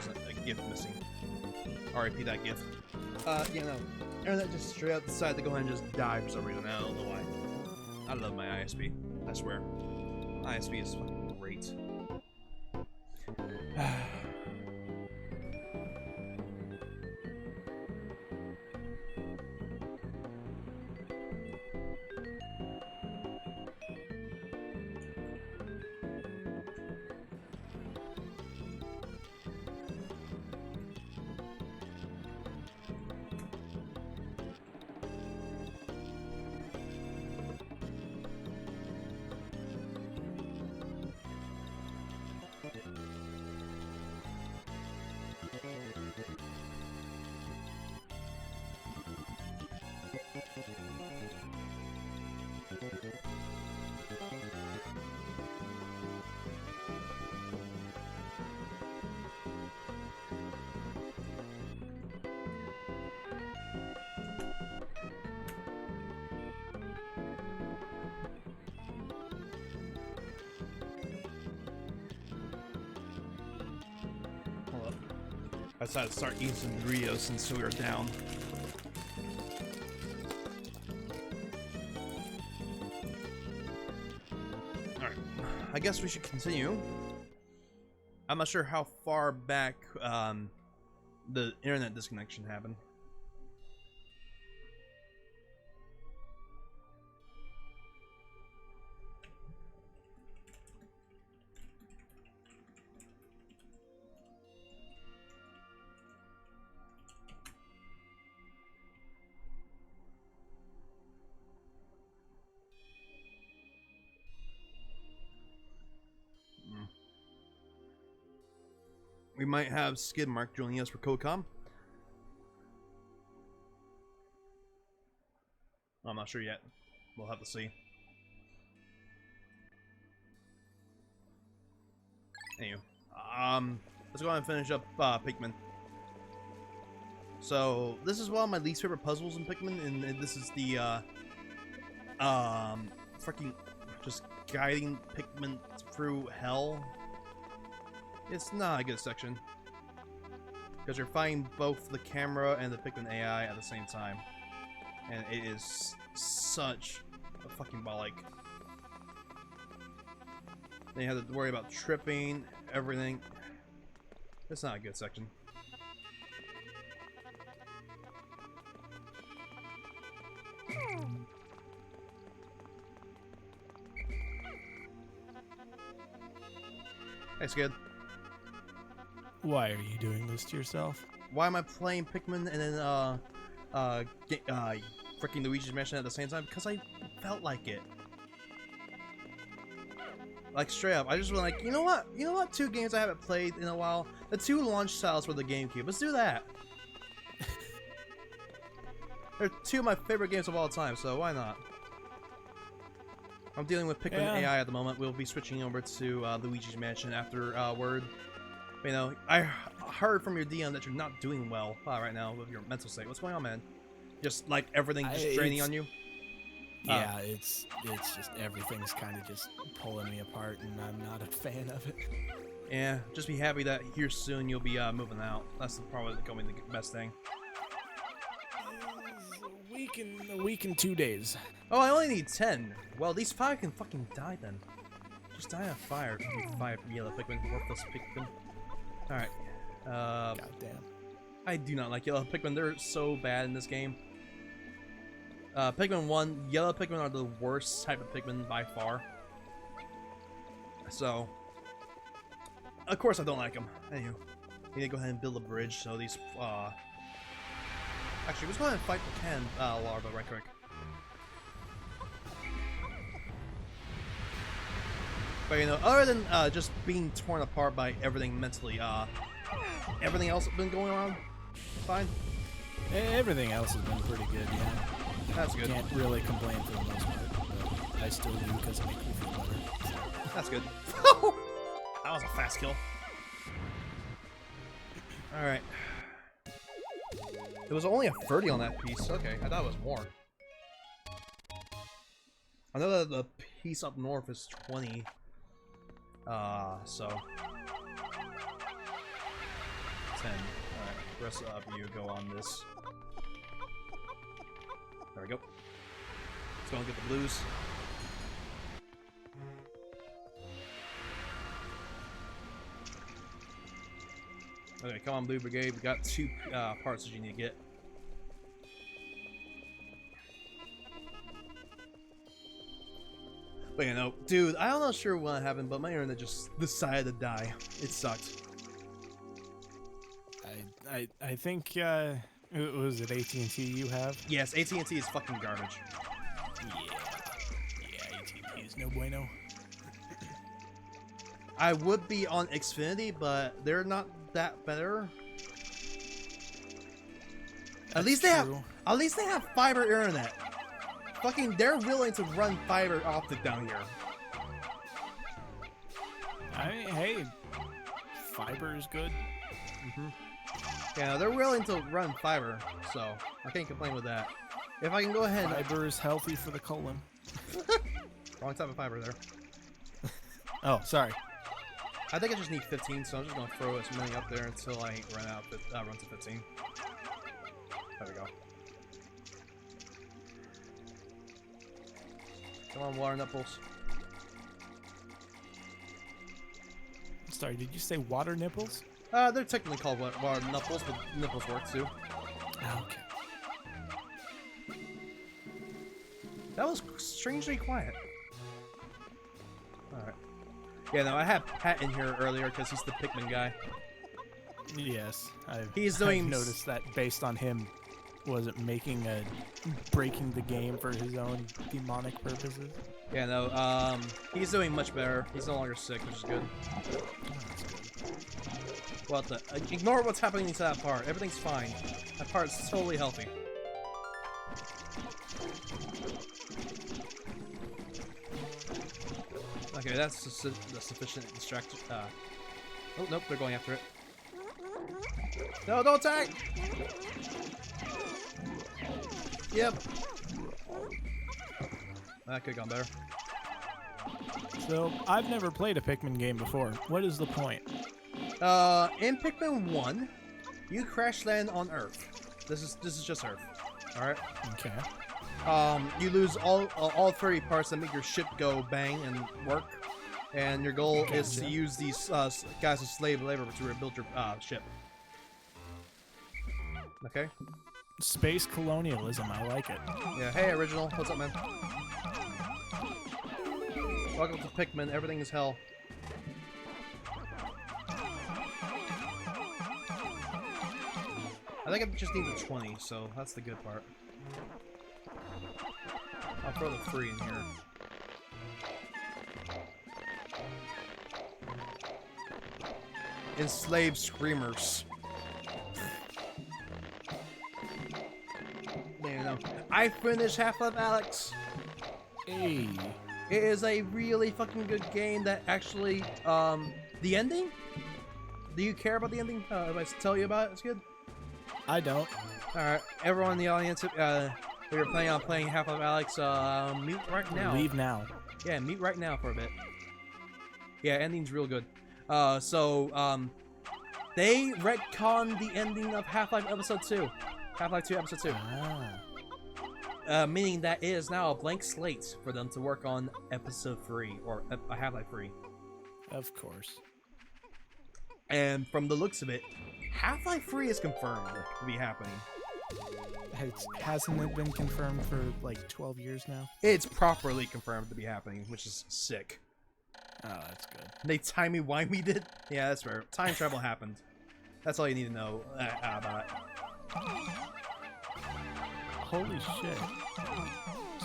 was a gift missing. RIP that gift. You know, internet just straight out decided to go ahead and just die for some reason. I don't know why. I love my ISP. I swear. ISP is fucking great. I decided to start eating some Doritos since we were down. Alright, I guess we should continue. I'm not sure how far back the internet disconnection happened. We might have Skidmark joining us for CodeCom. I'm not sure yet. We'll have to see. Anyway, let's go ahead and finish up Pikmin. So this is one of my least favorite puzzles in Pikmin, and this is the freaking just guiding Pikmin through hell. It's not a good section because you're fighting both the camera and the Pikmin AI at the same time, and it is such a fucking bollock. Then you have to worry about tripping, everything. It's not a good section. Hey, Skid. Why are you doing this to yourself? Why am I playing Pikmin and then freaking Luigis Mansion at the same time? Because I felt like it. Like straight up, I just was like, you know what? You know what? 2 games I haven't played in a while. The 2 launch titles for the GameCube. Let's do that. They're 2 of my favorite games of all time, so why not? I'm dealing with Pikmin AI at the moment. We'll be switching over to Luigi's Mansion after word. You know, I heard from your DM that you're not doing well right now with your mental state. What's going on, man? Just like everything just draining on you? Yeah, it's just everything's kind of just pulling me apart, and I'm not a fan of it. Yeah, just be happy that here soon you'll be moving out. That's probably going to be the best thing. A week and 2 days. Oh, I only need 10. Well, these 5 can fucking die then. Just die on fire. 5 yellow Pikmin, worthless Pikmin. Alright. Goddamn. I do not like yellow Pikmin. They're so bad in this game. Pikmin 1, yellow Pikmin are the worst type of Pikmin by far. So, of course I don't like them. Anywho, we need to go ahead and build a bridge so these, actually, let's go ahead and fight the 10 larva right quick. But you know, other than just being torn apart by everything mentally, everything else that's been going on, fine. Everything else has been pretty good, yeah. That's good. Can't really complain for the most part, but I still do because it makes me feel better. That's good. That was a fast kill. Alright. It was only a 30 on that piece. Okay, I thought it was more. I know that the piece up north is 20. So. 10. Alright, the rest of you go on this. There we go. Let's go and get the blues. Okay, come on, Blue Brigade. We got 2 parts that you need to get. But you know, dude, I'm not sure what happened, but my internet just decided to die. It sucked. I think was it AT&T you have? Yes, AT&T is fucking garbage. Yeah, AT&T is no bueno. I would be on Xfinity, but they're not that better. At least they have fiber internet. Fucking, they're willing to run fiber optic down here. I mean, hey, fiber is good. Yeah, they're willing to run fiber, so I can't complain with that. If I can go ahead, fiber is healthy for the colon. Wrong type of fiber there. Oh, sorry. I think I just need 15, so I'm just gonna throw as many up there until I run to 15. There we go. Come on, water nipples. Sorry, did you say water nipples? They're technically called water nipples, but nipples work too. Okay. That was strangely quiet. Alright. Yeah, no, I had Pat in here earlier because he's the Pikmin guy. Yes, I've noticed that based on him wasn't breaking the game for his own demonic purposes. Yeah, no, he's doing much better. He's no longer sick, which is good. What the? Ignore what's happening to that part. Everything's fine. That part's totally healthy. Okay, that's the sufficient distraction. Oh, nope, they're going after it. No, don't attack! Yep. That could have gone better. So, I've never played a Pikmin game before. What is the point? In Pikmin 1, you crash land on Earth. This is just Earth. Alright? Okay. You lose all 30 parts that make your ship go bang and work. And your goal is to use these guys as slave labor to rebuild your ship. Okay? Space colonialism, I like it. Yeah, hey Original, what's up, man? Welcome to Pikmin, everything is hell. I think I just need the 20, so that's the good part. I'll throw the 3 in here. Enslaved screamers. Man, no. I finished Half-Life Alyx. Hey. It is a really fucking good game that actually, the ending? Do you care about the ending? If I tell you about it, it's good? I don't. Alright, everyone in the audience, we were planning on playing Half-Life Alyx, meet right now. Leave now. Yeah, meet right now for a bit. Yeah, ending's real good. They retconned the ending of Half-Life Episode 2. Half-Life 2 Episode 2. Meaning that it is now a blank slate for them to work on Episode 3, or Half-Life 3. Of course. And from the looks of it, Half-Life 3 is confirmed to be happening. Hasn't it been confirmed for like 12 years now? It's properly confirmed to be happening, which is sick. Oh, that's good. They timey-wimey did? Yeah, that's fair. Time travel happened. That's all you need to know about it. Holy shit.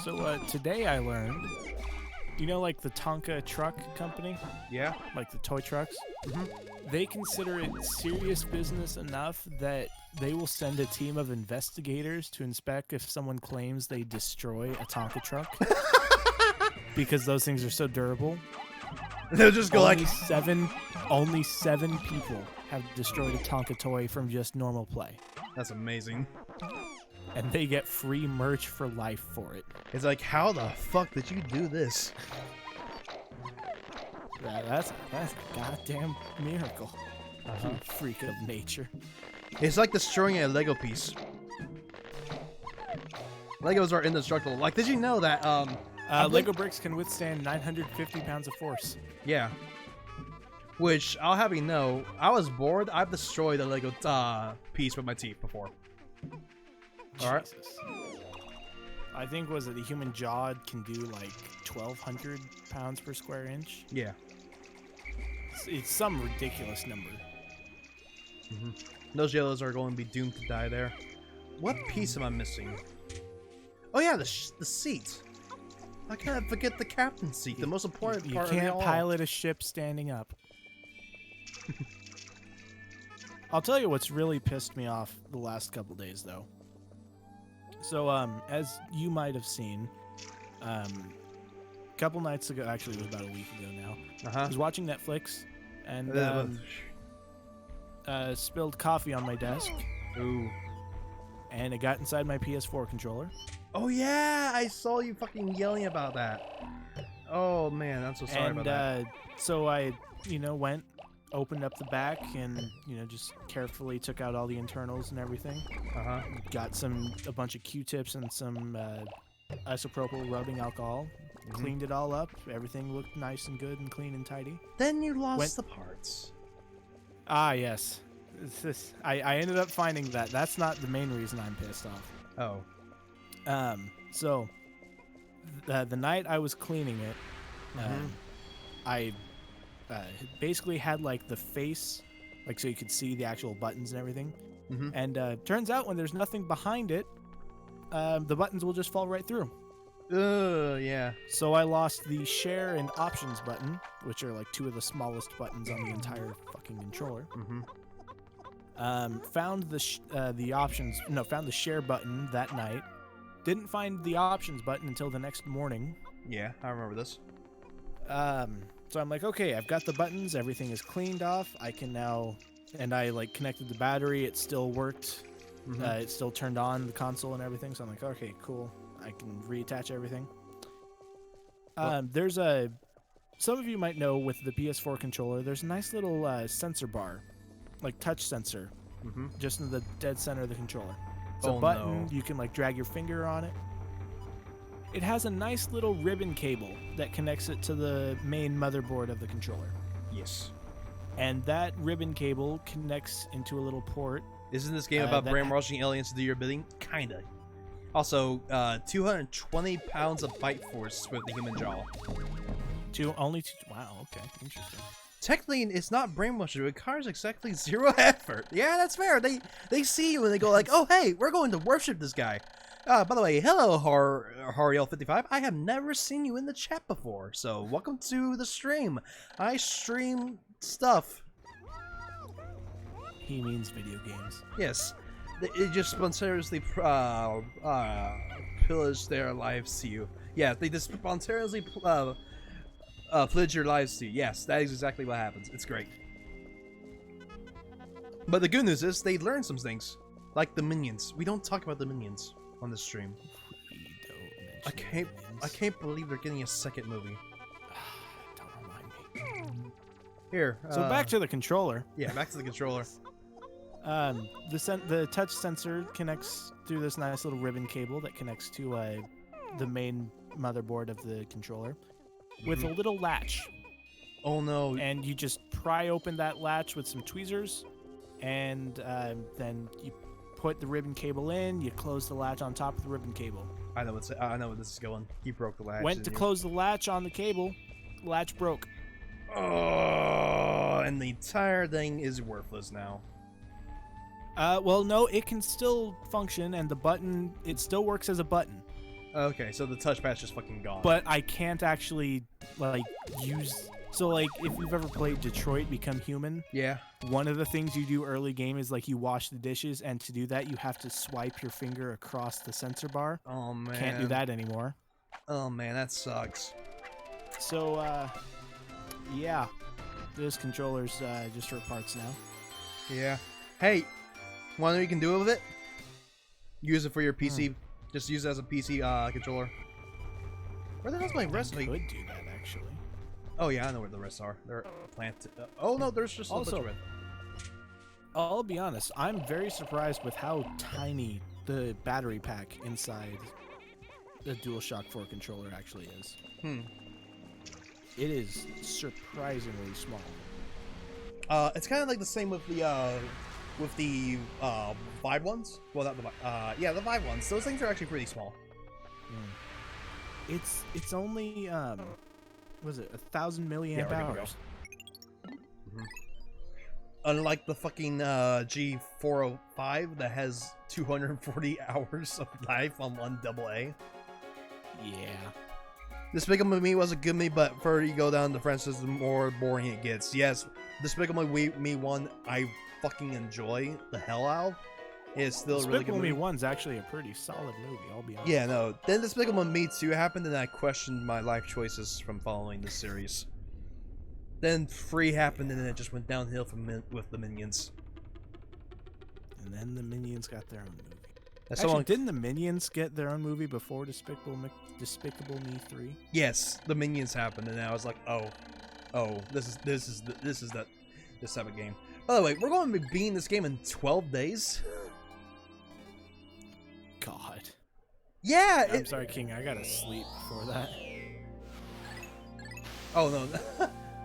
So, today I learned, you know, like the Tonka truck company? Yeah? Like the toy trucks? They consider it serious business enough that they will send a team of investigators to inspect if someone claims they destroy a Tonka truck. Because those things are so durable. They'll just go only seven people have destroyed a Tonka toy from just normal play. That's amazing. And they get free merch for life for it. It's like, how the fuck did you do this? That's a goddamn miracle. You freak of nature. It's like destroying a Lego piece. Legos are indestructible. Like, did you know that, Lego bricks can withstand 950 pounds of force. Yeah. Which, I'll have you know, I was bored. I've destroyed a Lego piece with my teeth before. Alright. Jesus. I think, was it the human jaw can do like 1,200 pounds per square inch? Yeah. It's some ridiculous number. Those yellows are going to be doomed to die there. What piece am I missing? Oh yeah, the seat. I can't forget the captain's seat, the most important You part of it can't all. pilot a ship standing up. I'll tell you what's really pissed me off the last couple days, though. So, as you might have seen, a couple nights ago, actually it was about a week ago now, I was watching Netflix and spilled coffee on my desk. Ooh. And it got inside my PS4 controller. Oh yeah, I saw you fucking yelling about that. Oh man, I'm so sorry about that. So I, went, opened up the back, and just carefully took out all the internals and everything. Got a bunch of Q-tips and some isopropyl rubbing alcohol. Cleaned it all up. Everything looked nice and good and clean and tidy. Then you lost the parts. Ah, yes. I ended up finding that. That's not the main reason I'm pissed off. Oh. So the night I was cleaning it, I basically had like the face, like so you could see the actual buttons and everything. And turns out when there's nothing behind it, the buttons will just fall right through. Yeah. So I lost the share and options button, which are like two of the smallest buttons on the entire fucking controller. Found found the share button that night. Didn't find the options button until the next morning. Yeah, I remember this. So I'm like, okay, I've got the buttons. Everything is cleaned off. I can now, and I like connected the battery. It still worked. It still turned on the console and everything. So I'm like, okay, cool. I can reattach everything. There's some of you might know with the PS4 controller, there's a nice little sensor bar, like touch sensor, just in the dead center of the controller. It's a button. You can like drag your finger on it. It has a nice little ribbon cable that connects it to the main motherboard of the controller. Yes. And that ribbon cable connects into a little port. Isn't this game about brainwashing aliens to do your bidding? Kinda. Also, 220 pounds of bite force with the human jaw. Wow, okay, interesting. Technically, it's not brainwashing. It requires exactly 0 effort. Yeah, that's fair. They see you and they go like, oh, hey, we're going to worship this guy. By the way, hello, Hariel55. I have never seen you in the chat before, so welcome to the stream. I stream stuff. He means video games. Yes. It just spontaneously pillage their lives to you. Yeah, they just spontaneously pillage your lives to you. Yes, that is exactly what happens. It's great. But the good news is they learn some things, like the minions. We don't talk about the minions on this stream. I can't believe they're getting a second movie. Don't remind me. Here. So back to the controller. Yeah, back to the controller. The touch sensor connects through this nice little ribbon cable that connects to the main motherboard of the controller with a little latch. Oh no. And you just pry open that latch with some tweezers, and then you put the ribbon cable in, you close the latch on top of the ribbon cable. I know where this is going. He broke the latch. Went to close the latch on the cable, latch broke. Oh, and the entire thing is worthless now. Well, no, it can still function, and the button, it still works as a button. Okay, so the touchpad's just fucking gone. But I can't actually, like, use... So, like, if you've ever played Detroit Become Human... Yeah. One of the things you do early game is, like, you wash the dishes, and to do that, you have to swipe your finger across the sensor bar. Oh, man. Can't do that anymore. Oh, man, that sucks. So, yeah. This controller's just for parts now. Yeah. Hey, what you can do with it? Use it for your PC. Just use it as a PC controller. Where the hell's my rest? I could do that, actually. Oh yeah, I know where the rest are. They're planted. Oh no, there's just a bunch of red. I'll be honest, I'm very surprised with how tiny the battery pack inside the DualShock 4 controller actually is. It is surprisingly small. It's kind of like the same with the Vive ones. Well, not the the Vive ones. Those things are actually pretty small. It's only was it 1,000 milliamp hours? Unlike the fucking G405 that has 240 hours of life on one AA. Yeah. Despicable Me was a good me, but further you go down the franchise, the more boring it gets. Yes, Despicable Me 1, I fucking enjoy the hell out. It's still a really good movie. Despicable Me 1's actually a pretty solid movie, I'll be honest. Yeah, no. Then Despicable Me 2 happened, and I questioned my life choices from following the series. Then 3 happened, and then it just went downhill with the Minions. And then the Minions got their own movie. Actually, didn't the Minions get their own movie before Despicable Me 3? Yes, the Minions happened, and I was like, oh, this is this type of game. By the way, we're going to be beating this game in 12 days. God. Yeah. I'm sorry, King. I gotta sleep before that. Oh no,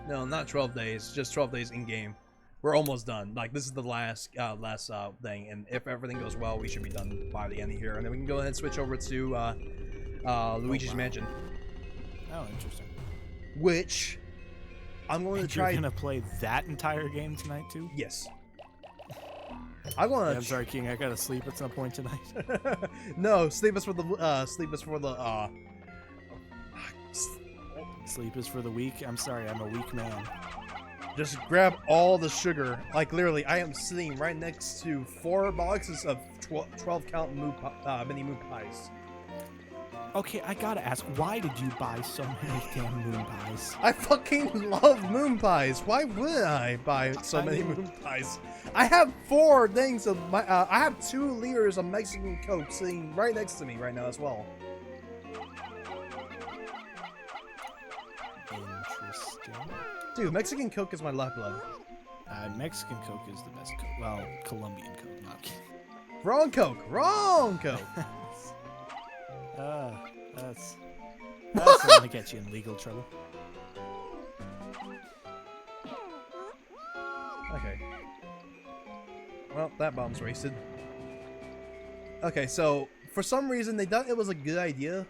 no, not 12 days. Just 12 days in game. We're almost done. Like, this is the last thing, and if everything goes well, we should be done by the end of here, and then we can go ahead and switch over to Luigi's Mansion. Oh, interesting. Which I'm going to try. You're gonna play that entire game tonight too? Yes. I'm going to. I'm sorry, King. I gotta sleep at some point tonight. No, sleep is for the Sleep is for the weak. I'm sorry, I'm a weak man. Just grab all the sugar. Like, literally, I am sitting right next to 4 boxes of 12 count mini moon pies. Okay, I gotta ask, why did you buy so many damn moon pies? I fucking love moon pies. Why wouldn't I buy so many moon pies? I have 4 things of my. I have 2 liters of Mexican Coke sitting right next to me right now as well. Interesting. Dude, Mexican Coke is my lifeblood. Mexican Coke is the best Coke. Well, Colombian Coke, not kidding. Wrong Coke. Wrong Coke. That's gonna get you in legal trouble. Okay. Well, that bomb's wasted. Okay, so for some reason they thought it was a good idea.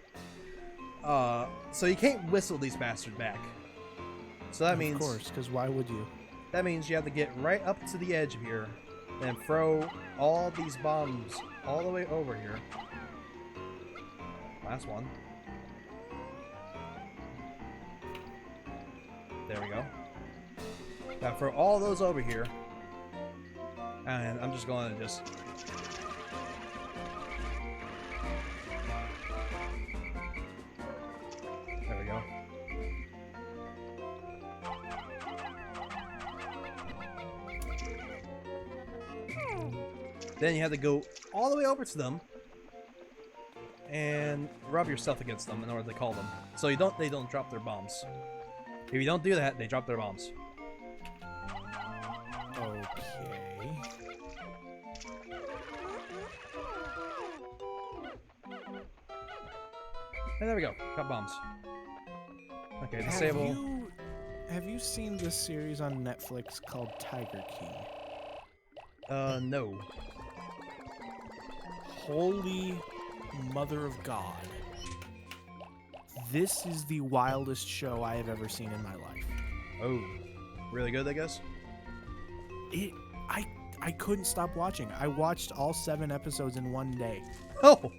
So you can't whistle these bastards back. So that means, of course, because why would you? That means you have to get right up to the edge of here and throw all these bombs all the way over here. Last one. There we go. Now throw all those over here. And I'm just going to just... There we go. Then you have to go all the way over to them and rub yourself against them in order to call them. So they don't drop their bombs. If you don't do that, they drop their bombs. Okay. And there we go. Got bombs. Okay, disable. Have you seen this series on Netflix called Tiger King? No. Holy Mother of God. This is the wildest show I have ever seen in my life. Oh. Really good, I guess? I couldn't stop watching. I watched all 7 episodes in one day. Oh!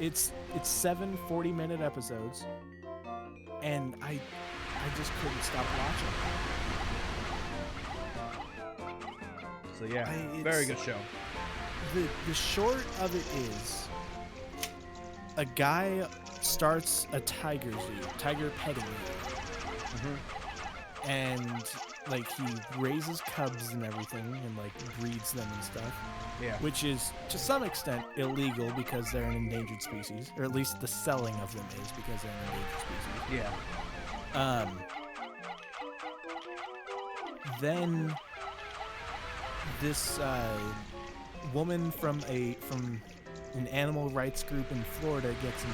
It's 7 40-minute episodes, and I just couldn't stop watching. So yeah, very good show. The short of it is, a guy starts a tiger zoo, tiger petting zoo, and like he raises cubs and everything, and like breeds them and stuff. Yeah. Which is to some extent illegal because they're an endangered species, or at least the selling of them is because they're an endangered species. Yeah. Then this woman from an animal rights group in Florida gets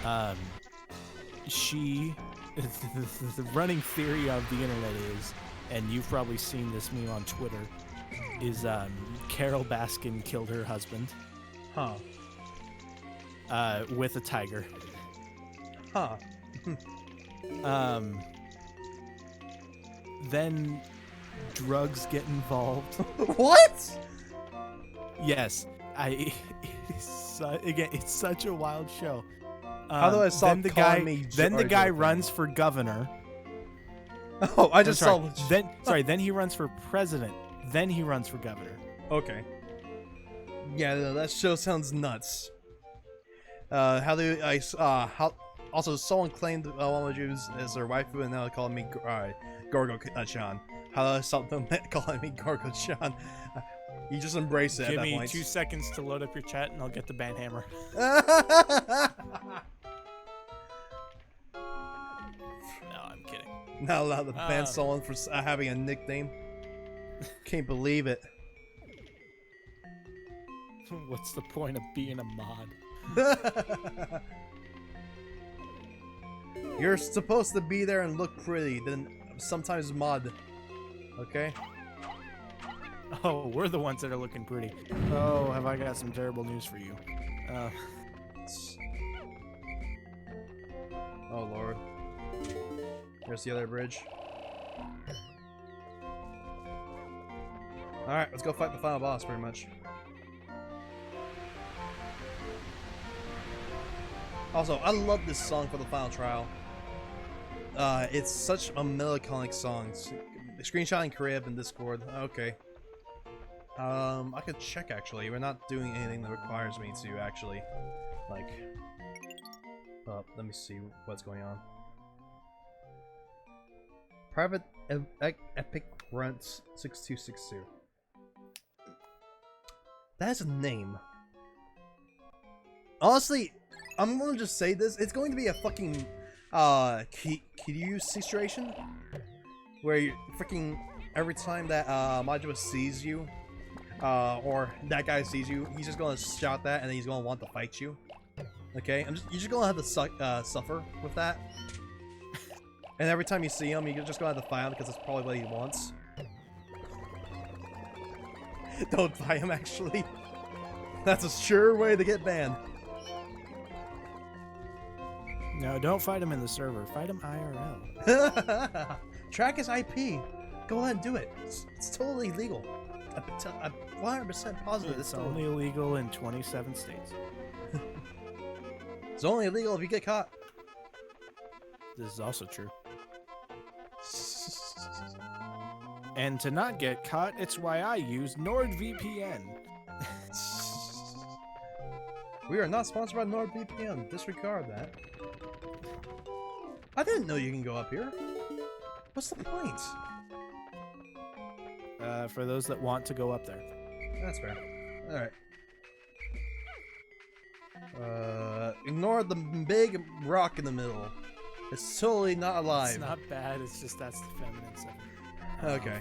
involved. She, the running theory of the internet is, and you've probably seen this meme on Twitter, is Carol Baskin killed her husband. Huh. With a tiger. Huh. Then drugs get involved. What? Yes. Again, it's such a wild show. How do I stop then the calling guy, me Then the Jar guy Jar runs for governor. Oh, I just saw. Then he runs for president. Then he runs for governor. Okay. Yeah, no, that show sounds nuts. Also, someone claimed one of the Jews as their waifu, and now they're calling me Gorgo-chan. How do I stop them calling me Gorgo-chan? You just embrace it. Give at that me point. 2 seconds to load up your chat, and I'll get the band hammer. No, I'm kidding. Not allowed to ban someone for having a nickname. Can't believe it. What's the point of being a mod? You're supposed to be there and look pretty, then sometimes mod. Okay? Oh, we're the ones that are looking pretty. Oh, have I got some terrible news for you. Oh lord. Here's the other bridge. Alright, let's go fight the final boss, pretty much. Also, I love this song for the final trial. It's such a melancholic song. Screenshotting Crib and Discord. Okay. I could check actually. We're not doing anything that requires me to actually, like. Let me see what's going on. Private Epic Runs 6262. That's a name. Honestly, I'm gonna just say this. It's going to be a fucking Kiryu situation where you freaking every time that Majima sees you, or that guy sees you, he's just gonna shout that and then he's gonna want to fight you. Okay, you're just gonna have to suffer with that. And every time you see him, you're just gonna have to fight him because that's probably what he wants. Don't fight him, actually. That's a sure way to get banned. No, don't fight him in the server. Fight him IRL. Track his IP. Go ahead and do it. It's totally legal. I'm 100% positive It's only illegal in 27 states. It's only illegal if you get caught. This is also true. And to not get caught, it's why I use NordVPN. We are not sponsored by NordVPN. Disregard that. I didn't know you can go up here. What's the point? For those that want to go up there. That's fair. Alright. Ignore the big rock in the middle. It's totally not alive. It's not bad, it's just that's the feminine side. Okay.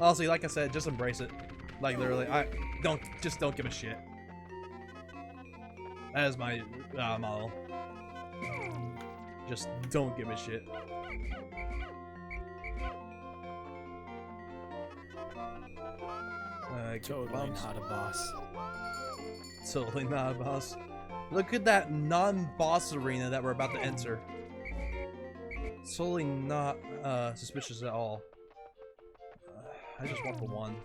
Honestly, like I said, just embrace it. Like literally, don't give a shit. That is my model. Just don't give a shit. Totally not a boss. Totally not a boss. Look at that non-boss arena that we're about to enter. Totally not suspicious at all. I just want the one.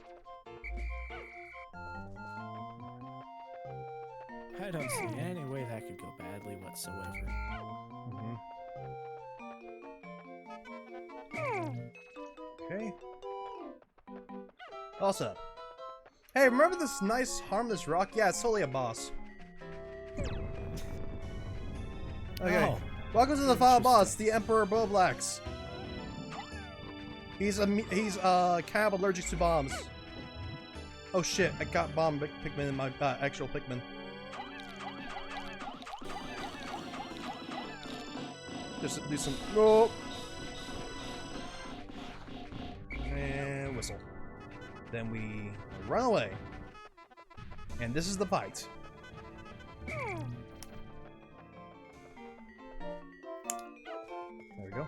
I don't see any way that could go badly whatsoever. Okay. Also, hey, remember this nice harmless rock? Yeah, it's totally a boss. Okay. Oh, Welcome to the final boss, the Emperor Boblax. He's kind of allergic to bombs. Oh shit, I got bomb Pikmin in my actual Pikmin. Just do some. Oh, Then we run away. And this is the fight. There we go.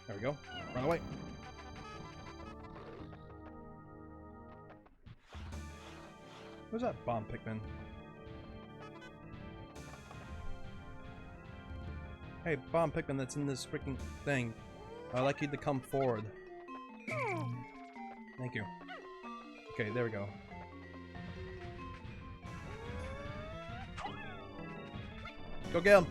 There we go. Run away. Where's that bomb Pikmin? Hey, bomb Pikmin that's in this freaking thing. I'd like you to come forward. Thank you. Okay, there we go. Go get him!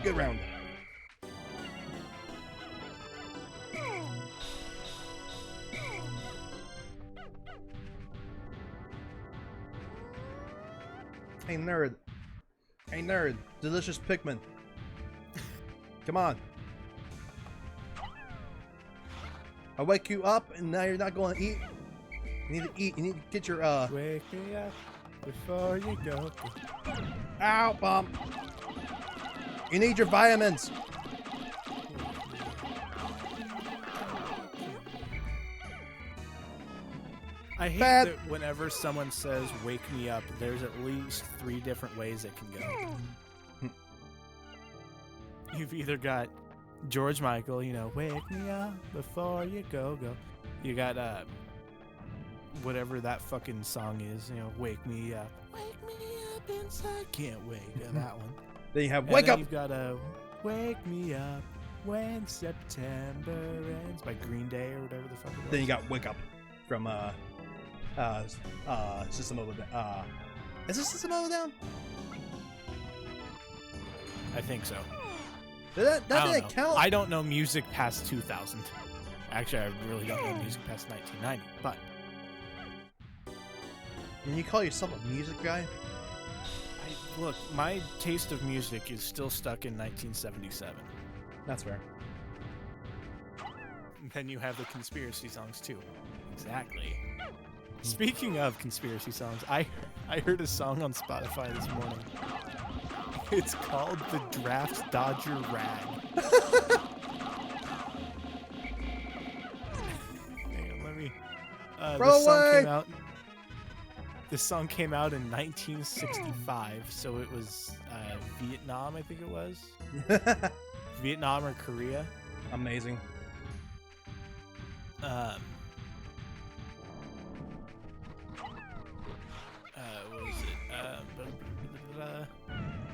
Good round. Hey nerd. Hey nerd. Delicious Pikmin. Come on. I'll wake you up and now you're not going to eat. You need to eat. You need to get your Wake me up before you go. Ow, bomb. You need your vitamins. I hate Bad. that whenever someone says "wake me up," there's at least 3 different ways it can go. You've either got George Michael, you know, "Wake me up before you go." You got whatever that fucking song is, you know, "Wake me up inside, can't wait." That one. Then you have And wake then up. You've got "Wake me up when September ends" by Green Day or whatever the fuck it was. Then you got wake up from System of a Down. Is this System of a Down? I think so. That I don't didn't know. count. I don't know music past 2000. Actually, I really don't know music past 1990. But And you call yourself a music guy? look, my taste of music is still stuck in 1977. That's fair. And then you have the conspiracy songs too. Exactly. Speaking of conspiracy songs, I heard a song on Spotify this morning. It's called "The Draft Dodger Rag." Hang on, let me. This song came out in 1965, so it was Vietnam, I think it was. Vietnam or Korea. Amazing. What was it?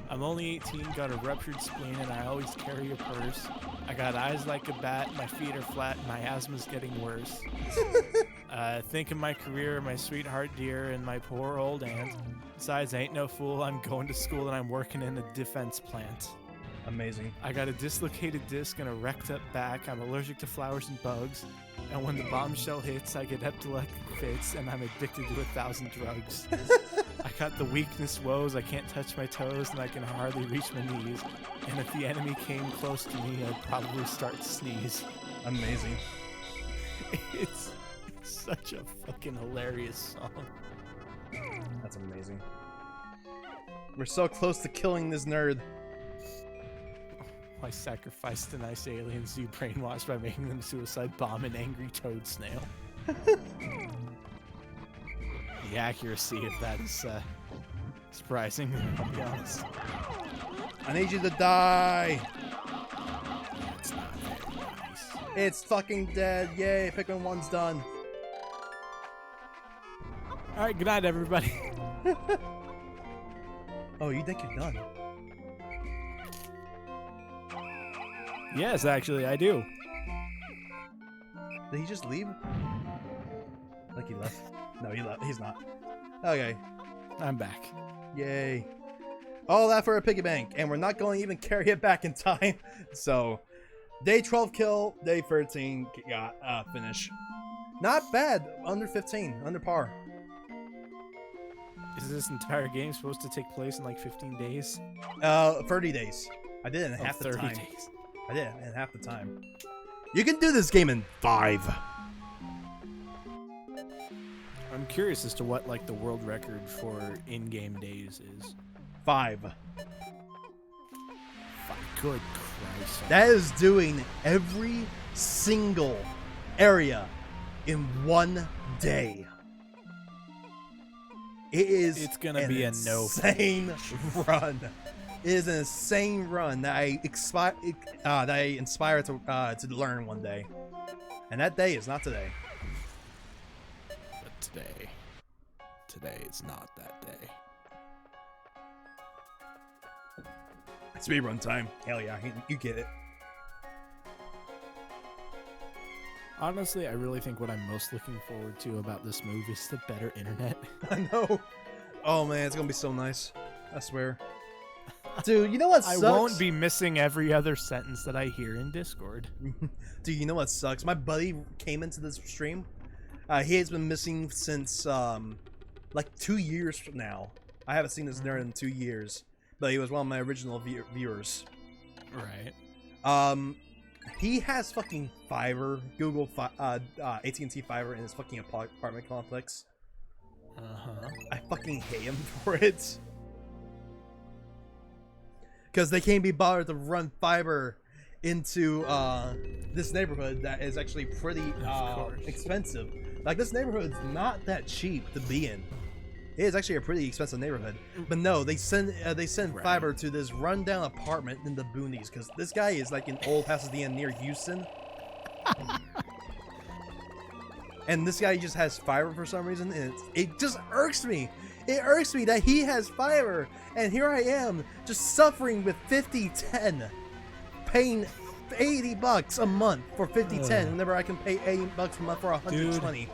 I'm only 18, got a ruptured spleen, and I always carry a purse. I got eyes like a bat, my feet are flat, my asthma's getting worse. Think of my career, my sweetheart dear, and my poor old aunt. Besides, I ain't no fool, I'm going to school and I'm working in a defense plant. Amazing. I got a dislocated disc and a wrecked up back. I'm allergic to flowers and bugs. And when the bombshell hits, I get epileptic fits and I'm addicted to 1,000 drugs. I got the weakness woes, I can't touch my toes and I can hardly reach my knees. And if the enemy came close to me, I'd probably start to sneeze. Amazing. It's such a fucking hilarious song. That's amazing. We're so close to killing this nerd. I sacrificed the nice aliens you brainwashed by making them suicide bomb an angry toad snail. The accuracy of that is surprising, I'll be honest. I need you to die. It's not very nice. It's fucking dead. Yay, Pikmin 1's done. Alright, good night, everybody. Oh, you think you're done? Yes, actually, I do. Did he just leave? Like he left? No, he left. He's not. Okay. I'm back. Yay. All that for a piggy bank, and we're not going to even carry it back in time. So, Day 12 kill, day 13 got finish. Not bad. Under 15, under par. Is this entire game supposed to take place in like 15 days? 30 days. I did it in half the 30 time. days. I did it in half the time. You can do this game in 5. I'm curious as to what like the world record for in-game days is. 5. Good Christ. That is doing every single area in 1 day. It's gonna be a no insane run. It is an insane run that I inspired to learn one day, and that day is not today. But today is not that day. Speedrun time. Hell yeah, you get it. Honestly, I really think what I'm most looking forward to about this move is the better internet. I know. Oh man, it's gonna be so nice. I swear. Dude, you know what sucks? I won't be missing every other sentence that I hear in Discord. Dude, you know what sucks? My buddy came into this stream. He has been missing since like 2 years now. I haven't seen this nerd in 2 years, but he was one of my original viewers. Right. He has fucking fiber, AT&T fiber in his fucking apartment complex. I fucking hate him for it. Because they can't be bothered to run fiber into this neighborhood that is actually pretty expensive. Like, this neighborhood is not that cheap to be in. It is actually a pretty expensive neighborhood. But no, they send fiber to this rundown apartment in the boonies because this guy is like in old Pasadena near Houston. And this guy just has fiber for some reason, and it just irks me. It irks me that he has fiber, and here I am just suffering with 5010, paying $80 a month for 5010 whenever I can pay $80 a month for 120. Dude,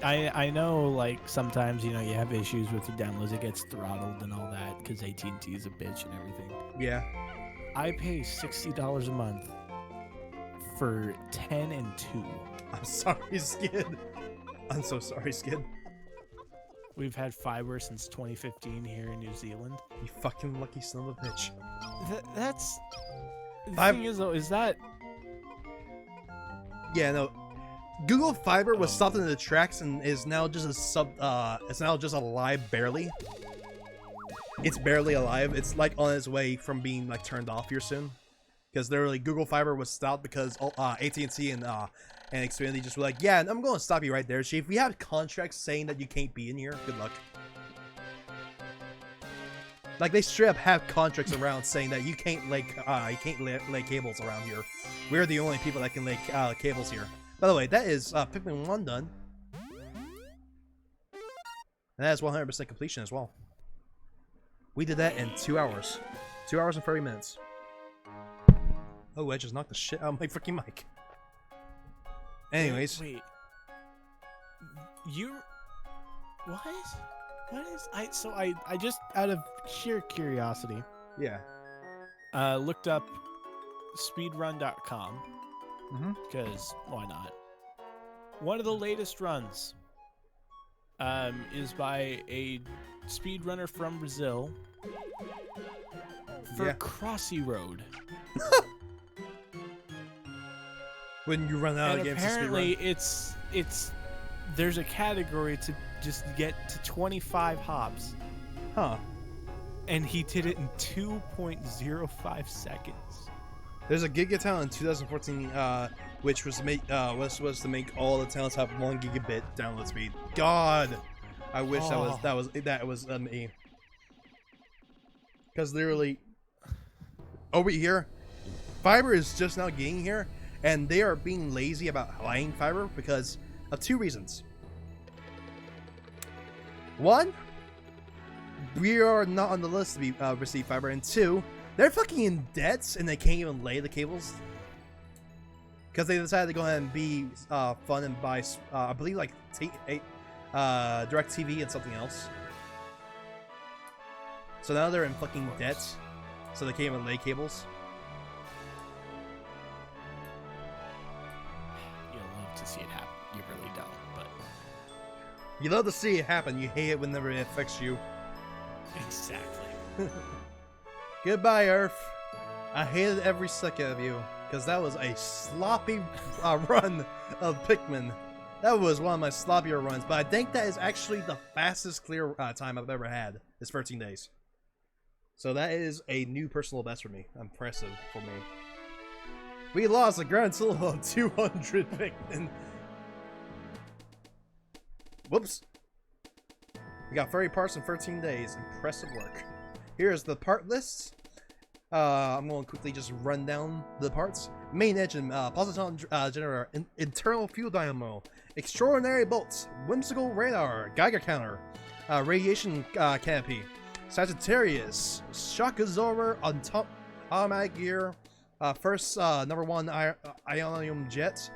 I know, like, sometimes, you know, you have issues with your downloads, it gets throttled and all that because AT&T is a bitch and everything. Yeah. I pay $60 a month for 10 and 2. I'm sorry, Skid. I'm so sorry, Skid. We've had fiber since 2015 here in New Zealand. You fucking lucky son of a bitch. That's... The thing is, though, is that... Yeah, no. Google Fiber was stopped in the tracks and is now just it's now just alive barely. It's barely alive. It's like on its way from being like turned off here soon. Because literally Google Fiber was stopped because AT&T and Xfinity just were like, yeah, I'm going to stop you right there, Chief. We have contracts saying that you can't be in here. Good luck. Like, they straight up have contracts around saying that you can't lay cables around here. We're the only people that can lay cables here. By the way, that is Pikmin 1 done. And that is 100% completion as well. We did that in 2 hours. 2 hours and 30 minutes. Oh, I just knocked the shit out of my freaking mic. Anyways. Wait. You... What? What is... I just, out of sheer curiosity... Yeah. Looked up speedrun.com. Because why not? One of the latest runs is by a speedrunner from Brazil for Crossy Road. When you run out of games to speedrun. Apparently it's there's a category to just get to 25 hops. Huh. And he did it in 2.05 seconds. There's a Giga Town in 2014, which was to make all the towns have 1 gigabit download speed. God, I wish that was me. Because literally, over here, fiber is just now getting here, and they are being lazy about buying fiber because of 2 reasons. 1, we are not on the list to be receive fiber, and 2. They're fucking in debts and they can't even lay the cables. Because they decided to go ahead and be fun and buy, I believe, like DirecTV and something else. So now they're in fucking debt. So they can't even lay cables. You love to see it happen. You hate it whenever it affects you. Exactly. Goodbye, Earth. I hated every second of you, because that was a sloppy run of Pikmin. That was one of my sloppier runs, but I think that is actually the fastest clear time I've ever had. Is 13 days. So that is a new personal best for me. Impressive for me. We lost a grand total of 200 Pikmin. Whoops. We got 30 parts in 13 days. Impressive work. Here's the part list. I'm going to quickly just run down the parts. Main engine, Positon generator, internal fuel dynamo, extraordinary bolts, whimsical radar, Geiger counter, radiation canopy, Sagittarius, shock absorber, automatic gear, first number 1 ionium jet,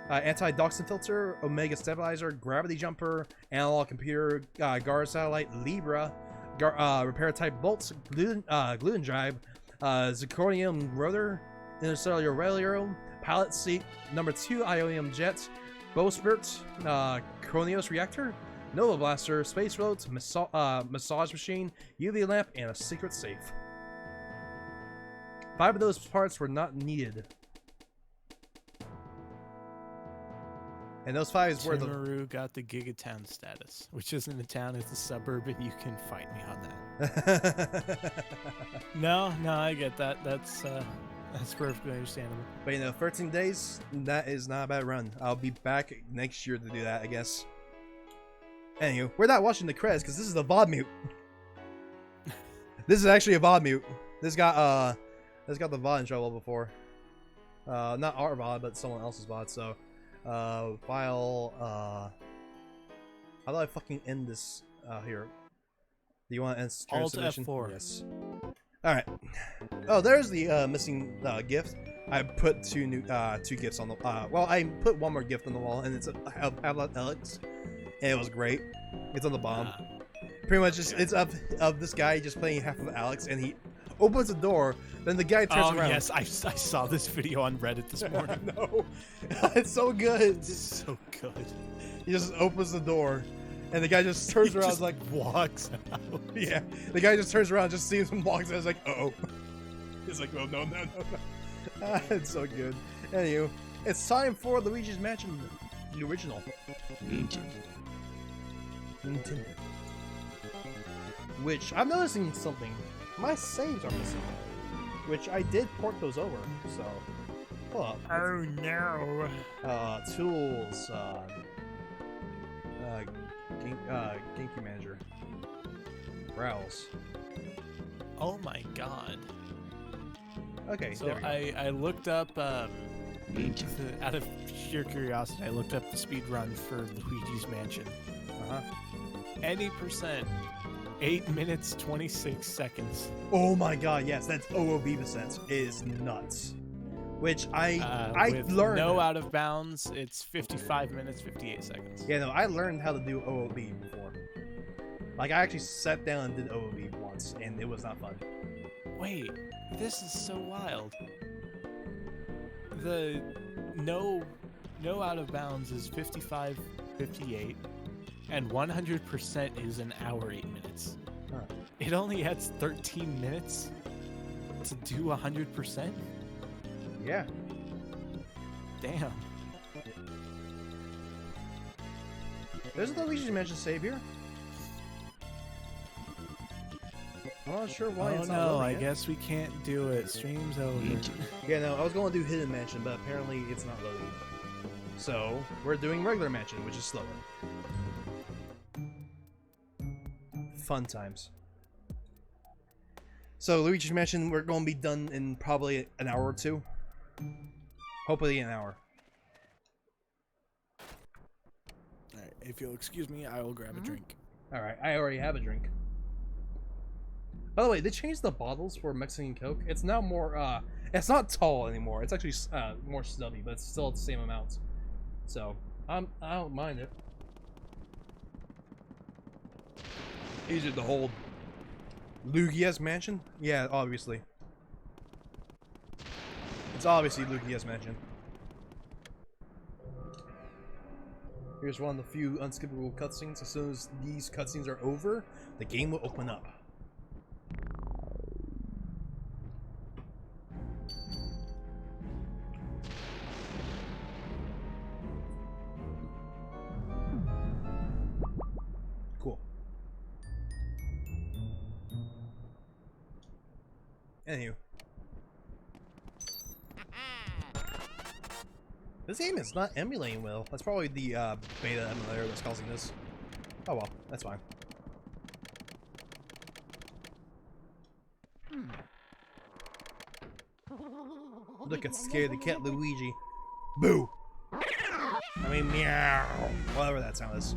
anti-doxin filter, omega stabilizer, gravity jumper, analog computer, guard satellite, Libra, repair type bolts, gluten drive, zirconium rotor, interstellar railroad, pilot seat, number 2 ionium jet, bowsprit, Kronios reactor, Nova blaster, space float, massage machine, UV lamp, and a secret safe. 5 of those parts were not needed. And those 5 were the... Timaru got the Gigatown status, which isn't a town, it's a suburb, and you can fight me on that. No, I get that. That's perfectly understandable. But 13 days, that is not a bad run. I'll be back next year to do that, I guess. Anywho, we're not watching the credits because this is a VOD mute. This is actually a VOD mute. This got the VOD in trouble before. Not our VOD, but someone else's VOD, so... file, how do I fucking end this, here? Do you want to end transmission? Alt F4. Yes. Alright. Oh, there's the, missing, gift. I put two gifts on the, well, I put one more gift on the wall, and it's about Alex, and it was great. It's on the bottom. Pretty much just, it's of this guy just playing half of Alex, and he opens the door, then the guy turns around. Oh, yes, I saw this video on Reddit this morning. No, it's so good. It's so good. He just opens the door, and the guy just turns around, just like walks out. Yeah, the guy just turns around, just sees him walks out, is like, oh. He's like, oh no. It's so good. Anywho, it's time for Luigi's Mansion, the original. Nintendo. Which I'm noticing something. My saves are missing, which I did port those over, so hold up. Oh no. Tools, Genki Manager, browse. Oh my god. Okay, so there we go. I looked up, out of sheer curiosity, I looked up the speed run for Luigi's Mansion. Any percent. 8 minutes 26 seconds. Oh my god, yes, that's OOB%. It is nuts. Which I learned. No out of bounds, it's 55 minutes 58 seconds. Yeah, no, I learned how to do OOB before. Like, I actually sat down and did OOB once, and it was not fun. Wait, this is so wild. The no out of bounds is 55 58. And 100% is an hour 8 minutes. Huh. It only adds 13 minutes to do 100%? Yeah. Damn. There's the Luigi's Mansion save here. I'm not sure why it's not loading I yet. guess we can't do it. Stream's over. Yeah, no, I was going to do Hidden Mansion, but apparently it's not loading. So, we're doing Regular Mansion, which is slower. Fun times. So Luigi's Mansion, we're going to be done in probably an hour or two. Hopefully an hour. Alright, if you'll excuse me, I will grab a drink. Alright, I already have a drink. By the way, they changed the bottles for Mexican Coke. It's now more, it's not tall anymore. It's actually more stubby, but it's still the same amount. So, I don't mind it. Easier to hold. Luigis Mansion? Yeah, obviously. It's obviously Luigis Mansion. Here's one of the few unskippable cutscenes. As soon as these cutscenes are over, the game will open up. Cool. Anywho. This game is not emulating well. That's probably the beta emulator that's causing this. Oh well, that's fine. Look at scaredy cat Luigi. Boo! I mean, meow. Whatever that sound is.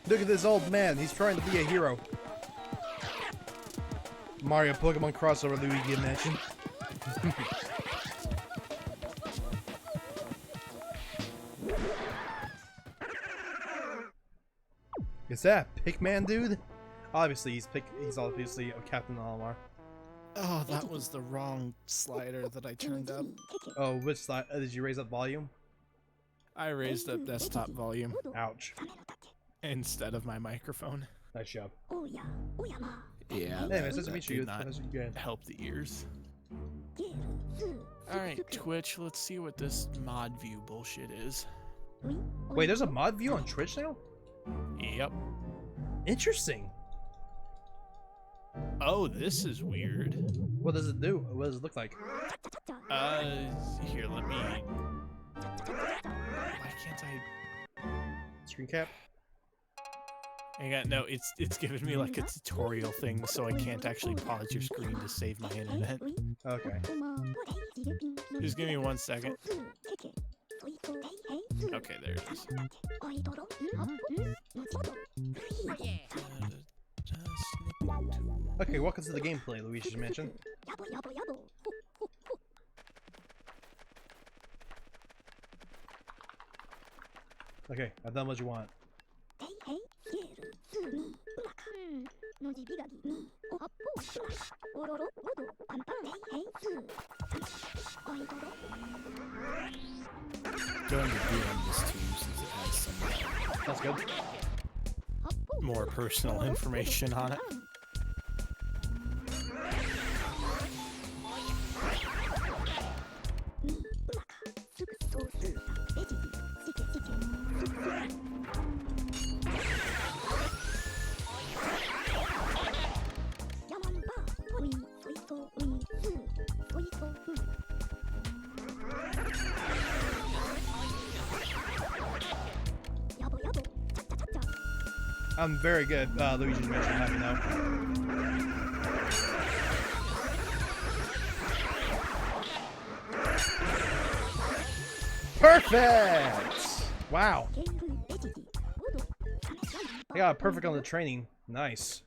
Look at this old man. He's trying to be a hero. Mario Pokemon crossover Luigis Mansion. Is that a Pikman dude? Obviously, he's obviously a Captain Olimar. Oh, that was the wrong slider that I turned up. Oh, which side? Did you raise up volume? I raised up desktop volume Ouch. instead of my microphone. Nice job. Yeah. Anyways, nice to meet you. Not Nice to meet you again. help the ears. Alright, Twitch, let's see what this mod view bullshit is. Wait, there's a mod view on Twitch now? Yep. Interesting. Oh, this is weird. What does it do? What does it look like? Here, let me... Why can't I... Screen cap? Hang on, no, it's giving me like a tutorial thing, so I can't actually pause your screen to save my internet. Okay. Just give me 1 second. Okay, there it is. Okay, welcome to the gameplay, Luigis Mansion. Okay, I've done what you want. Going to DM this to you since it has some That's good. more personal information on it. I'm very good, Luigis Mansion, have you know. Perfect! Wow. I got a perfect on the training. Nice.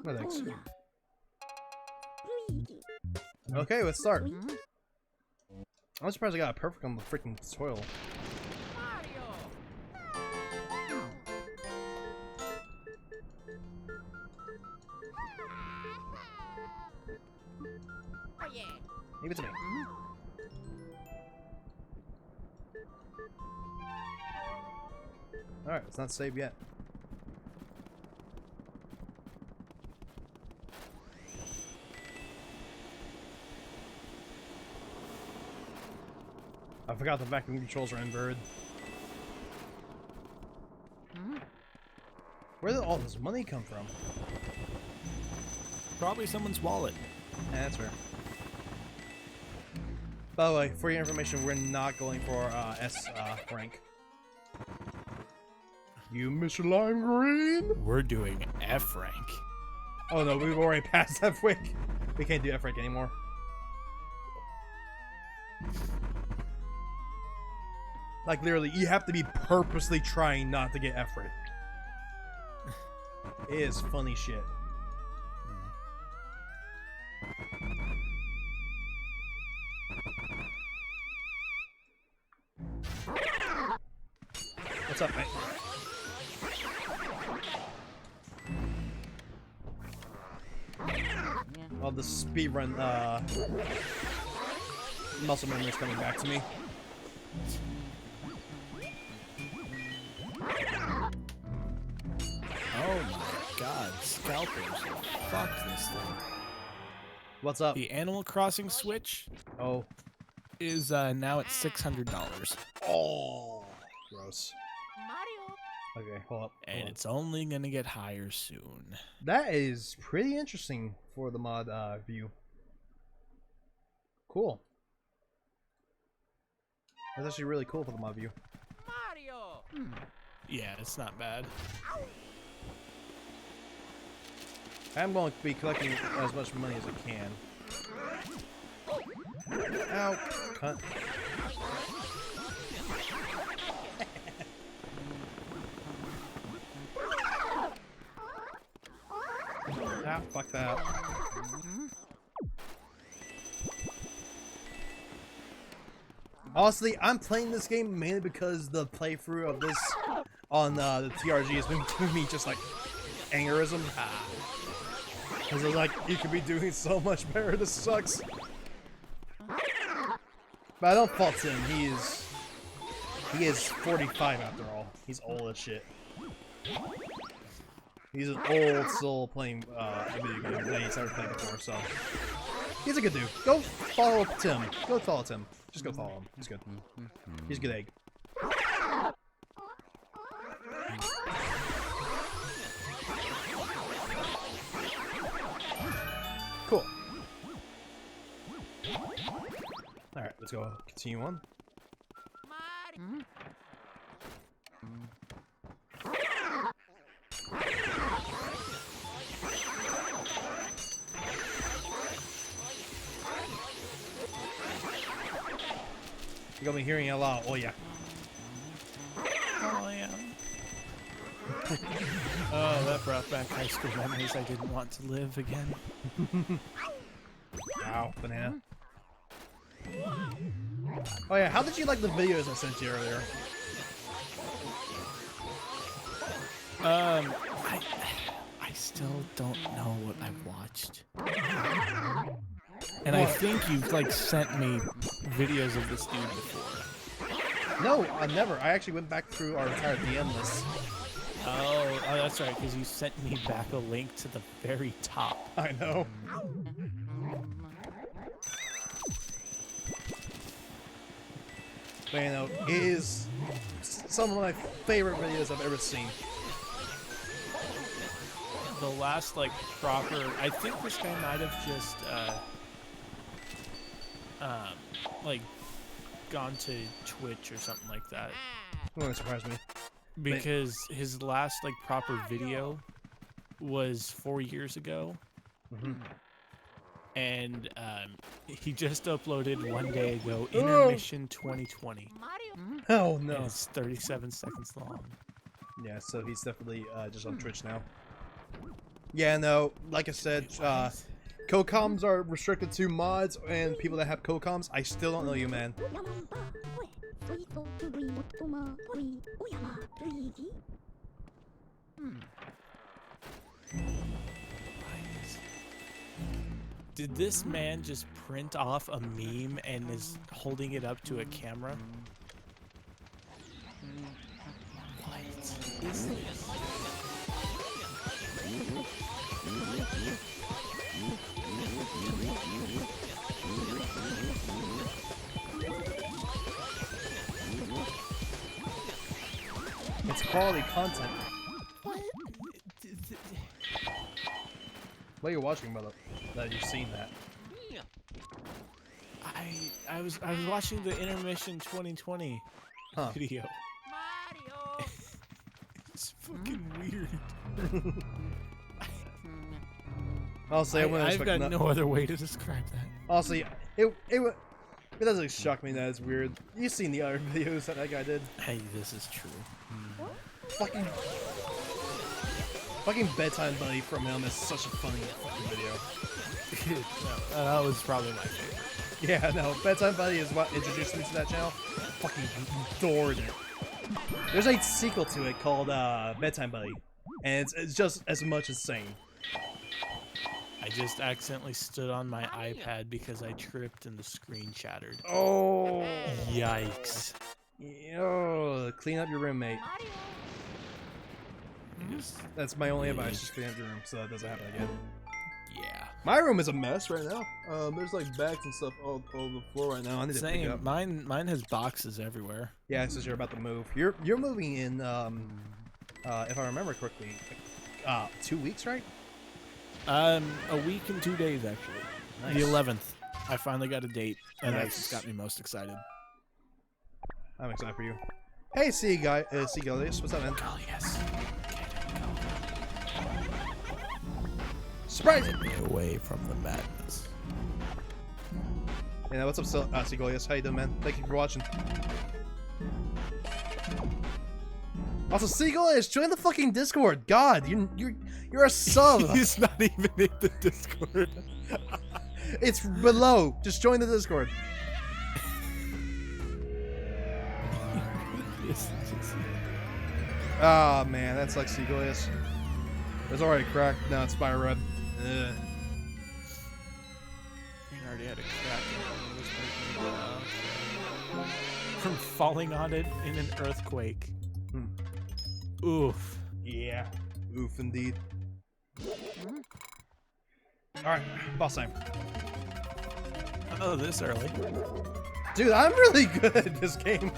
No thanks. Okay, let's start. I'm surprised I got a perfect on the freaking soil. Leave it to me. Alright, it's not saved yet. I forgot the vacuum controls are inverted. Where did all this money come from? Probably someone's wallet. Yeah, that's fair. By the way, for your information, we're not going for S rank. You, Mr. Lime Green? We're doing F rank. Oh no, we've already passed F rank. We can't do F rank anymore. Like literally, you have to be purposely trying not to get F rank. It is funny shit. What's up, mate? Well, the speedrun, muscle memory is coming back to me. Oh my god, scalpers. Fuck this thing. What's up? The Animal Crossing Switch Oh. is now at $600. Oh. Gross. Okay, hold up. And it's only gonna get higher soon. That is pretty interesting for the mod view. Cool. That's actually really cool for the mod view. Yeah, it's not bad. I'm going to be collecting as much money as I can. Ow! Cut. Ah, fuck that. Honestly, I'm playing this game mainly because the playthrough of this on the TRG has been giving me just like aneurysm. Because I was like, you could be doing so much better, this sucks. But I don't fault him, he is 45 after all. He's old as shit. He's an old soul playing a video game that he's never played before, so he's a good dude. Go follow Tim. Go follow Tim. Just go follow him. He's good. He's a good egg. Cool. Alright, let's go continue on. You're gonna be hearing a lot. Oh yeah. Oh yeah. Oh, that brought back high school memories I didn't want to live again. Ow, banana. Oh yeah, how did you like the videos I sent you earlier? I still don't know what I've watched. And I think you've like sent me videos of this dude before. No, never. I actually went back through our entire DM list. Oh, that's right, because you sent me back a link to the very top. I know. But you know, it is some of my favorite videos I've ever seen. The last like proper, I think this guy might have just like gone to Twitch or something like that. Wouldn't surprise me. Because his last like proper video was 4 years ago. And he just uploaded one day ago, Intermission 2020. Oh no. And it's 37 seconds long. Yeah, so he's definitely just on Twitch now. Yeah, no, like I said, co-coms are restricted to mods and people that have co-coms. I still don't know you, man. Did this man just print off a meme and is holding it up to a camera? What is this? It's quality content. What? What are you watching, brother? That you've seen that. I was watching the Intermission 2020 video. It's fucking weird. Honestly, I've got no other way to describe that. Honestly, it doesn't shock me that it's weird. You've seen the other videos that guy did. Hey, this is true. Fucking Bedtime Buddy from him is such a funny fucking video. No, that was probably my favorite. Yeah, no, Bedtime Buddy is what introduced me to that channel. Fucking adored it. There's a sequel to it called Bedtime Buddy, and it's just as much insane. I just accidentally stood on my iPad because I tripped and the screen shattered. Oh. Yikes. Yo, clean up your room, mate. That's my only advice, just clean up your room so that doesn't happen again. Yeah. My room is a mess right now. There's like bags and stuff all over the floor right now. I need to pick it Same. up. Mine has boxes everywhere. Yeah, since you're about to move. You're moving in, if I remember correctly, 2 weeks, right? A week and 2 days, actually. Nice. The 11th. I finally got a date, and Nice. that's just got me most excited. I'm excited for you. Hey, Seagullius, what's up, man? Oh, yes. Surprise! Get me away from the madness. Yeah, what's up, Seagullius? How you doing, man? Thank you for watching. Also, Seagullius, join the fucking Discord. God, you're a sub. He's not even in the Discord. It's below. Just join the Discord. Ah, man, that's like Seagullius. It's already cracked. Now it's fire red. Ugh. You already had a crack. From falling on it in an earthquake. Oof. Yeah. Oof, indeed. Alright, boss time. Oh, this early. Dude, I'm really good at this game.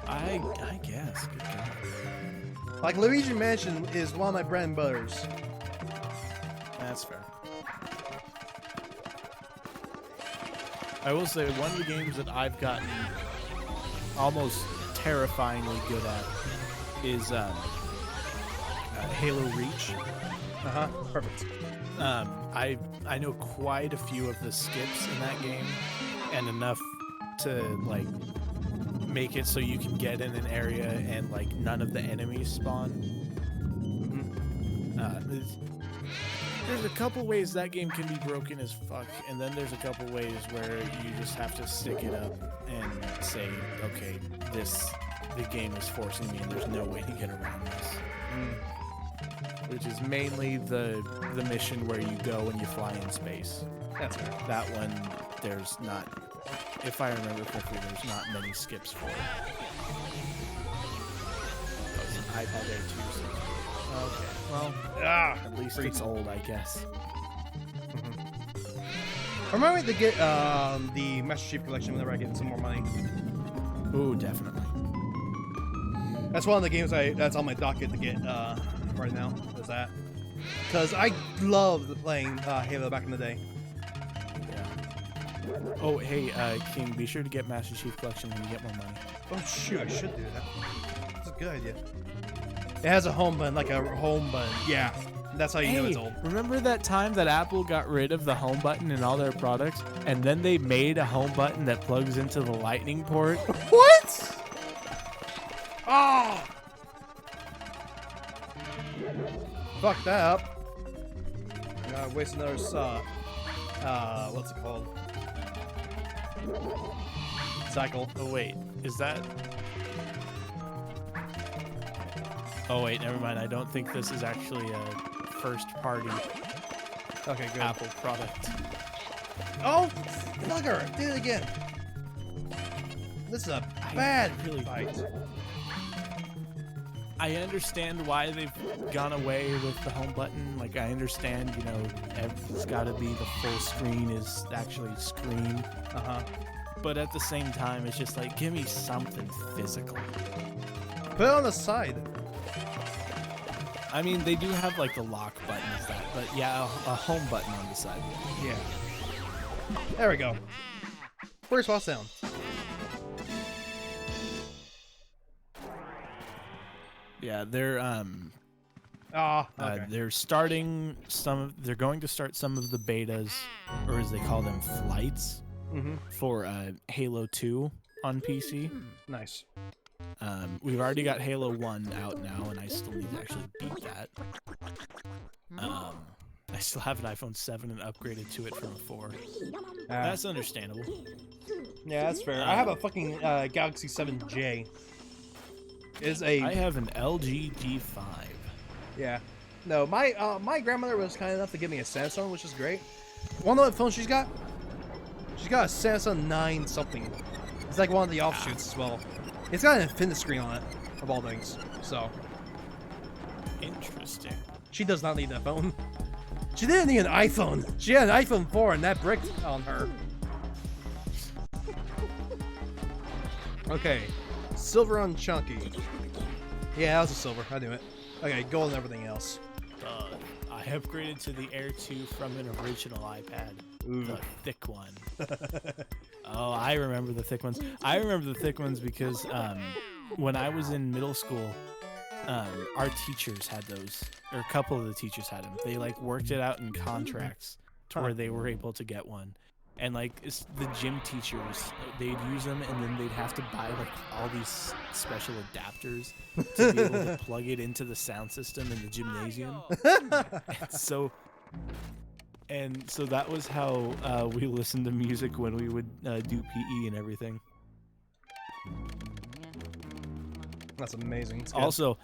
I guess. Good job. Like, Luigis Mansion is one of my bread and butters. That's fair. I will say, one of the games that I've gotten almost terrifyingly good at is Halo Reach. Uh-huh, perfect. I know quite a few of the skips in that game, and enough to, like, make it so you can get in an area and, like, none of the enemies spawn. There's a couple ways that game can be broken as fuck, and then there's a couple ways where you just have to stick it up and say, okay, the game is forcing me and there's no way to get around this. Which is mainly the mission where you go and you fly in space. That's fair. That one, there's not, if I remember correctly, there's not many skips for it. That was an iPad Air 2, so. Okay, well, at least it's old, I guess. Remind me to get the Master Chief Collection whenever I get some more money. Ooh, definitely. That's one of the games that's on my docket to get right now. Is that? Because I loved playing Halo back in the day. Yeah. Oh, hey, King, be sure to get Master Chief Collection when you get more money. Oh shoot, I should do that. That's a good idea. It has a home button, like a home button. Yeah, that's how you know it's old. Remember that time that Apple got rid of the home button in all their products, and then they made a home button that plugs into the lightning port? What? Oh! Fuck that up. Waste another what's it called? Cycle. Oh wait, is that? Oh wait, never mind. I don't think this is actually a first-party Okay, good. Apple product. Oh, bugger! Did it again. This is a bad fight. I understand why they've gone away with the home button. Like, I understand, you know, it's got to be the full screen is actually screen. Uh-huh. But at the same time, it's just like, give me something physical. Put it on the side. I mean, they do have, like, the lock button is that, but yeah, a home button on the side. Yeah. There we go. Where's Boss Down? Yeah, they're okay. they're starting they're going to start some of the betas, or as they call them, flights, for Halo 2 on PC. Nice. We've already got Halo 1 out now, and I still need to actually beat that. I still have an iPhone 7 and upgraded to it from a 4. That's understandable. Yeah, that's fair. I have a fucking Galaxy 7J. I have an LG G5. Yeah. No, my grandmother was kind enough to give me a Samsung, which is great. Wanna know what phone she's got? She's got a Samsung 9 something. It's like one of the offshoots as well. It's got an infinite screen on it, of all things. So Interesting. she does not need that phone. She didn't need an iPhone. She had an iPhone 4 and that bricked on her. Okay, silver on Chunky. Yeah, that was a silver. I knew it. Okay, gold and everything else. I upgraded to the Air 2 from an original iPad. Ooh. The thick one. Oh, I remember the thick ones. I remember the thick ones because when I was in middle school, our teachers had those, or a couple of the teachers had them. They like worked it out in contracts to where they were able to get one. And like it's the gym teachers, they'd use them, and then they'd have to buy like all these special adapters to be able to plug it into the sound system in the gymnasium. And so that was how we listened to music when we would do PE and everything. That's amazing. It's good. Also,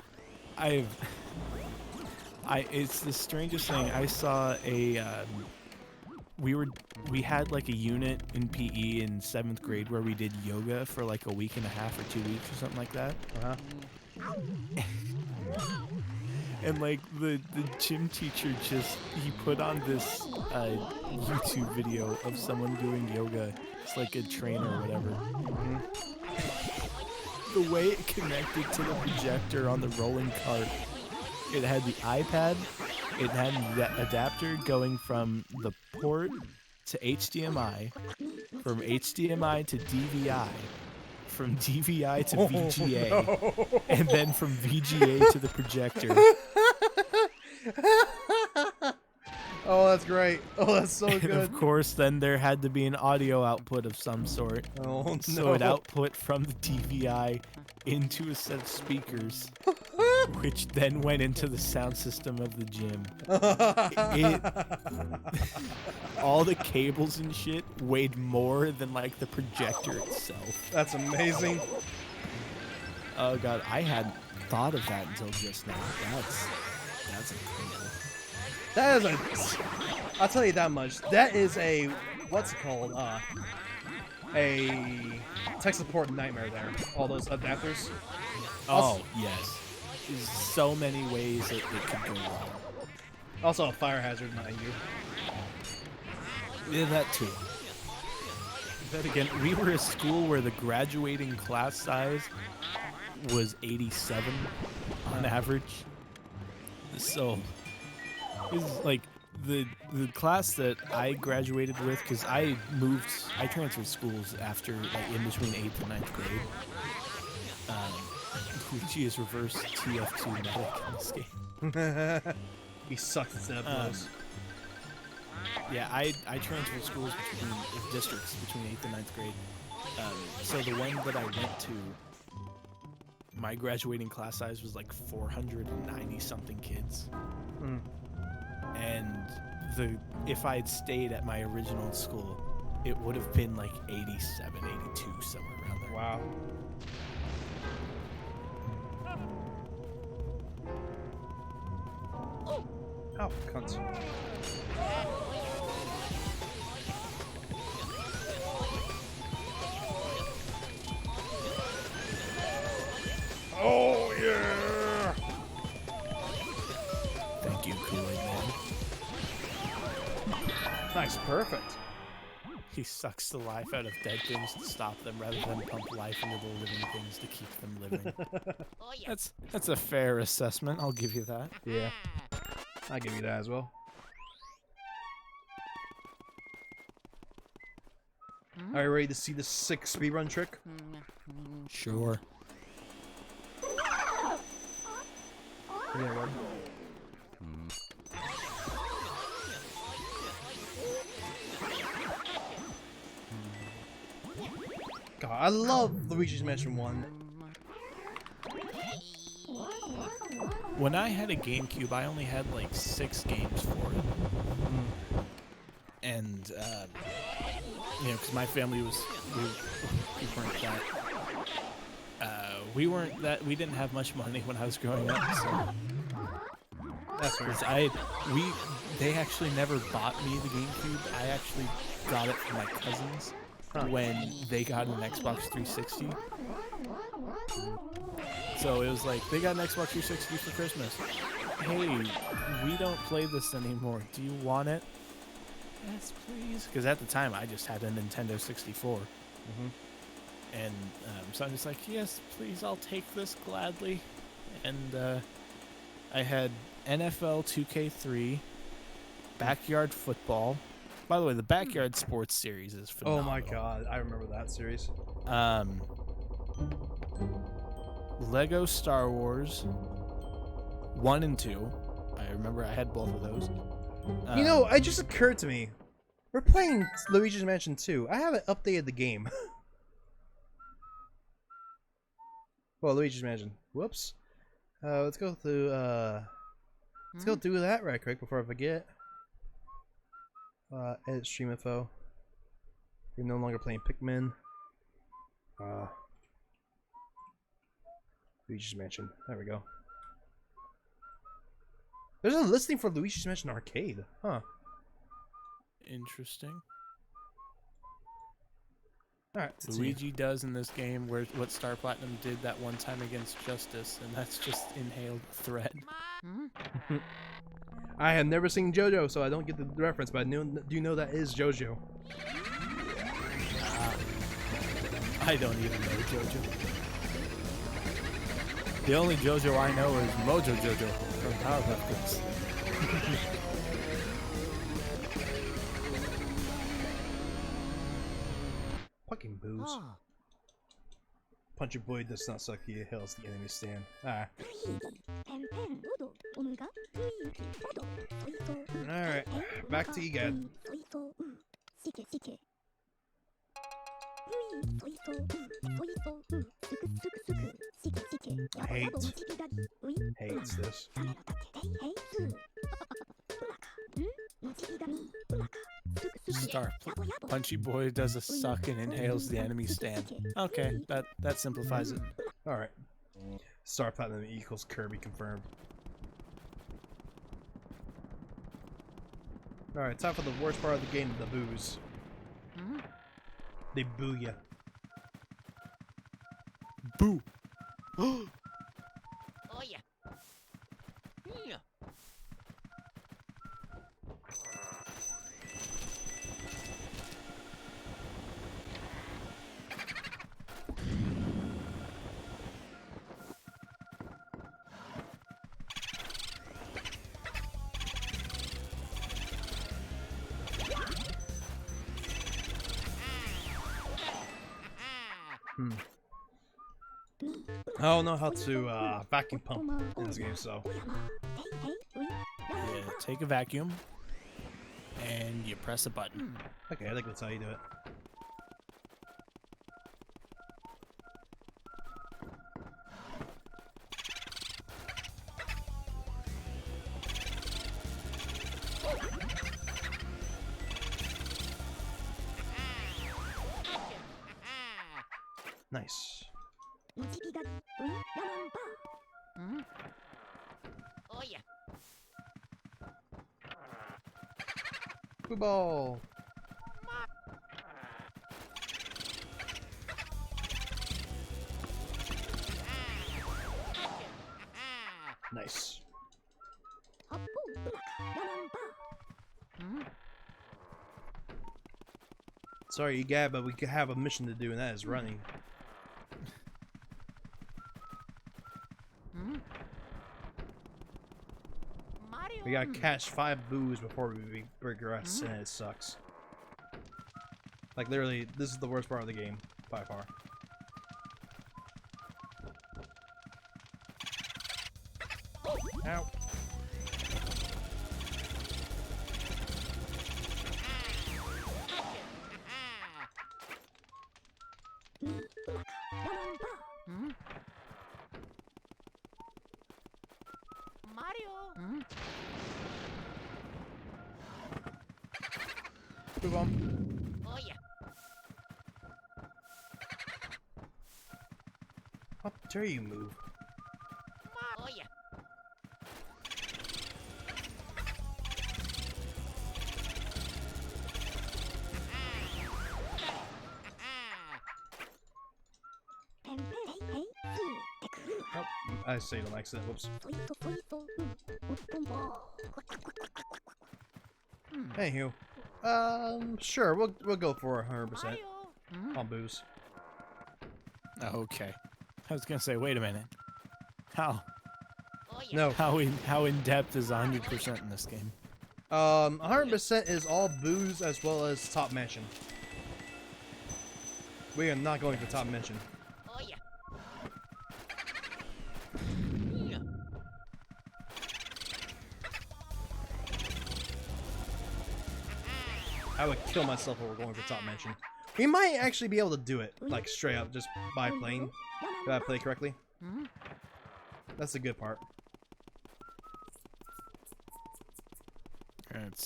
it's the strangest thing. I saw a we had like a unit in PE in 7th grade where we did yoga for like a week and a half or 2 weeks or something like that. And like the gym teacher he put on this YouTube video of someone doing yoga. It's like a trainer or whatever. The way it connected to the projector on the rolling cart, it had the iPad, it had the adapter going from the port to HDMI, from HDMI to DVI, from DVI to VGA, and then from VGA to the projector. Oh, that's great. Oh, that's so And good. of course, then there had to be an audio output of some sort. Oh, no. So it output from the DVI into a set of speakers, which then went into the sound system of the gym. All the cables and shit weighed more than like the projector itself. That's amazing. Oh god, I hadn't thought of that until just now. That's incredible. That is I'll tell you that much. That is a, what's it called? A tech support nightmare there. All those adapters. Oh, yes. There's so many ways that it could go wrong. Also a fire hazard, mind you. Yeah, that too. But again, we were a school where the graduating class size was 87 on average. So it was like the class that I graduated with, because I transferred schools after, like, in between 8th and 9th grade. Luigi is reverse TF2 medic in this game. He sucks instead of blows. Yeah, I transferred schools between districts between 8th and 9th grade. So the one that I went to, my graduating class size was like 490 something kids. And if I had stayed at my original school, it would have been like 87, 82, somewhere around there. Wow. Oh, cunts. Oh, yeah! Thank you, Kool-Aid Man. Nice, perfect. He sucks the life out of dead things to stop them rather than pump life into the living things to keep them living. That's a fair assessment, I'll give you that. Yeah. I'll give you that as well. Are you ready to see the sick speedrun trick? Sure. Yeah, right. God, I love Luigi's Mansion 1. When I had a GameCube, I only had like 6 games for it. And, you know, because my family was, we weren't that, we didn't have much money when I was growing up, so. That's weird. 'Cause they actually never bought me the GameCube. I actually got it from my cousins when they got an Xbox 360. So it was like, they got an Xbox 360 for Christmas. Hey, we don't play this anymore. Do you want it? Yes, please. Because at the time, I just had a Nintendo 64. And so I'm just like, yes, please, I'll take this gladly. And I had NFL 2K3, Backyard Football. By the way, the Backyard Sports series is phenomenal. Oh my god, I remember that series. Lego Star Wars 1 and 2. I remember I had both of those. You know, it just occurred to me. We're playing Luigi's Mansion 2. I haven't updated the game. Well, Luigi's Mansion. Whoops. Let's go through, let's go do that right quick before I forget. Edit stream info. We're no longer playing Pikmin. Luigi's Mansion. There we go. There's a listing for Luigi's Mansion Arcade. Huh. Interesting. Alright. Luigi does in this game what Star Platinum did that one time against Justice, and that's just inhaled thread. I have never seen JoJo, so I don't get the reference, but do you know that is JoJo? I don't even know JoJo. The only JoJo I know is Mojo JoJo from Powerpuff Girls. Fucking booze. Punchy Boy does not suck, he hails the enemy stand. Alright, back to Egad. Hates this. Punchy Boy does a suck and inhales the enemy stand. Okay, that simplifies it. Alright. Star Platinum equals Kirby confirmed. Alright, time for the worst part of the game, the booze. They boo ya. Boo! Oh yeah. I don't know how to vacuum pump in this game, so. Yeah, take a vacuum and you press a button. Okay, I think that's how you do it. Nice. Oh yeah. Football. Nice. Sorry, Egad, but we could have a mission to do, and that is running. We gotta catch 5 boos before we progress, and it sucks. Like, literally, this is the worst part of the game, by far. Ow. Move on. Oh yeah. How dare you move? Oh yeah. I say on accident. Whoops. Anywho, sure, we'll go for 100% on booze. Okay. I was gonna say, wait a minute. How Oh yeah. No, how in depth is 100% in this game? 100% is all booze as well as top mansion. We are not going for top mansion. Oh yeah. I would kill myself if we're going for top mansion. We might actually be able to do it, like straight up, just by playing. If I play correctly. That's the good part.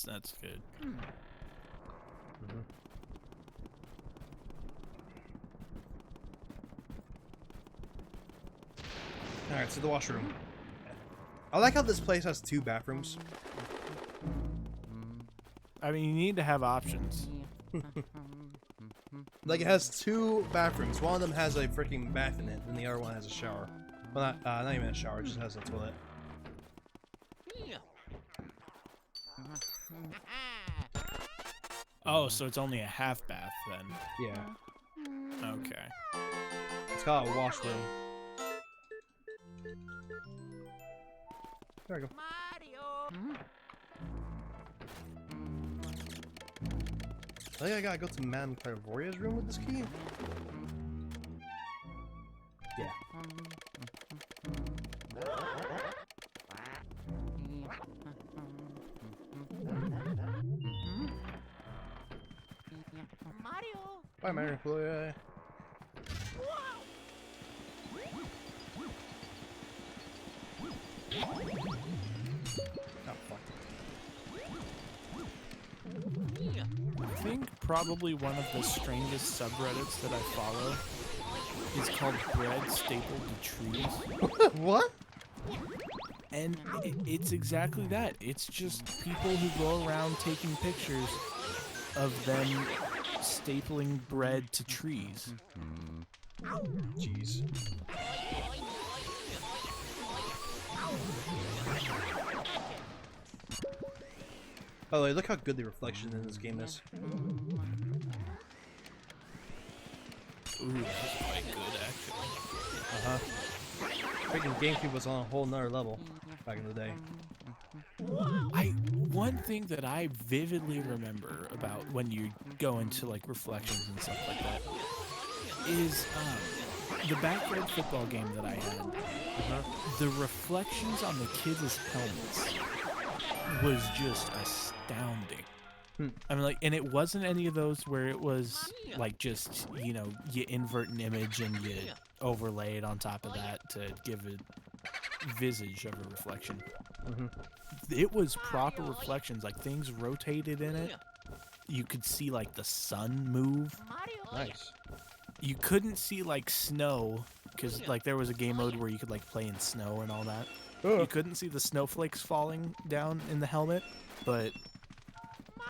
That's good. Alright, so the washroom. I like how this place has 2 bathrooms. I mean, you need to have options. Like, it has 2 bathrooms. One of them has a freaking bath in it, and the other one has a shower. Well, not even a shower, it just has a toilet. Oh, so it's only a half bath then. Yeah. Okay. It's called a washroom. There we go. Mario. I think I gotta go to Madame Clairvoyant's room with this key. Yeah. Mario. Bye, Madame Clairvoyant. Oh, fuck. I think probably one of the strangest subreddits that I follow is called Bread Stapled to Trees. What? And it's exactly that. It's just people who go around taking pictures of them stapling bread to trees. Jeez. By the way, look how good the reflection in this game is. Ooh, that's quite good, actually. Freaking GameCube was on a whole nother level back in the day. One thing that I vividly remember about when you go into like reflections and stuff like that is the backyard football game that I had. The reflections on the kids' helmets was just astounding. I mean, like, and it wasn't any of those where it was like just, you know, you invert an image and you overlay it on top of that to give a visage of a reflection. It was proper reflections, like things rotated in it. You could see like the sun move. Nice. You couldn't see like snow because like there was a game mode where you could like play in snow and all that. You couldn't see the snowflakes falling down in the helmet, but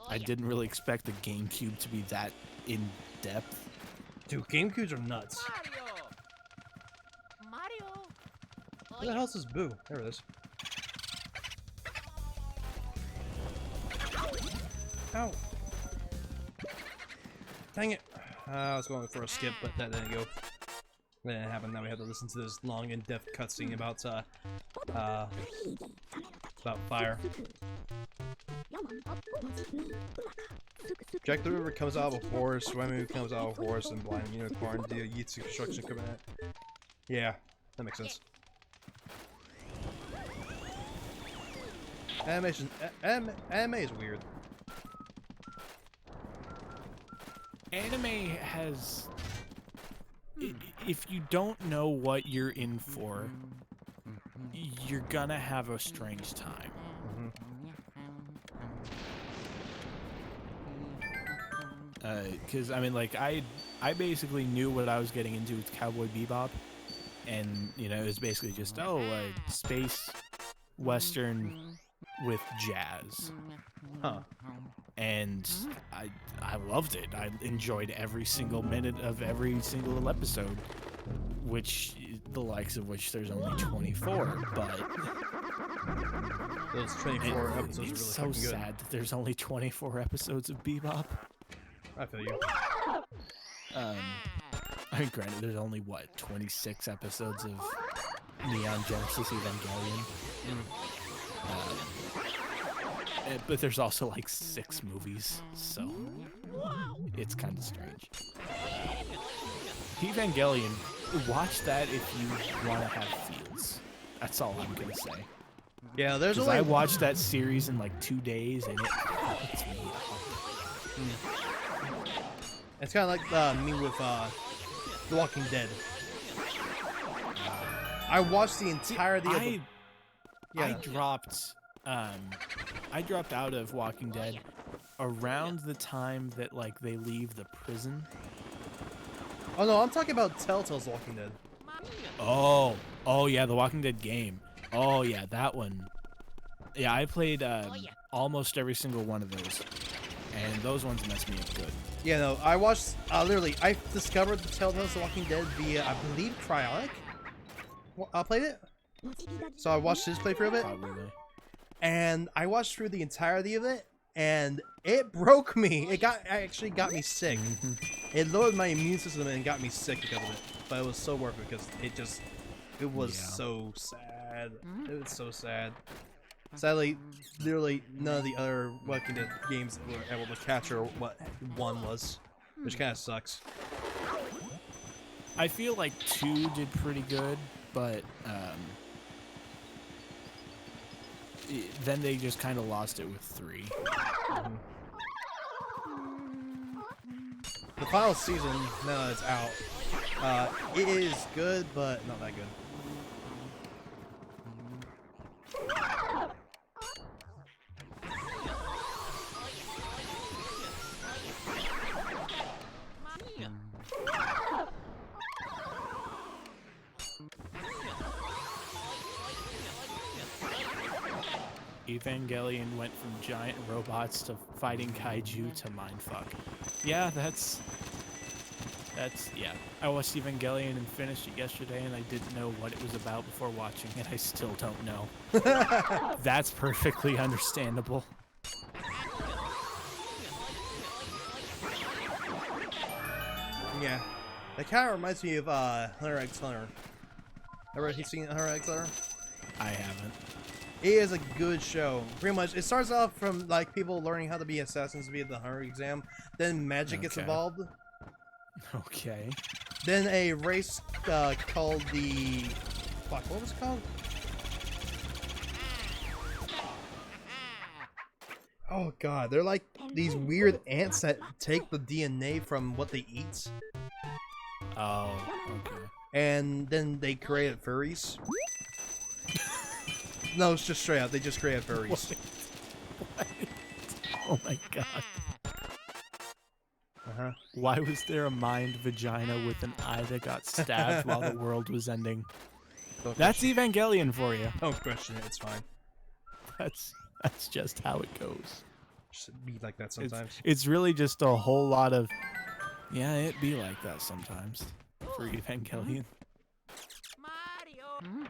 I didn't really expect the GameCube to be that in depth. Dude, GameCubes are nuts. Mario. Where the hell is this Boo? There it is. Ow. Dang it. I was going for a skip, but that didn't go. That didn't happen. Now we have to listen to this long, in-depth cutscene about fire. Jack the River comes out of a horse, Wemu comes out of a horse, and Blind Unicorn, the Yitsu construction equipment. Yeah, that makes sense. Animation, anime is weird. Anime has... If you don't know what you're in for, you're gonna have a strange time. Because, I mean, like, I basically knew what I was getting into with Cowboy Bebop. And, you know, it was basically just, space western with jazz. Huh. And I loved it. I enjoyed every single minute of every single episode which the likes of which there's only 24, but Those 24 episodes are really it's so fucking good. sad that there's only 24 episodes of Bebop. I feel you. I mean, granted, there's only, what, 26 episodes of Neon Genesis Evangelion? But there's also, like, 6 movies, so it's kind of strange. Evangelion, watch that if you want to have feels. That's all I'm going to say. Yeah, there's Because only... I watched that series in, like, 2 days, and it hurts me. It's kind of like me with The Walking Dead. I watched the entirety of the... I dropped out of Walking Dead around the time that like they leave the prison. Oh no, I'm talking about Telltale's Walking Dead. Oh yeah, the Walking Dead game. Oh yeah, that one. Yeah, I played almost every single one of those, and those ones messed me up good. Yeah, no, I watched, literally, I discovered the Telltale's Walking Dead via, I believe, Cryonic. I played it. So I watched his playthrough of it. Probably. And I watched through the entirety of it, and it broke me. It actually got me sick. It lowered my immune system and got me sick because of it. But it was so worth it because it was so sad. It was so sad. Sadly, literally none of the other Walking Dead games were able to capture what one was, which kind of sucks. I feel like 2 did pretty good, but then they just kind of lost it with 3. The final season, now that it's out, it is good, but not that good. Evangelion went from giant robots to fighting kaiju to mindfuck. Yeah, that's yeah. I watched Evangelion and finished it yesterday, and I didn't know what it was about before watching it. I still don't know. That's perfectly understandable. Yeah, that kind of reminds me of Hunter x Hunter. Ever seen Hunter x Hunter? I haven't. It is a good show. Pretty much, it starts off from like people learning how to be assassins via the Hunter exam. Then magic gets involved. Okay. Then a race called the... Fuck, what was it called? Oh god, they're like these weird ants that take the DNA from what they eat. Oh, okay. And then they created furries. No, it's just straight up. They just created furries. What? Oh my god. Uh-huh. Why was there a mind vagina with an eye that got stabbed while the world was ending? That's Evangelion for you. Don't question it. It's fine. That's just how it goes. Just be like that sometimes. It's really just a whole lot of, yeah, it be like that sometimes for Evangelion. Mario.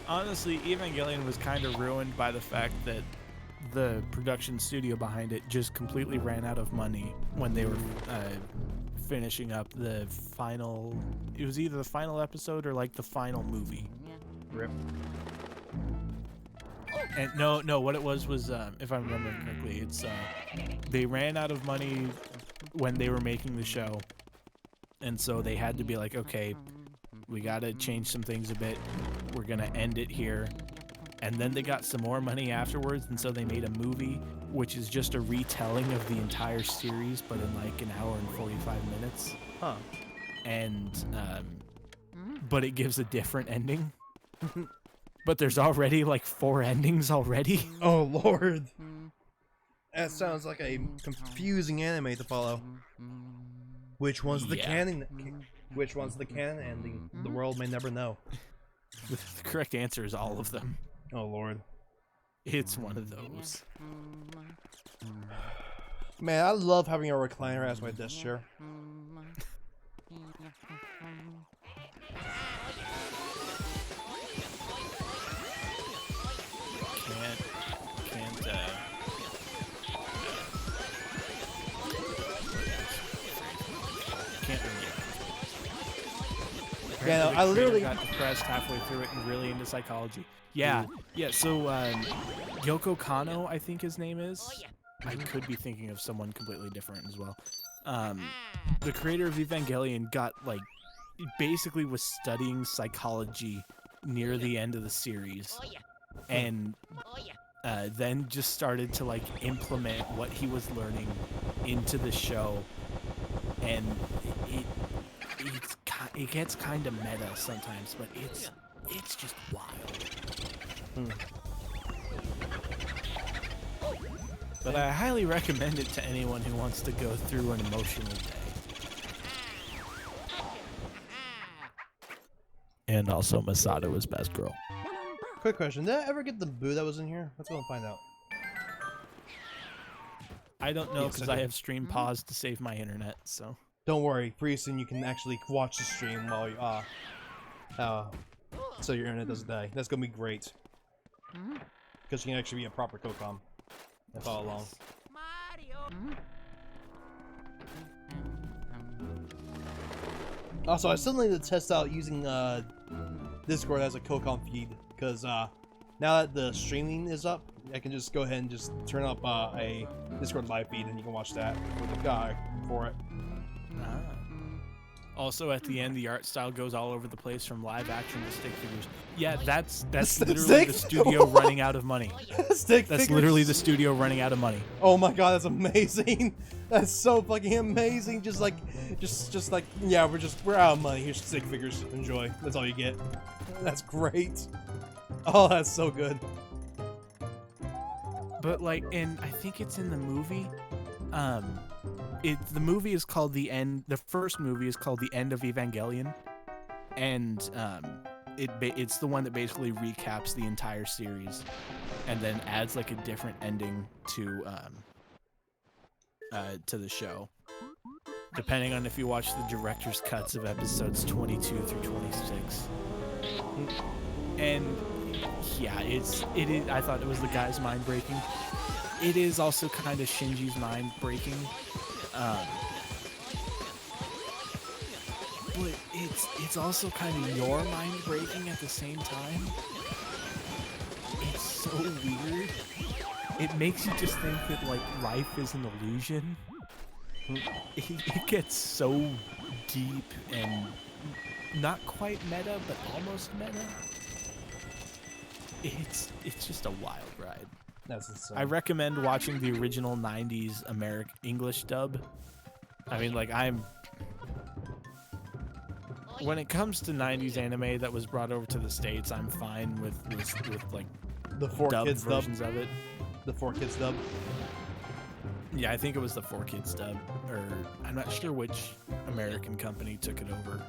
Honestly, Evangelion was kind of ruined by the fact that the production studio behind it just completely ran out of money when they were finishing up the final... It was either the final episode or like the final movie. Rip. And no, what it was, if I remember correctly, it's they ran out of money when they were making the show, and so they had to be like, okay, we gotta change some things a bit. We're gonna end it here. And then they got some more money afterwards, and so they made a movie, which is just a retelling of the entire series, but in like an hour and 45 minutes. Huh. And but it gives a different ending. But there's already like 4 endings already. Oh lord. That sounds like a confusing anime to follow. Which one's the canon? Which one's the canon ending? The world may never know. The correct answer is all of them. Oh lord. It's one of those. Man, I love having a recliner as my desk chair. Can't Yeah, really. I literally got depressed halfway through it and really into psychology. Yeah, yeah. So Yoko Kanno, I think his name is. I could be thinking of someone completely different as well. The creator of Evangelion got basically was studying psychology near the end of the series, and then just started to implement what he was learning into the show, and it gets kind of meta sometimes, but it's just wild. But I highly recommend it to anyone who wants to go through an emotional day. And also, Masato was best girl. Quick question: did I ever get the boo that was in here? Let's go and find out. I don't know Yes, because I I did. have stream paused to save my internet, so. Don't worry, pretty soon you can actually watch the stream while you so your internet doesn't die. That's gonna be great. Because you can actually be a proper Kokam and follow along. Mario. Also, I still need to test out using Discord as a Kokam feed, because now that the streaming is up, I can just go ahead and just turn up a Discord live feed, and you can watch that with the guy for it. Also, at the end, the art style goes all over the place from live action to stick figures. Yeah, that's literally Stick? the studio running out of money. Stick That's figures. literally the studio running out of money. Oh my god, that's amazing! That's so fucking amazing. Just like, yeah, we're out of money. Here's stick figures. Enjoy. That's all you get. That's great. Oh, that's so good. But and I think it's in the movie. The movie is called The End. The first movie is called The End of Evangelion, and it's the one that basically recaps the entire series, and then adds a different ending to the show, depending on if you watch the director's cuts of episodes 22 through 26. And yeah, it is. I thought it was the guy's mind breaking. It is also kind of Shinji's mind breaking. But it's also kind of your mind breaking at the same time. It's so weird. It makes you just think that life is an illusion. It gets so deep and not quite meta, but almost meta. It's just a wild ride. That's insane. I recommend watching the original 90s English dub. I mean, when it comes to 90s anime that was brought over to the States, I'm fine with the 4Kids dub. versions of it. The 4Kids dub. Yeah, I think it was the 4Kids dub, or I'm not sure which American company took it over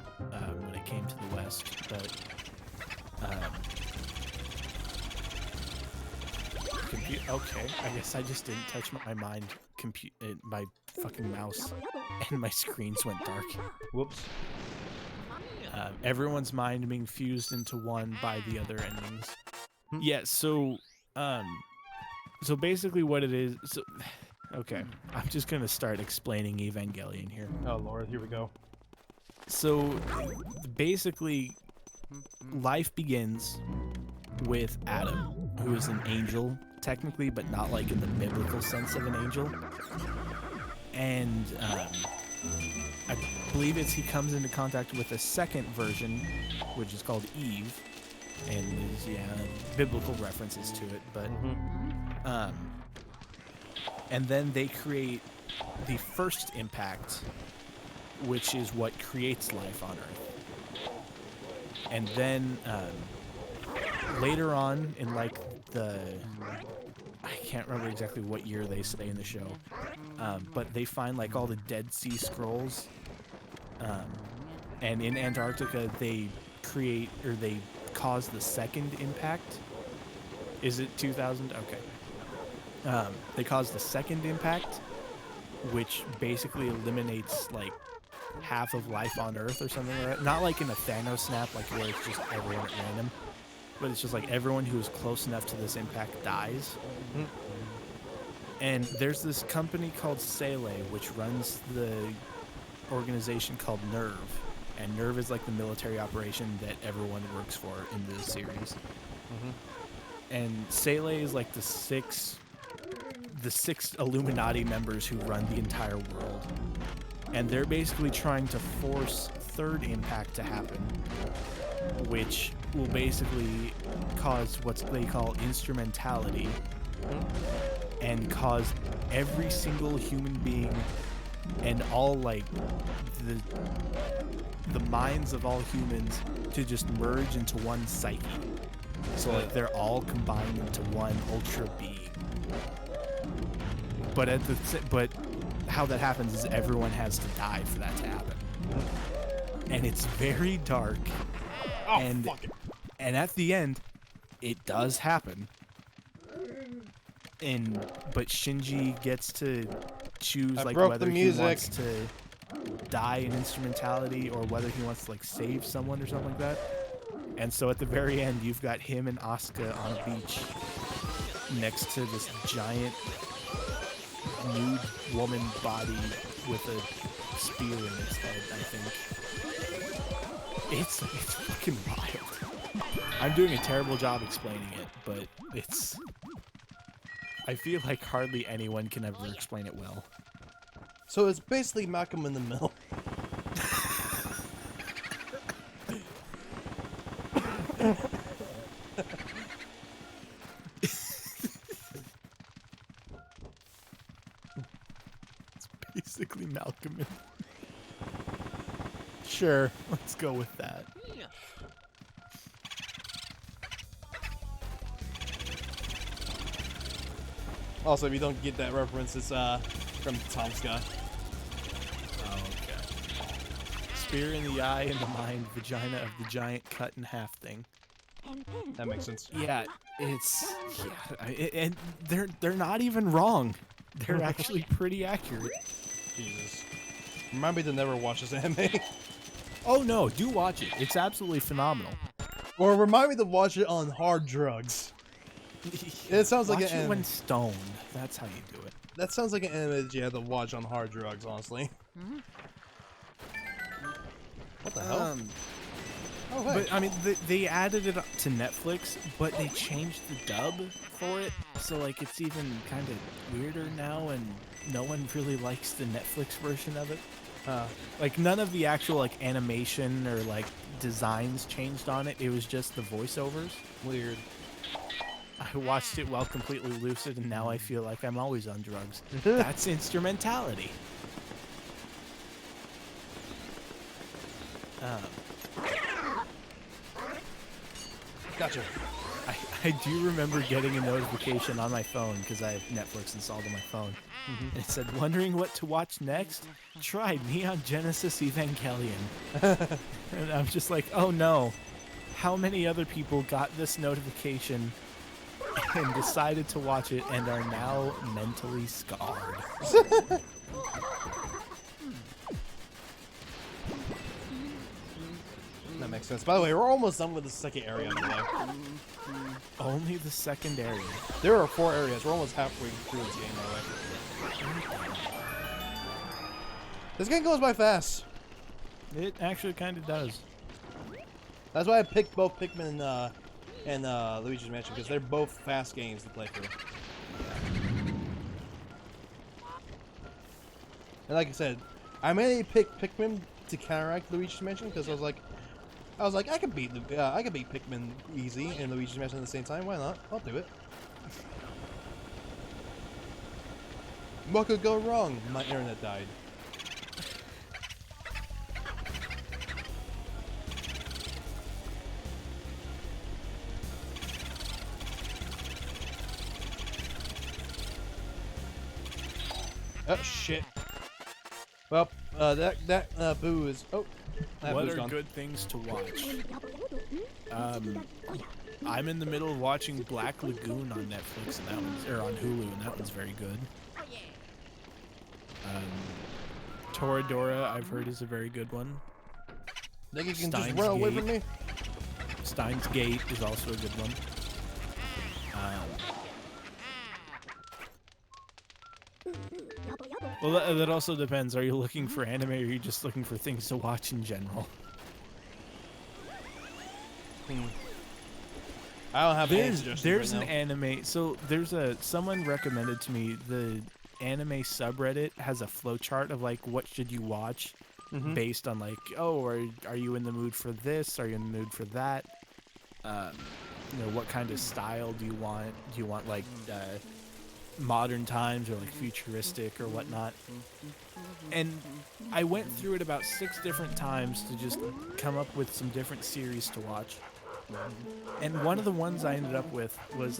when it came to the West, but okay, I guess I just didn't touch my my fucking mouse, and my screens went dark. Whoops. Everyone's mind being fused into one by the other endings. Yeah, so basically what it is, okay, I'm just gonna start explaining Evangelion here. Oh lord, here we go. So basically, life begins with Adam, who is an angel, technically, but not in the biblical sense of an angel. And I believe he comes into contact with a second version, which is called Eve, and there's biblical references to it, but and then they create the first impact, which is what creates life on Earth. And then later on in I can't remember exactly what year they say in the show, but they find all the Dead Sea Scrolls, and in Antarctica they cause the second impact. Is it 2000? Okay. They cause the second impact, which basically eliminates like half of life on Earth or something like that. Not like in a Thanos snap, like where it's just everyone at random, but it's just like everyone who is close enough to this impact dies. Mhm. And there's this company called Sele, which runs the organization called Nerve. And Nerve is like the military operation that everyone works for in the series. And Sele is like the six Illuminati members who run the entire world. And they're basically trying to force third impact to happen, which will basically cause what they call instrumentality and cause every single human being and all like the minds of all humans to just merge into one psyche. So like they're all combined into one ultra being. But how that happens is everyone has to die for that to happen. And it's very dark. Oh, and fuck it. And at the end, it does happen. But Shinji gets to choose like whether he wants to die in instrumentality or whether he wants to like save someone or something like that. And so at the very end, you've got him and Asuka on a beach next to this giant nude woman body with a spear in its head, I think. It's fucking wild. I'm doing a terrible job explaining it, but it's... I feel like hardly anyone can ever explain it well. So it's basically Malcolm in the Middle. It's basically Malcolm in... Sure, let's go with that. Also, if you don't get that reference, it's from Tomska. Oh, okay. Spear in the eye, in the mind, vagina of the giant cut in half thing. That makes sense. Yeah, and they're not even wrong. They're actually pretty accurate. Jesus. Remind me to never watch this anime. Oh no, do watch it. It's absolutely phenomenal. Or remind me to watch it on hard drugs. It sounds like watch an it anime. when stoned. That's how you do it. That sounds like an anime that you have to watch on hard drugs, honestly. What the hell? Oh, hey. But I mean, they added it to Netflix, but they changed the dub for it, so like it's even kind of weirder now, and no one really likes the Netflix version of it. Like none of the actual like animation or like designs changed on it. It was just the voiceovers. Weird. I watched it while completely lucid, and now I feel like I'm always on drugs. That's instrumentality. Gotcha. I do remember getting a notification on my phone because I have Netflix installed on my phone. And it said, wondering what to watch next? Try Neon Genesis Evangelion. And I'm just like, oh no. How many other people got this notification and decided to watch it and are now mentally scarred? That makes sense. By the way, we're almost done with the second area, by the way. Only the second area. There are 4 areas. We're almost halfway through this game, by the way. This game goes by fast. It actually kind of does. That's why I picked both Pikmin and Luigis Mansion, because they're both fast games to play through. And like I said, I mainly picked Pikmin to counteract Luigi's Mansion, because I was like, I can beat Pikmin easy and Luigi's Mansion at the same time. Why not? I'll do it. What could go wrong? My internet died. Oh shit. Well, that boo is. Oh, that What boo's are gone. good things to watch? I'm in the middle of watching Black Lagoon on Netflix, and that one's, or on Hulu, and that one's very good. Toradora, I've heard, is a very good one. Think you can just Steins run away Gate. from me? Steins Gate is also a good one. Well, that also depends. Are you looking for anime, or are you just looking for things to watch in general? I don't have any There's suggestions an right now. anime. So someone recommended to me the anime subreddit has a flowchart of like what should you watch based on like, oh, are you in the mood for this? Are you in the mood for that? What kind of style do you want? Do you want like modern times or like futuristic or whatnot? And I went through it about 6 different times to just come up with some different series to watch. And one of the ones I ended up with was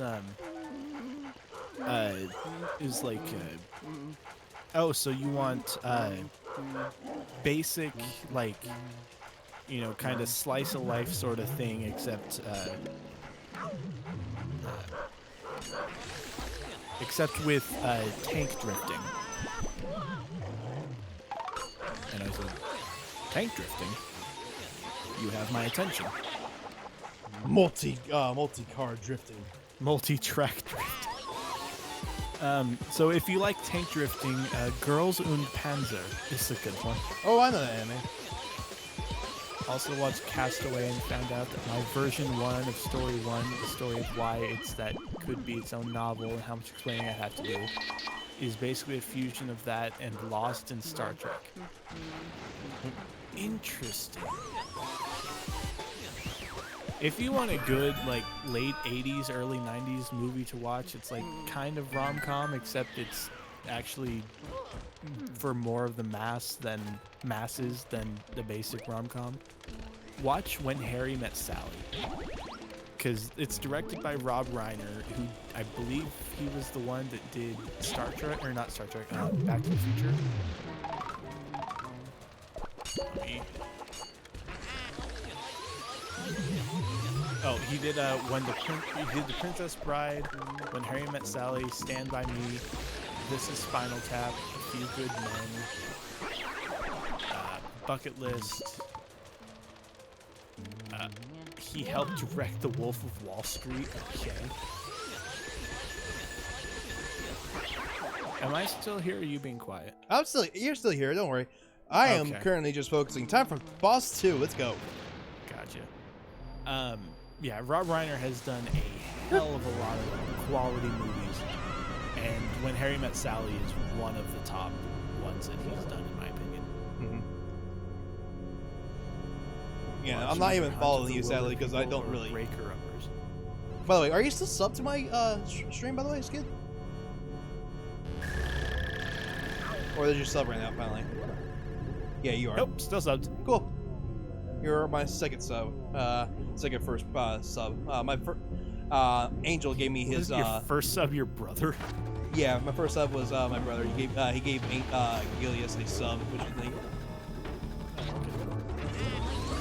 so you want basic, like, kind of slice of life sort of thing, except with tank drifting. And I said, tank drifting? You have my attention. Multi-car drifting. Multi-track drift. So if you like tank drifting, Girls und Panzer is a good one. Oh, I know that anime. Also watched Castaway and found out that my version 1 of Story 1, the story of why that could be its own novel and how much explaining I have to do, is basically a fusion of that and Lost and Star Trek. Interesting. If you want a good, like, late 80s, early 90s movie to watch, it's like kind of rom-com, except it's actually for more of the masses than the basic rom-com. Watch When Harry Met Sally, because it's directed by Rob Reiner, who I believe he was the one that did Star Trek, or not Star Trek, Back to the Future. Oh, he did he did The Princess Bride, When Harry Met Sally, Stand By Me, This Is Spinal Tap, A Few Good Men, Bucket List. He helped direct The Wolf of Wall Street. Okay. Am I still here, or are you being quiet? You're still here, don't worry. I am currently just focusing. Time for Boss 2, let's go. Gotcha. Yeah, Rob Reiner has done a hell of a lot of quality movies, and When Harry Met Sally is one of the top ones that he's done, in my opinion. Yeah, I'm not even following you, sadly, because I don't really... By the way, are you still subbed to my stream, by the way, Skid? Or is your sub right now, finally? Yeah, you are. Nope, still subbed. Cool. You're my second sub. First sub. My first... Angel gave me his... your first sub, your brother? Yeah, my first sub was my brother. He gave Gilius a sub, which I think...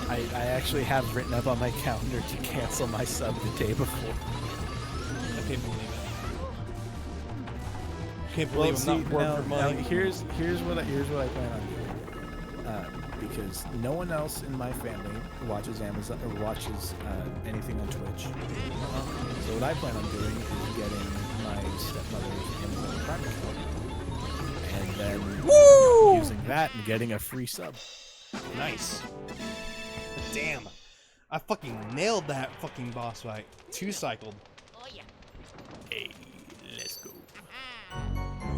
I actually have written up on my calendar to cancel my sub the day before. I can't believe it. Can't believe I'm not working for money. Now here's what I plan on doing. Because no one else in my family watches Amazon or watches anything on Twitch. So what I plan on doing is getting my stepmother's Amazon Prime account, and then using that and getting a free sub. Nice. Damn. I fucking nailed that fucking boss fight. 2-cycled. Oh yeah. Hey, let's go.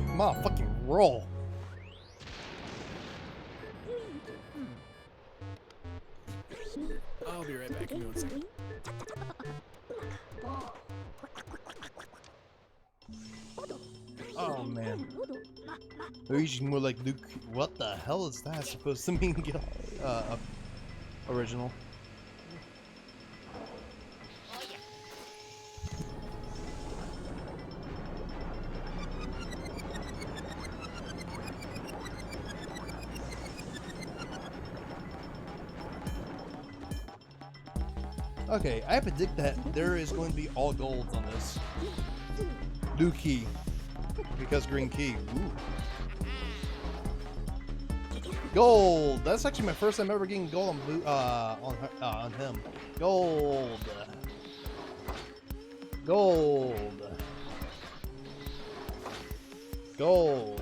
Come on, fucking roll. I'll be right back. Give me 1 second. Oh man. Luigi's more like Luke. What the hell is that supposed to mean? Original. Oh yeah. Okay, I predict that there is going to be all golds on this. Blue key. Because green key. Ooh. Gold. That's actually my first time ever getting gold on blue. On him. Gold. Gold. Gold.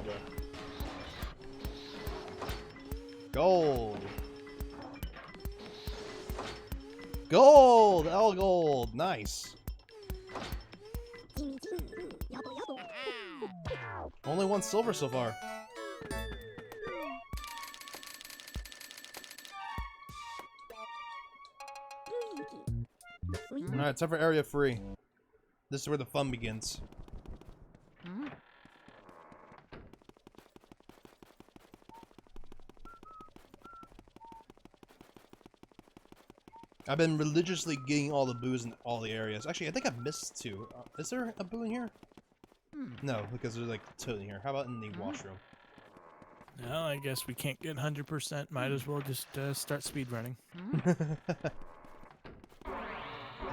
Gold. Gold! All gold! Nice. Only one silver so far. Alright, time for area 3. This is where the fun begins. I've been religiously getting all the boos in all the areas. Actually, I think I've missed 2. Is there a boo in here? No, because there's like 2 in here. How about in the washroom? Well, I guess we can't get 100%. Might as well just start speedrunning.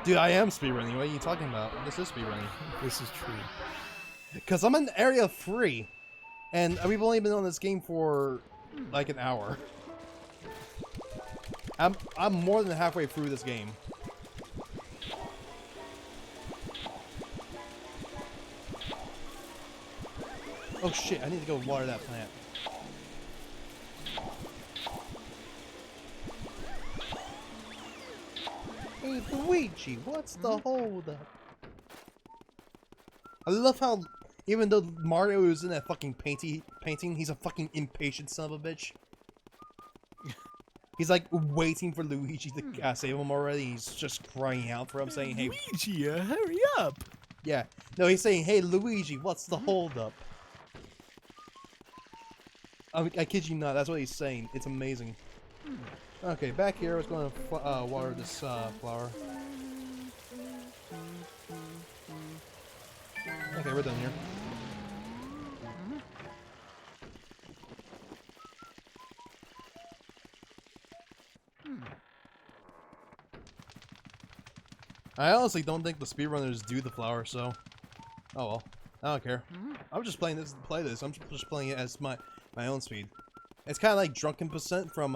Dude, I am speedrunning. What are you talking about? This is speedrunning. This is true. Because I'm in area 3. And we've only been on this game for like an hour. I'm more than halfway through this game. Oh shit, I need to go water that plant. Hey Luigi, what's the hold up? I love how even though Mario is in that fucking painting, he's a fucking impatient son of a bitch. He's like waiting for Luigi to save him already. He's just crying out for him, saying, "Hey, Luigi, hurry up!" Yeah, no, he's saying, "Hey, Luigi, what's the holdup?" I kid you not. That's what he's saying. It's amazing. Okay, back here. I was going to water this flower. Okay, we're done here. I honestly don't think the speedrunners do the flower, so oh well. I don't care. I'm just playing this to play this. I'm just playing it as my own speed. It's kind of like Drunken Percent from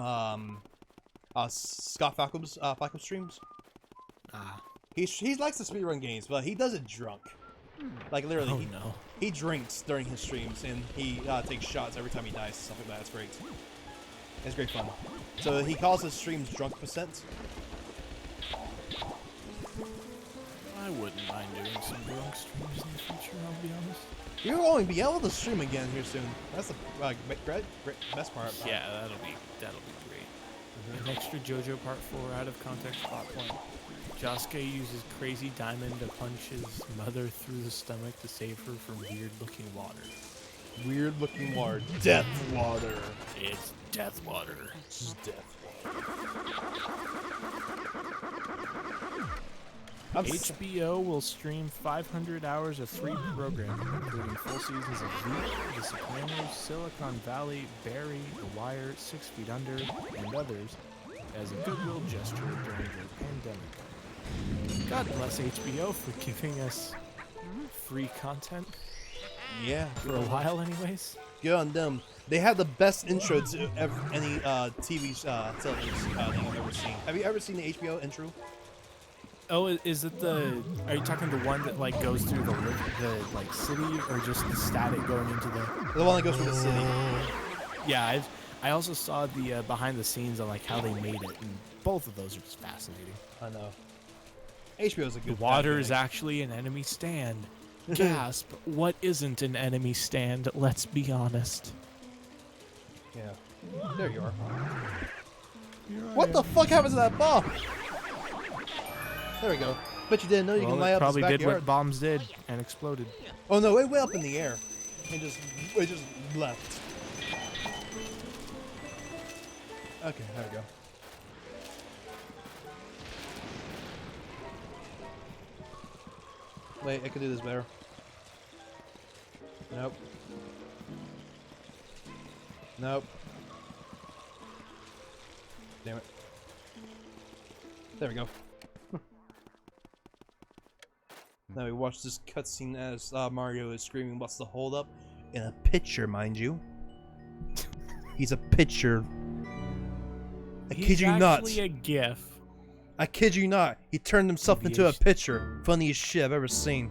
Scott Falco's streams. He likes to speedrun games, but he does it drunk. Like literally, he drinks during his streams and he takes shots every time he dies. Stuff like that. It's great. It's great fun. So he calls his streams Drunk Percent. I wouldn't mind doing some drunk streams in the future, I'll be honest. You'll only be able to stream again here soon. That's the best part. Yeah, that'll be great. An extra JoJo Part 4 out of context plot point. Josuke uses Crazy Diamond to punch his mother through the stomach to save her from weird-looking water. Weird-looking water. Death water. It's death water. It's death water. HBO will stream 500 hours of free programming, including full seasons of Veep, The Sopranos, Silicon Valley, Barry, The Wire, 6 Feet Under, and others, as a goodwill gesture during the pandemic. God bless HBO for giving us free content. Yeah. For a while, anyways. Good on them. They have the best intro to any TV television thing I've ever seen. Have you ever seen the HBO intro? Oh, is it the? Are you talking the one that like goes through the like city, or just the static going into the? The one that goes through the city. Yeah, I also saw the behind the scenes on like how they made it, and both of those are just fascinating. I know. HBO is a good. The water is actually an enemy stand. Gasp! What isn't an enemy stand? Let's be honest. Yeah. There you are. What the fuck happened to that bomb? There we go. Bet you didn't know you can light up this backyard. Probably did what bombs did and exploded. Oh no, it went up in the air. It just left. Okay, there we go. Wait, I could do this better. Nope. Nope. Damn it. There we go. Now we watch this cutscene as Mario is screaming, "What's the hold up?" in a picture, mind you. He's a picture. I He's kid you not. actually a GIF. I kid you not. He turned himself into a picture. Funniest shit I've ever seen.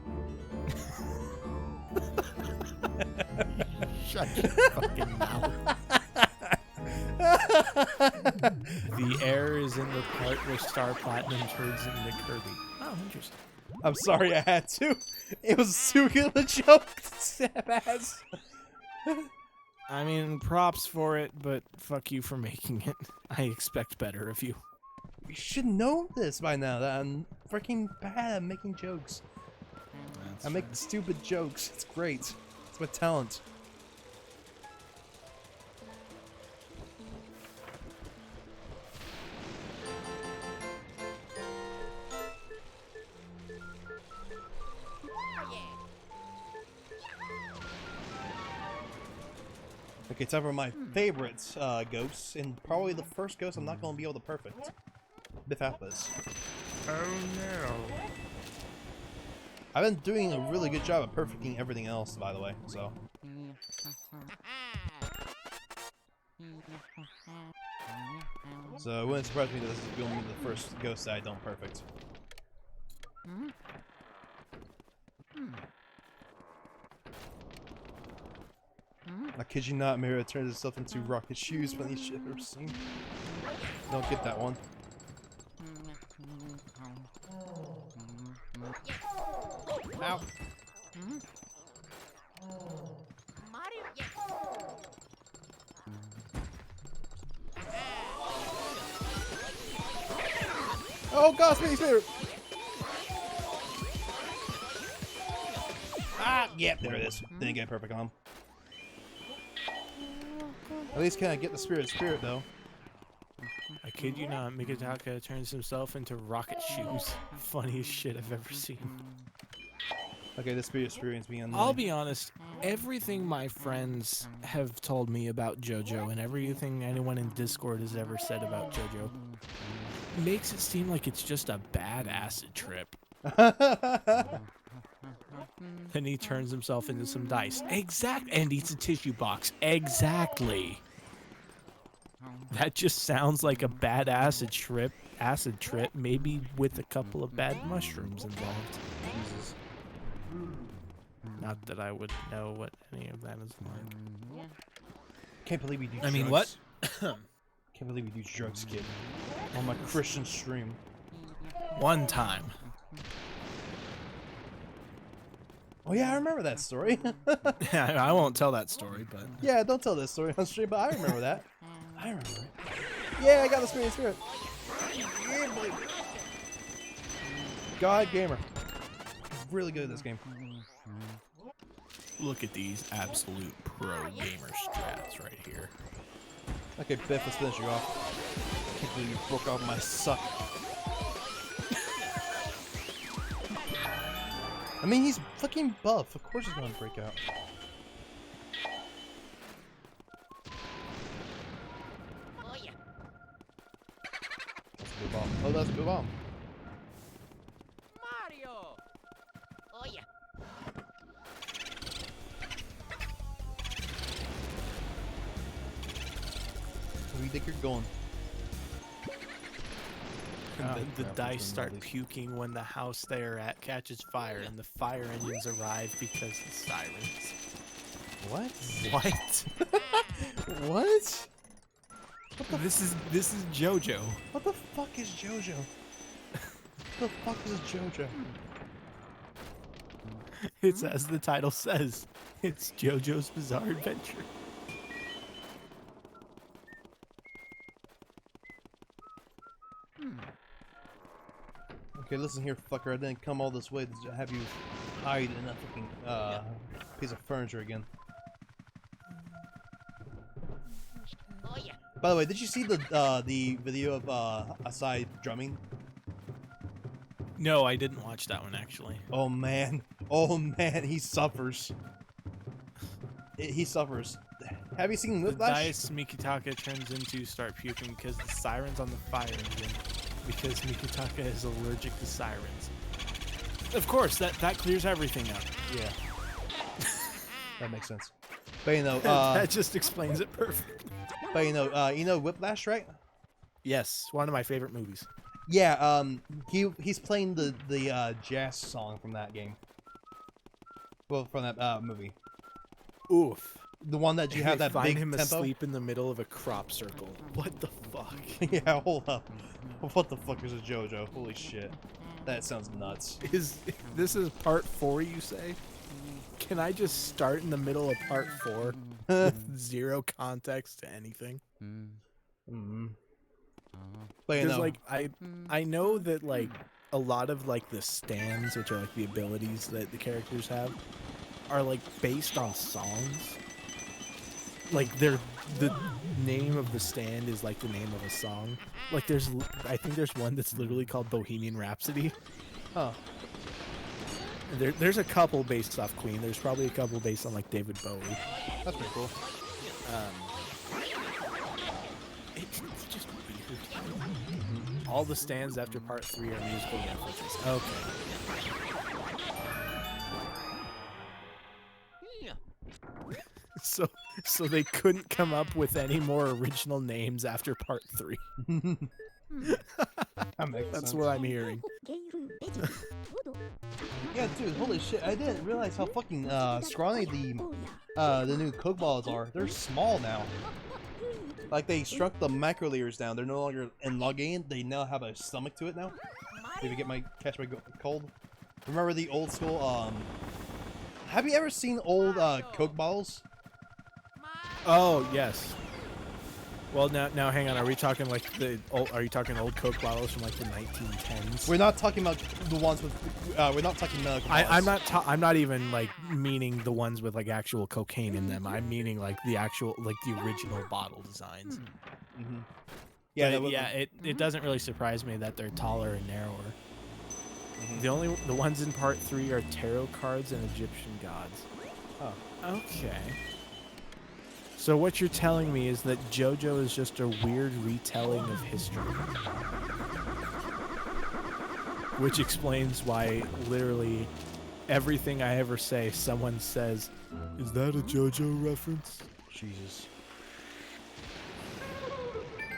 Shut your fucking mouth. The error is in the part where Star Platinum turns into Kirby. Oh, interesting. I'm sorry I had to. It was too good of a joke. Ass. I mean, props for it, but fuck you for making it. I expect better of you. You should know this by now, that I'm freaking bad at making jokes. I make stupid jokes. It's great. It's my talent. Okay, time for my favorite ghosts, and probably the first ghost I'm not going to be able to perfect. Biff Apples. Oh no. I've been doing a really good job of perfecting everything else, by the way, so. So it wouldn't surprise me that this is going to be the first ghost that I don't perfect. I kid you not, Mira turns itself into rocket shoes. Funniest shit I've ever seen. Don't get that one. Ow. Mario, yeah. Oh god, Spinny Spirit! Ah, yep, there it is. Didn't get perfect on him. At least can I get the spirit though. I kid you not, Mikitaka turns himself into rocket shoes. Funniest shit I've ever seen. Okay, this spirit experience being I'll be honest, everything my friends have told me about JoJo and everything anyone in Discord has ever said about JoJo makes it seem like it's just a bad acid trip. Then he turns himself into some dice. And eats a tissue box. Exactly. That just sounds like a bad acid trip, maybe with a couple of bad mushrooms involved. Jesus. Not that I would know what any of that is like. Can't believe we do drugs. I mean, what? Can't believe we do drugs, kid. On my Christian stream. One time. Oh yeah, I remember that story. I won't tell that story, but... Yeah, don't tell this story on stream, but I remember that. I remember it. Yeah, I got the spirit. Yeah, boy. God gamer. Really good at this game. Look at these absolute pro gamer strats right here. Okay, Biff, let's finish you off. I can't believe you broke off my suck. I mean, he's fucking buff. Of course he's gonna break out. Oh, yeah. That's a good bomb. Oh, that's a good bomb. Mario. Oh, yeah. Where do you think you're going? And Ah, then the crap, dice that's start another- puking when the house they are at catches fire, and the fire engines arrive because of sirens. What? What? What? This is JoJo. What the fuck is JoJo? What the fuck is JoJo? It's as the title says. It's JoJo's Bizarre Adventure. Okay, listen here, fucker. I didn't come all this way to have you hide in that fucking piece of furniture again. Oh, yeah. By the way, did you see the video of Asai drumming? No, I didn't watch that one actually. Oh man, he suffers. He suffers. Have you seen The Whiplash? dice Mikitaka turns into start puking because the sirens on the fire engine. Because Mikitaka is allergic to sirens. Of course, that clears everything up. Yeah, that makes sense. But you know, That just explains it perfectly. But you know Whiplash, right? Yes, one of my favorite movies. Yeah. He's playing the jazz song from that game. Well, from that movie. Oof. The one that you have They that find big him tempo. asleep in the middle of a crop circle. What the fuck? Yeah, hold up. What the fuck is a JoJo? Holy shit. That sounds nuts. This is part 4, you say? Can I just start in the middle of part 4 with zero context to anything? Mm-hmm. But Because like I know that like a lot of like the stands, which are like the abilities that the characters have, are like based on songs. Like the name of the stand is like the name of a song. Like I think there's one that's literally called Bohemian Rhapsody. Huh. There's a couple based off Queen. There's probably a couple based on like David Bowie. That's pretty cool. It's just weird. All the stands after part 3 are musical references. Okay. So they couldn't come up with any more original names after part 3. That makes That's sense. what I'm hearing. Yeah, dude, holy shit! I didn't realize how fucking scrawny the new Coke balls are. They're small now. Like they shrunk the macro layers down. They're no longer elongated. They now have a stomach to it now. If you catch my cold. Remember the old school? Have you ever seen old Coke bottles? Oh yes. Well, now hang on. Are we talking like Are you talking old Coke bottles from like the 1910s? We're not talking about the ones with. We're not talking medical bottles. I'm not even like meaning the ones with like actual cocaine in them. I'm meaning like the actual like the original bottle designs. Mm-hmm. Yeah, But, it doesn't really surprise me that they're taller and narrower. Mm-hmm. The ones in part 3 are tarot cards and Egyptian gods. Oh. Okay. So what you're telling me is that JoJo is just a weird retelling of history. Which explains why literally everything I ever say, someone says, "Is that a JoJo reference?" Jesus.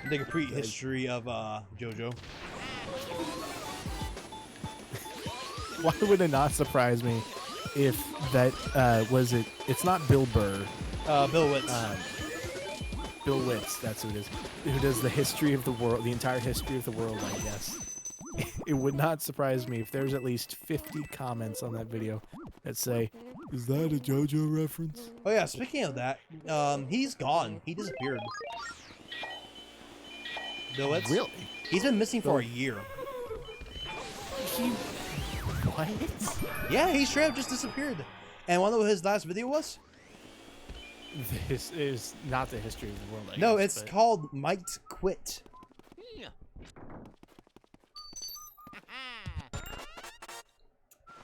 The complete history of JoJo. Why would it not surprise me if that it's not Bill Burr. Bill Witz. Bill Witz, that's who it is. Who does the history of the world, the entire history of the world, I guess. It would not surprise me if there's at least 50 comments on that video that say, "Is that a JoJo reference?" Oh yeah, speaking of that, he's gone. He disappeared. Bill Witz? Really? He's been missing for a year. What? Yeah, he straight up just disappeared. And want to know what his last video was? This is not the history of the world, I No, guess, it's called Might Quit.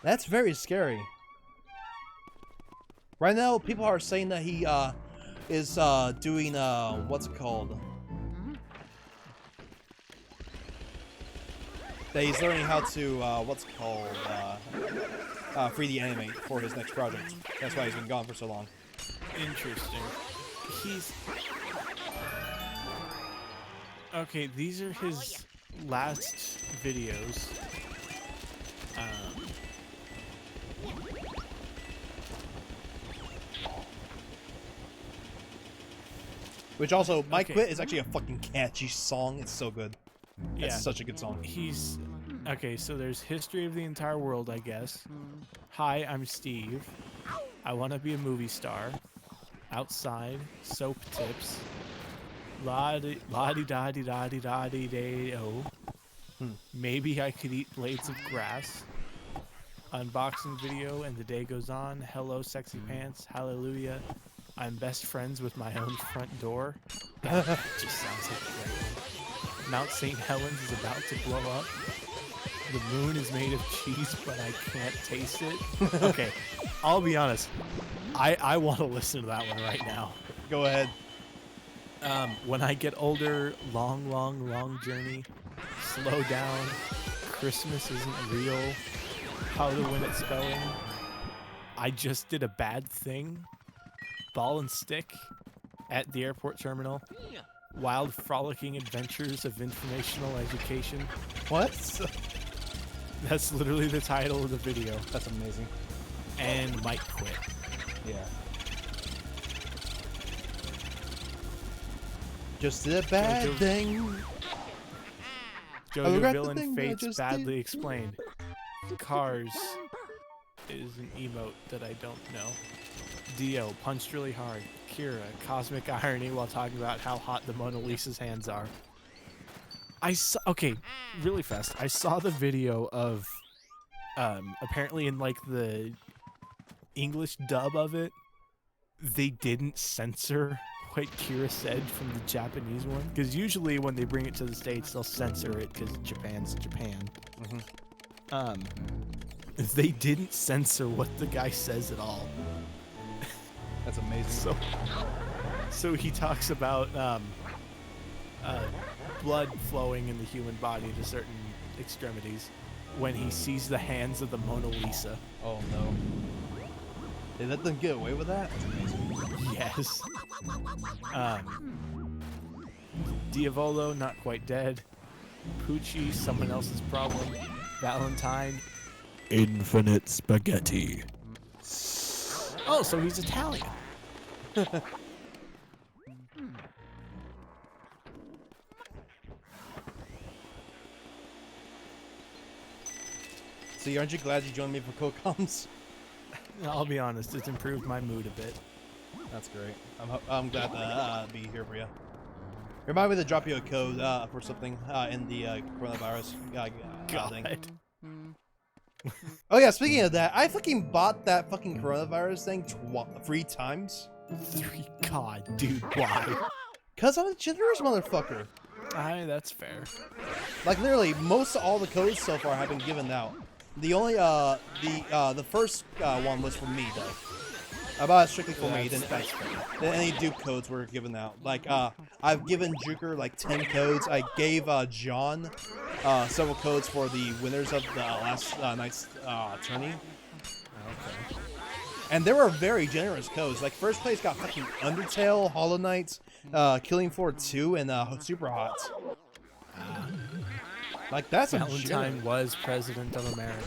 That's very scary. Right now, people are saying that he is doing what's it called? That he's learning how to what's it called? 3D animate for his next project. That's why he's been gone for so long. Interesting. Okay, these are his last videos. Which also, My Okay. Quit is actually a fucking catchy song. It's so good. That's such a good song. Okay, so there's history of the entire world, I guess. Hi, I'm Steve. I want to be a movie star. Outside, soap tips. La-di-da-di-da-di-da-di-day-o. Maybe I could eat blades of grass. Unboxing video and the day goes on. Hello, sexy pants. Hallelujah. I'm best friends with my own front door. That just sounds like a great one. Mount St. Helens is about to blow up. The moon is made of cheese, but I can't taste it. Okay, I'll be honest. I want to listen to that one right now. Go ahead. When I get older, long, long, long journey. Slow down. Christmas isn't real. How to win at spelling. I just did a bad thing. Ball and stick. at the airport terminal. Wild frolicking adventures of informational education. What? That's literally the title of the video. That's amazing. And might quit. Yeah. Just a bad Jojo. thing. I JoJo regret the villain thing I fates just badly did. explained. Cars is an emote that I don't know. Dio punched really hard. Kira, cosmic irony while talking about how hot the Mona Lisa's hands are. Okay, really fast. I saw the video of apparently in like the English dub of it, they didn't censor what Kira said from the Japanese one, because usually when they bring it to the States they'll censor it because Japan's Japan. They didn't censor what the guy says at all. That's amazing. So he talks about blood flowing in the human body to certain extremities when he sees the hands of the Mona Lisa. Oh no. They let them get away with that? That's amazing. Yes. Diavolo, not quite dead. Poochie, someone else's problem. Valentine, infinite spaghetti. Oh, so he's Italian. See, aren't you glad you joined me for co-coms? I'll be honest, it's improved my mood a bit. That's great. I'm glad to be here for you. Remind me to drop you a code for something in the coronavirus. Thing. Oh yeah, speaking of that, I fucking bought that fucking coronavirus thing 3 times. God, dude, why? Cause I'm a generous motherfucker. That's fair. Like literally, most of all the codes so far have been given out. The only the first one was for me though. I bought it strictly for me. Then any dupe codes were given out. Like I've given Juker like 10 codes. I gave John several codes for the winners of the last night's tourney. Okay. And there were very generous codes. Like first place got fucking Undertale, Hollow Knight, Killing Floor 2, and Super Hot. Like that's Valentine was president of America.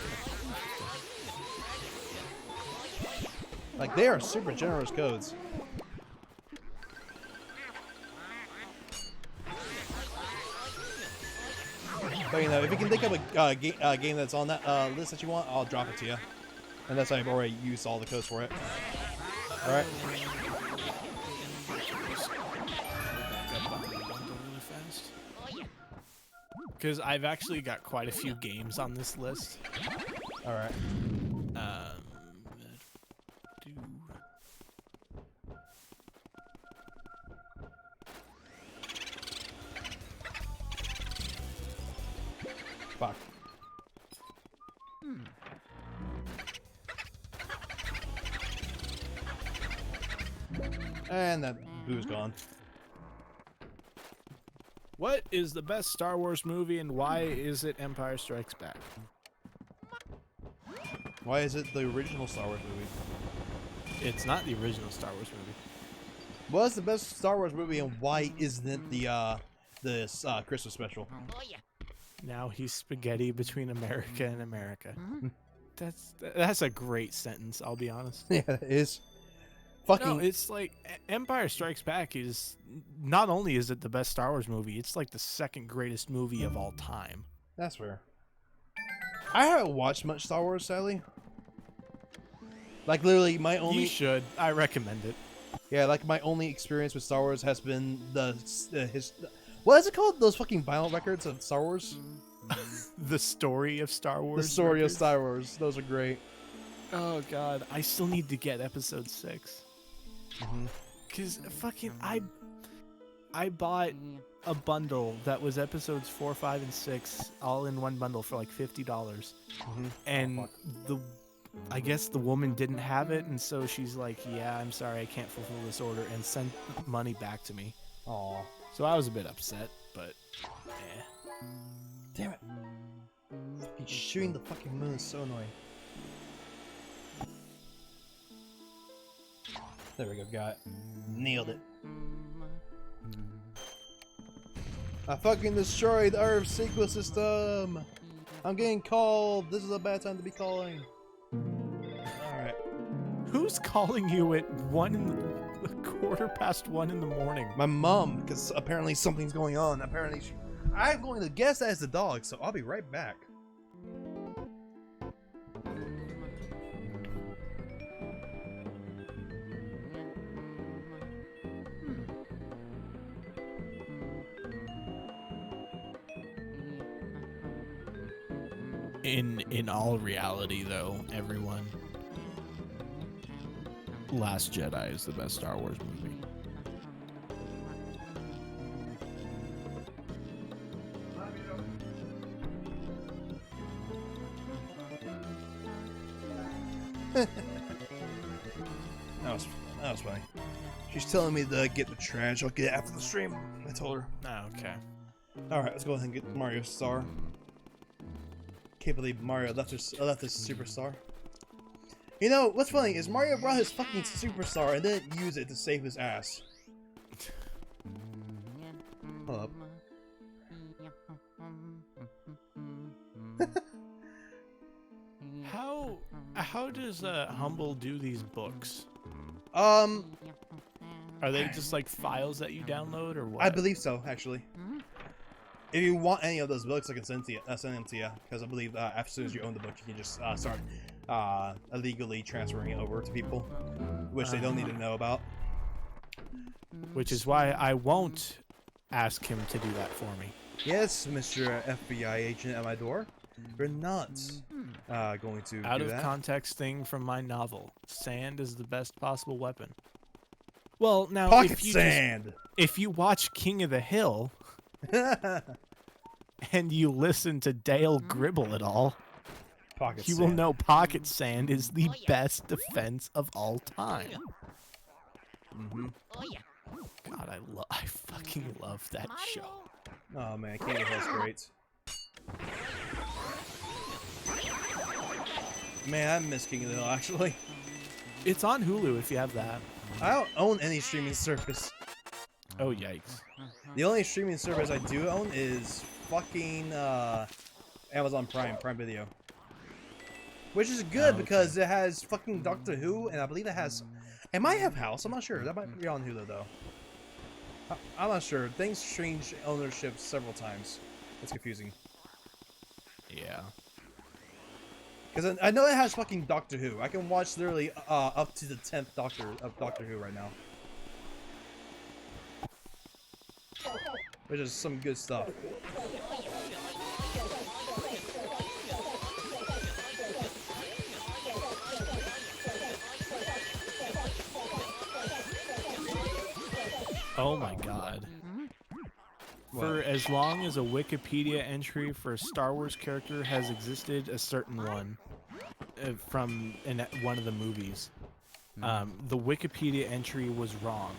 Like they are super generous codes. But you know, if you can think of a game that's on that list that you want, I'll drop it to you. Unless I've already used all the codes for it. All right. Because I've actually got quite a few games on this list. All right. Fuck. And that boo's gone. What is the best Star Wars movie and why is it Empire Strikes Back? Why is it the original Star Wars movie? It's not the original Star Wars movie. What is the best Star Wars movie and why isn't it the Christmas special? Oh yeah. Now he's spaghetti between America and America. That's a great sentence, I'll be honest. Yeah, it is. Fucking. No, it's like Empire Strikes Back is not only is it the best Star Wars movie, it's like the second greatest movie of all time. That's fair. I haven't watched much Star Wars, sadly. Like literally, my only. You should. I recommend it. Yeah, like my only experience with Star Wars has been what is it called? Those fucking vinyl records of Star Wars. The story of Star Wars. The story records. of Star Wars. Those are great. Oh god, I still need to get episode 6. Cause fucking I bought a bundle that was episodes 4, 5, and 6 all in one bundle for like $50, and I guess the woman didn't have it, and so she's like, "Yeah, I'm sorry, I can't fulfill this order," and sent money back to me. Aw. So I was a bit upset, but eh. Damn it. Fucking shooting the fucking moon is so annoying. There we go, got it. Nailed it. I fucking destroyed Earth's ecosystem. I'm getting called. This is a bad time to be calling. Alright. Who's calling you at 1:15 in the morning? My mom, because apparently something's going on. Apparently, I'm going to guess that it's the dog, so I'll be right back. In all reality, though, everyone, Last Jedi is the best Star Wars movie. That was funny. She's telling me to get the trash. I'll get it after the stream. I told her. Oh, okay. Alright, let's go ahead and get Mario's star. Can't believe Mario left his superstar. You know, what's funny is Mario brought his fucking superstar and didn't use it to save his ass. Hold up. How does Humble do these books? Are Are they just like files that you download, or what? I believe so, actually. If you want any of those books, I can send them to you, because I believe as soon as you own the book, you can just start illegally transferring it over to people, which they don't need to know about. Which is why I won't ask him to do that for me. Yes, Mr. FBI agent at my door. We're not going to Out do of that. context thing from my novel. Sand is the best possible weapon. Well, now Pocket sand! if you watch King of the Hill and you listen to Dale Gribble at all, Pocket you sand. will know pocket sand is the best defense of all time. Mm-hmm. Oh yeah. God, I fucking love that show. Oh man, King of the Hill's great. Man, I miss King of the Hill, actually. It's on Hulu if you have that. I don't own any streaming service. Oh, yikes. The only streaming service I do own is fucking Amazon Prime Video. Which is good because it has fucking Doctor Who, and I believe it has... It might have House, I'm not sure. That might be on Hulu, though. I'm not sure. Things change ownership several times. It's confusing. Yeah. Because I know it has fucking Doctor Who. I can watch literally up to the 10th Doctor of Doctor Who right now. Which is some good stuff. Oh my god. What? For as long as a Wikipedia entry for a Star Wars character has existed, a certain one from one of the movies, the Wikipedia entry was wrong.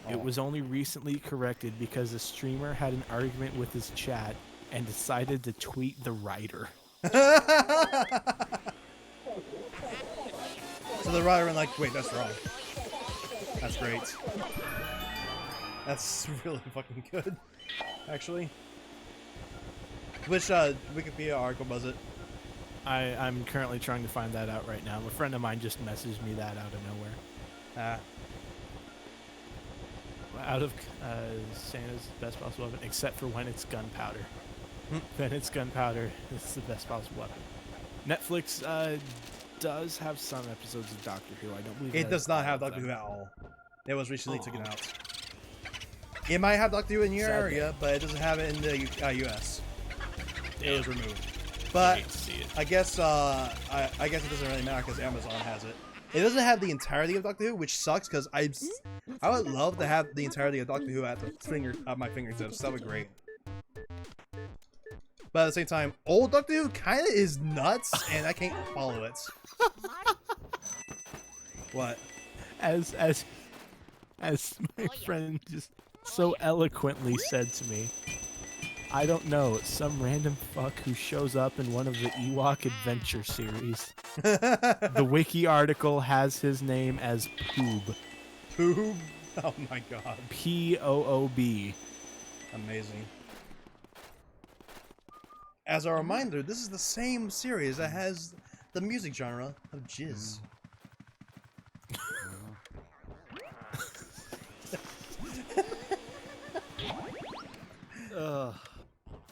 It was only recently corrected because a streamer had an argument with his chat and decided to tweet the writer. So the writer went like, wait, that's wrong. That's great. That's really fucking good, actually. Which Wikipedia article was it? I'm currently trying to find that out right now. A friend of mine just messaged me that out of nowhere. Out of Santa's best possible weapon, except for when it's gunpowder. Then it's gunpowder. It's the best possible weapon. Netflix does have some episodes of Doctor Who. I don't believe It does not have Doctor Who at all. It was recently taken out. It might have Doctor Who in your area, but it doesn't have it in the US. It is removed. But I guess I guess it doesn't really matter because Amazon has it. It doesn't have the entirety of Doctor Who, which sucks because I would love to have the entirety of Doctor Who at my fingertips. That would be great. But at the same time, old Doctor Who kind of is nuts, and I can't follow it. What? As my friend just so eloquently said to me, I don't know, it's some random fuck who shows up in one of the Ewok Adventure series. The wiki article has his name as Poob. Poob? Oh my god. P-O-O-B. Amazing. As a reminder, this is the same series that has the music genre of jizz.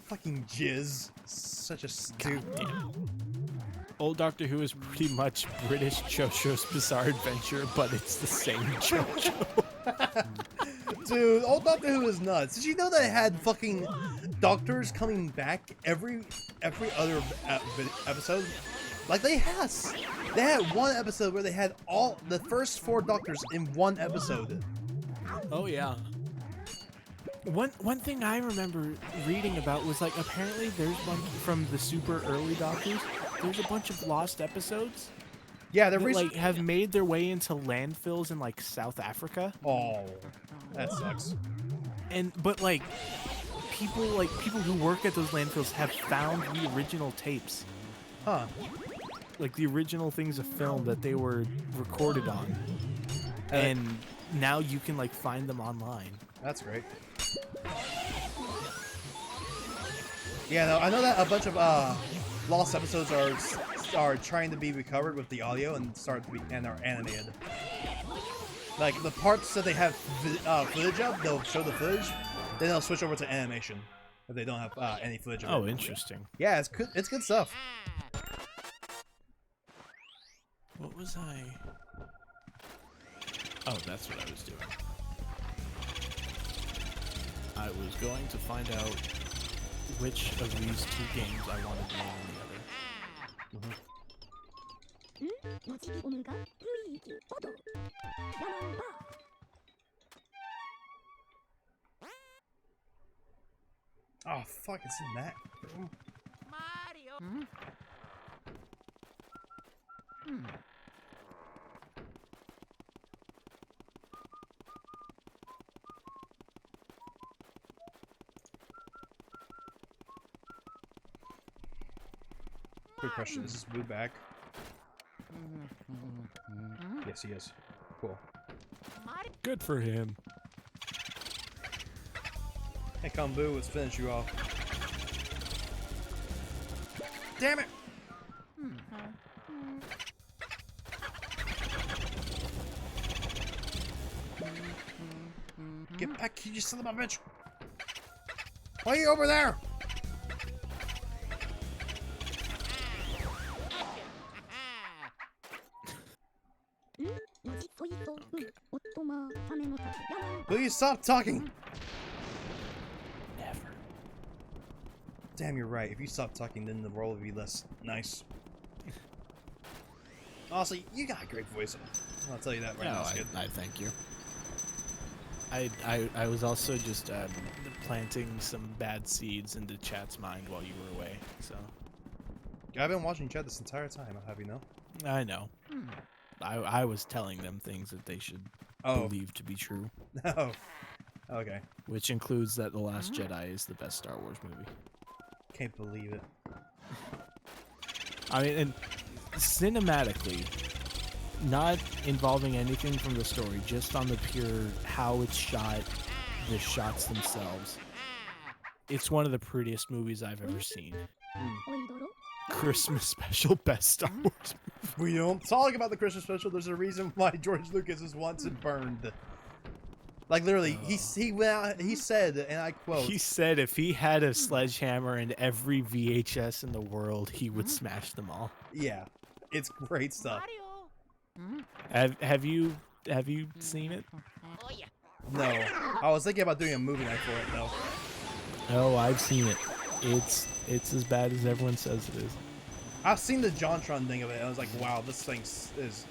Fucking jizz. Such a stupid. Old Doctor Who is pretty much British JoJo's Bizarre Adventure, but it's the same JoJo. Dude, old Doctor Who is nuts. Did you know they had fucking doctors coming back every other episode? Like they had one episode where they had all the first 4 doctors in one episode. Oh yeah. One thing I remember reading about was like apparently there's one from the super early Doctors. There's a bunch of lost episodes. Yeah, they're that, like have made their way into landfills in like South Africa. Oh, that sucks. But like people who work at those landfills have found the original tapes. Huh. Like the original things of film that they were recorded on. And now you can like find them online. That's great. Yeah, no, I know that a bunch of lost episodes are trying to be recovered with the audio and are animated. Like the parts that they have footage of, they'll show the footage, then they'll switch over to animation if they don't have any footage of it. Oh, interesting. Yeah, it's good. It's good stuff. What was I? Oh, that's what I was doing. I was going to find out which of these 2 games I wanted more than the other. Oh fuck! It's in that. Mario. Quick question: is this Boo back? Yes, he is. Cool. Good for him. Hey, come Boo, let's finish you off. Damn it! Get back, you son of a bitch! Why are you over there? Please stop talking! Never. Damn, you're right. If you stop talking, then the world would be less nice. Honestly, you got a great voice. I'll tell you that right now. I thank you. I was also just planting some bad seeds into chat's mind while you were away. So I've been watching chat this entire time. I'll have you know. I know. I was telling them things that they should believe to be true. Oh. Okay. Which includes that The Last Jedi is the best Star Wars movie. Can't believe it. I mean, and cinematically, not involving anything from the story, just on the pure how it's shot, the shots themselves. It's one of the prettiest movies I've ever seen. Christmas special, best Star Wars movie. We don't talk about the Christmas special. There's a reason why George Lucas is once it burned. Like literally, he went out, he said, and I quote. He said if he had a sledgehammer and every VHS in the world, he would smash them all. Yeah, it's great stuff. Have you seen it? Oh yeah. No, I was thinking about doing a movie night for it though. Oh, I've seen it. It's as bad as everyone says it is. I've seen the JonTron thing of it. And I was like, wow, this thing is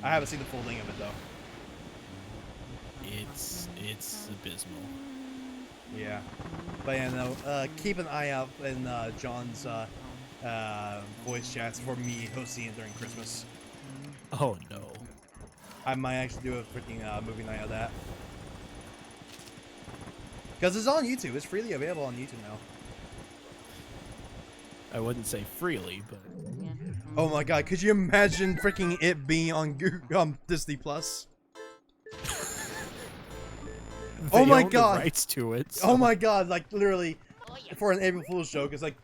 I haven't seen the full thing of it though. It's abysmal. Yeah, but yeah, no. Keep an eye out in John's voice chats for me hosting it during Christmas. Oh no. I might actually do a freaking movie night of that. Because it's on YouTube. It's freely available on YouTube now. I wouldn't say freely, but Oh my god, could you imagine freaking it being on Disney Plus? they Oh my own god. the rights to it. Oh so- my god, like literally. Oh yeah. for an April Fool's joke, it's like,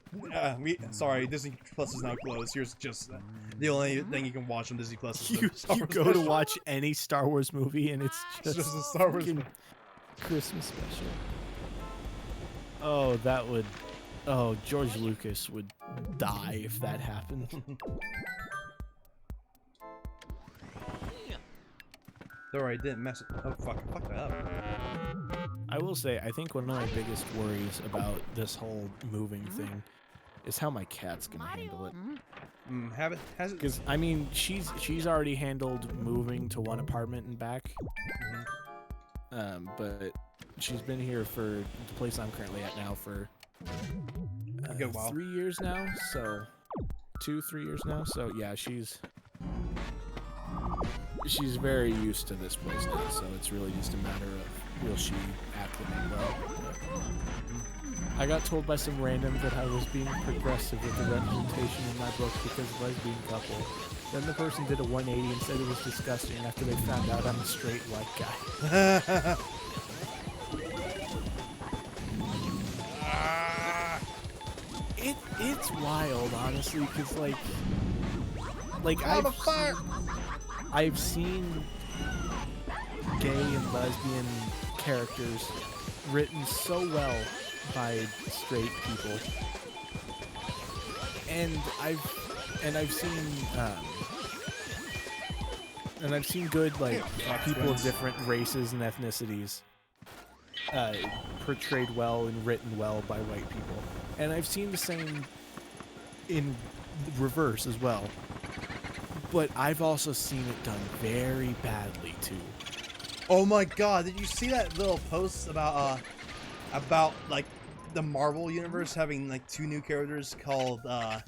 sorry, Disney Plus is now closed. Here's just the only thing you can watch on Disney Plus. Is You, the Star you Wars go special. to watch any Star Wars movie, and it's It's just just a Star Wars fucking movie. Christmas special. Oh, that would. Oh, George Lucas would die if that happened. Don't worry, I didn't mess it. Oh fuck, I fucked that up. I will say, I think one of my biggest worries about this whole moving thing is how my cat's gonna handle it. Has it? Because I mean, she's already handled moving to one apartment and back. But she's been here for the place I'm currently at now for A good while. 3 years now. So 2-3 years now. So yeah, she's very used to this place now. So it's really just a matter of will she acclimate well. I got told by some random that I was being progressive with the representation in my book because lesbian couple. Then the person did a 180 and said it was disgusting after they found out I'm a straight white guy. It's wild, honestly, because like I've seen gay and lesbian characters written so well by straight people, and I've seen good like people of different races and ethnicities portrayed well and written well by white people, and I've seen the same in reverse as well. But I've also seen it done very badly too. Oh my god, did you see that little post about like the Marvel universe having like 2 new characters called God,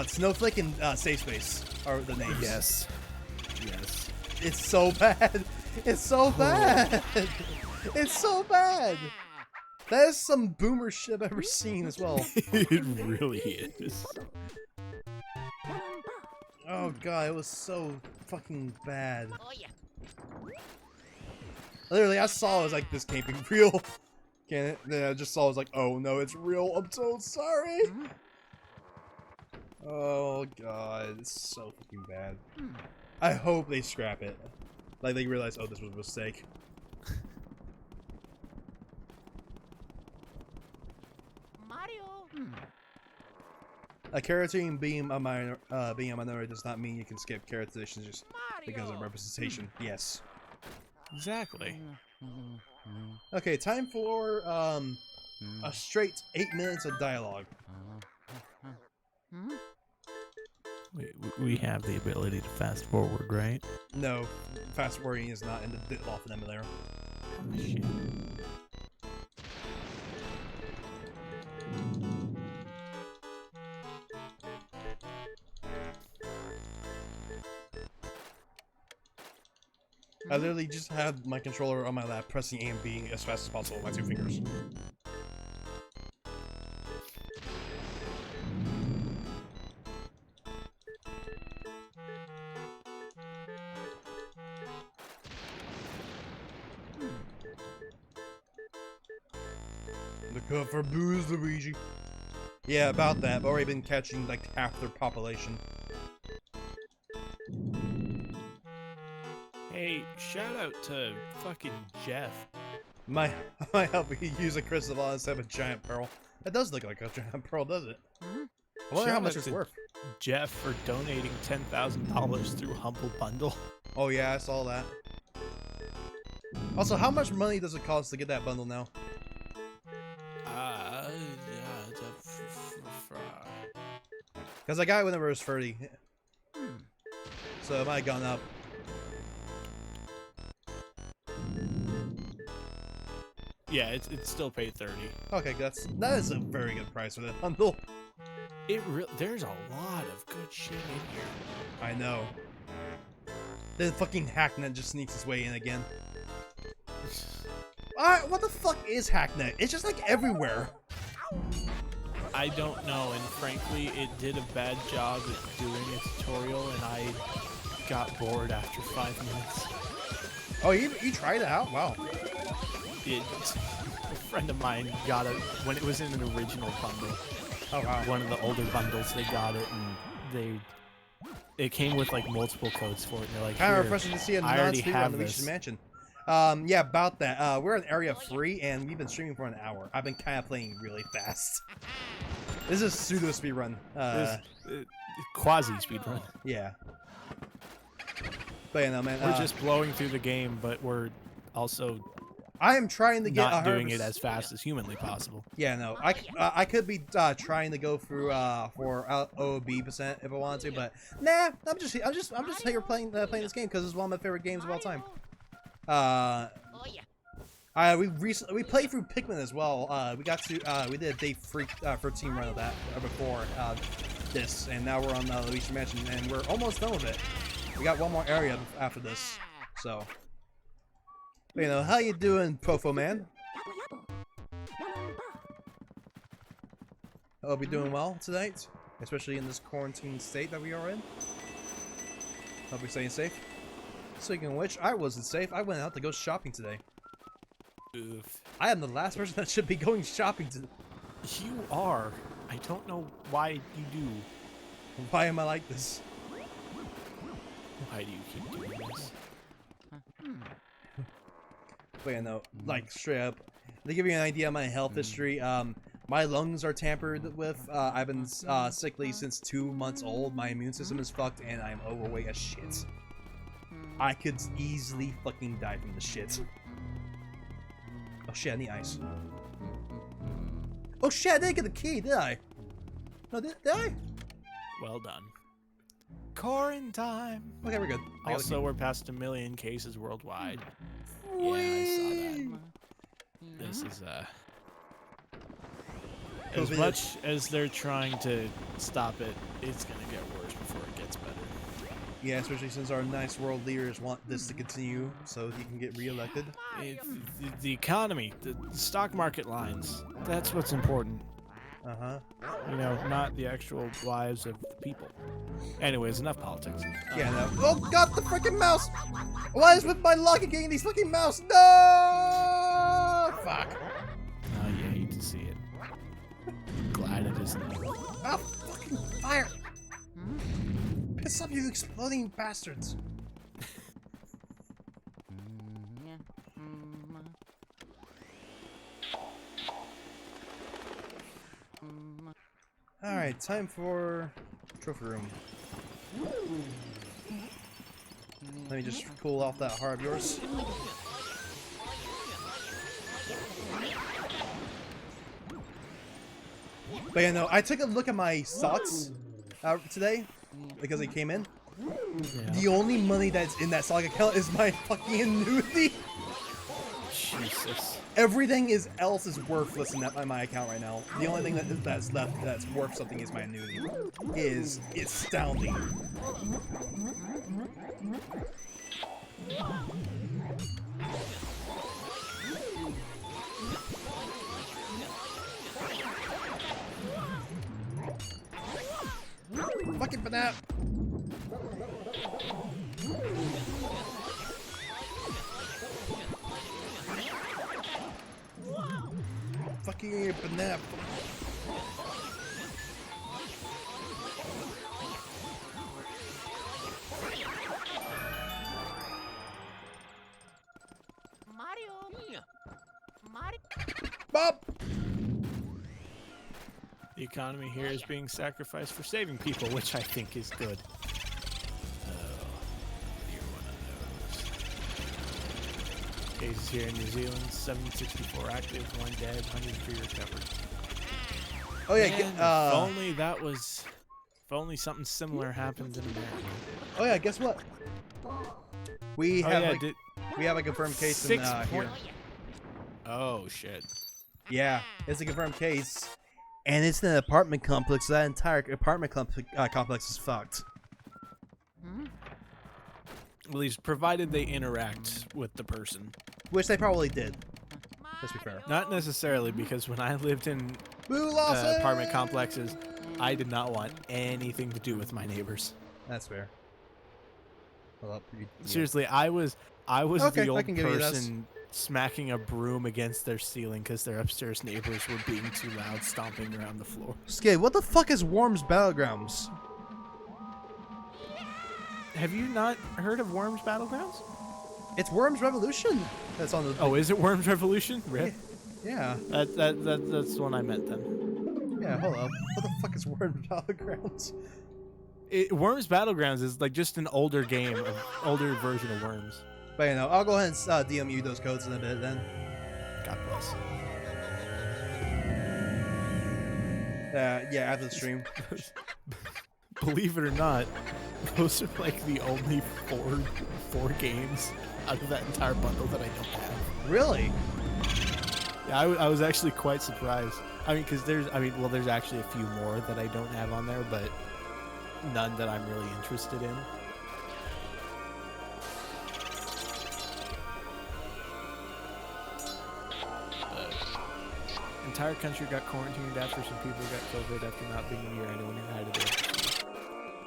Snowflake and Safe Space are the names. Yes. It's so bad. It's so bad. It's so bad. That is some boomer shit I've ever seen as well. It really is. Oh god, it was so fucking bad. Oh yeah. Literally, I saw it was like, this can't be real. Can it? Then I just saw it was like, oh no, it's real. I'm so sorry. Oh god, it's so fucking bad. I hope they scrap it. Like they realize, oh, this was a mistake. Mario. A character being a minority does not mean you can skip characterizations just because of representation. Yes. Exactly. Okay, time for a straight 8 minutes of dialogue. We have the ability to fast forward, right? No, fast forwarding is not in the Ditloff and Emulator. Oh, shit. I literally just have my controller on my lap, pressing A and B as fast as possible with my 2 fingers. Look out for booze, Luigi. Yeah, about that. I've already been catching like half their population. Hey, shout out to fucking Jeff. Might help you use a crystal ball instead of a giant pearl. That does look like a giant pearl, does it? I wonder how Shout much out it's to worth. Jeff for donating $10,000 through Humble Bundle. Oh yeah, I saw that. Also, how much money does it cost to get that bundle now? Because I got it whenever it was 30. So it might have gone up. Yeah, it's still paid 30. Okay, that is a very good price for that bundle. There's a lot of good shit in here. I know. The fucking Hacknet just sneaks its way in again. Alright, what the fuck is Hacknet? It's just like everywhere. I don't know, and frankly, it did a bad job at doing a tutorial, and I got bored after 5 minutes. Oh, you tried it out? Wow. friend of mine got it when it was in an original bundle. Oh wow. One of the older bundles, they got it, and it came with like multiple codes for it. And they're like, Kind of "Here, refreshing to see a I already non-speed have run Luigis this." Mansion. Yeah, about that. We're in area 3, and we've been streaming for an hour. I've been kind of playing really fast. This is pseudo speedrun. Quasi speedrun. Yeah. But you know, man. We're just blowing through the game, but we're also I am trying to get not 100%. doing it as fast as humanly possible. Yeah, no. I could be trying to go through for OOB % if I wanted to, but nah. I'm just here playing this game because it's one of my favorite games of all time. Oh yeah. We played through Pikmin as well. We did a day 13 run of that before this, and now we're on Luigis Mansion, and we're almost done with it. We got one more area after this, so. But, you know, how you doing, Profo Man? I hope you're doing well tonight, especially in this quarantine state that we are in. Hope you're staying safe. Speaking of which, I wasn't safe. I went out to go shopping today. Oof. I am the last person that should be going shopping today. You are. I don't know why you do. Why am I like this? Why do you keep doing this? But you know, like straight up, to give you an idea of my health history, my lungs are tampered with. I've been sickly since 2 months old. My immune system is fucked, and I'm overweight as shit. I could easily fucking die from this shit. Oh shit, I need ice. Oh shit, I didn't get the key, did I? No, did I? Well done. Corin time. Okay, we're good. I got the Also, key. we're past 1 million cases worldwide. Yeah, I saw that. This is as COVID. much as they're trying to stop it, it's gonna get worse before it gets better. Yeah, especially since our nice world leaders want this to continue so he can get reelected. The economy, the stock market lines, that's what's important. Uh-huh. You know, not the actual lives of the people. Anyways, enough politics. Yeah, no. Oh god, the freaking mouse! Why is with my luck getting these fucking mouse? No! Fuck. Oh, you hate to see it. Glad it isn't. Oh, fucking fire! Piss off, you exploding bastards! Alright, time for trophy room. Let me just cool off that heart of yours. But you know, I took a look at my stocks today because it came in. Yeah. The only money that's in that stock account is my fucking annuity. Jesus. Everything else is worthless in my account right now. The only thing that's left that's worth something is my annuity. Is astounding. Fucking banana. Fucking banana. Mario. Mario. Bob. The economy here is being sacrificed for saving people, which I think is good. Oh, you're one of those. Cases here in New Zealand, 764 active, 1 dead, 103 recovered. Oh yeah. Man, if only that was. If only something similar happened in America. Oh yeah. Guess what? We Oh have yeah, we have a confirmed case in here. Oh shit. Yeah, it's a confirmed case, and it's in an apartment complex. So that entire apartment complex is fucked. At least provided they interact with the person. Which they probably did. Let's be fair. Not necessarily, because when I lived in Boo losses! apartment complexes, I did not want anything to do with my neighbors. That's fair. Hold up, yeah. Seriously, I was Okay, the I old can give you this. person smacking a broom against their ceiling because their upstairs neighbors were being too loud, stomping around the floor. Skid, what the fuck is Worms Battlegrounds? Have you not heard of Worms Battlegrounds? It's Worms Revolution. That's on the. Oh, is it Worms Revolution? Rip. Yeah. That's the one I meant then. Yeah. Hold up. What the fuck is Worms Battlegrounds? Worms Battlegrounds is like just an older game, an older version of Worms. But you know, I'll go ahead and DM you those codes in a bit then. God bless. Yeah, after the stream. Believe it or not, those are like the only four games out of that entire bundle that I don't have. Really? Yeah, I was actually quite surprised. I mean, because there's actually a few more that I don't have on there, but none that I'm really interested in. Entire country got quarantined after some people got COVID after not being near anyone who had it.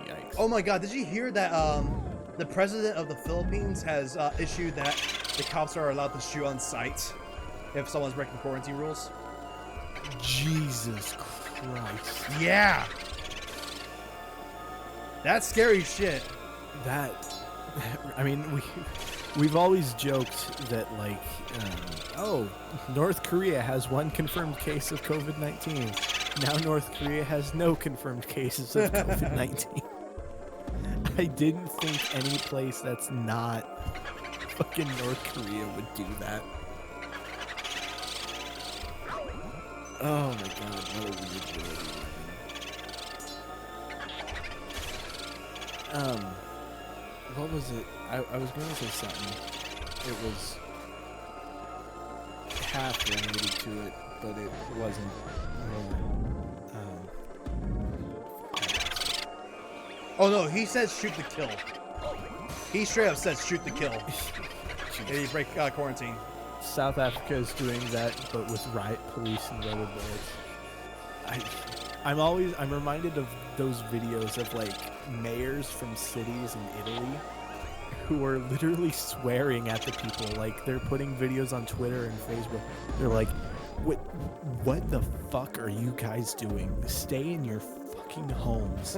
Yikes. Oh my god, did you hear that the president of the Philippines has issued that the cops are allowed to shoot on sight if someone's breaking quarantine rules? Jesus Christ. Yeah! That's scary shit. I mean, we've always joked that, like, North Korea has one confirmed case of COVID-19. Now North Korea has no confirmed cases of COVID-19. I didn't think any place that's not fucking North Korea would do that. Oh my god, what a weird world we live in. What was it? I was going to say something. It was half related to it, but it wasn't. Oh no, he says shoot to kill. He straight up says shoot to kill. If you break quarantine. South Africa is doing that, but with riot police and rubber bullets. I'm reminded of those videos of like mayors from cities in Italy who are literally swearing at the people. Like they're putting videos on Twitter and Facebook. They're like, what the fuck are you guys doing? Stay in your fucking homes.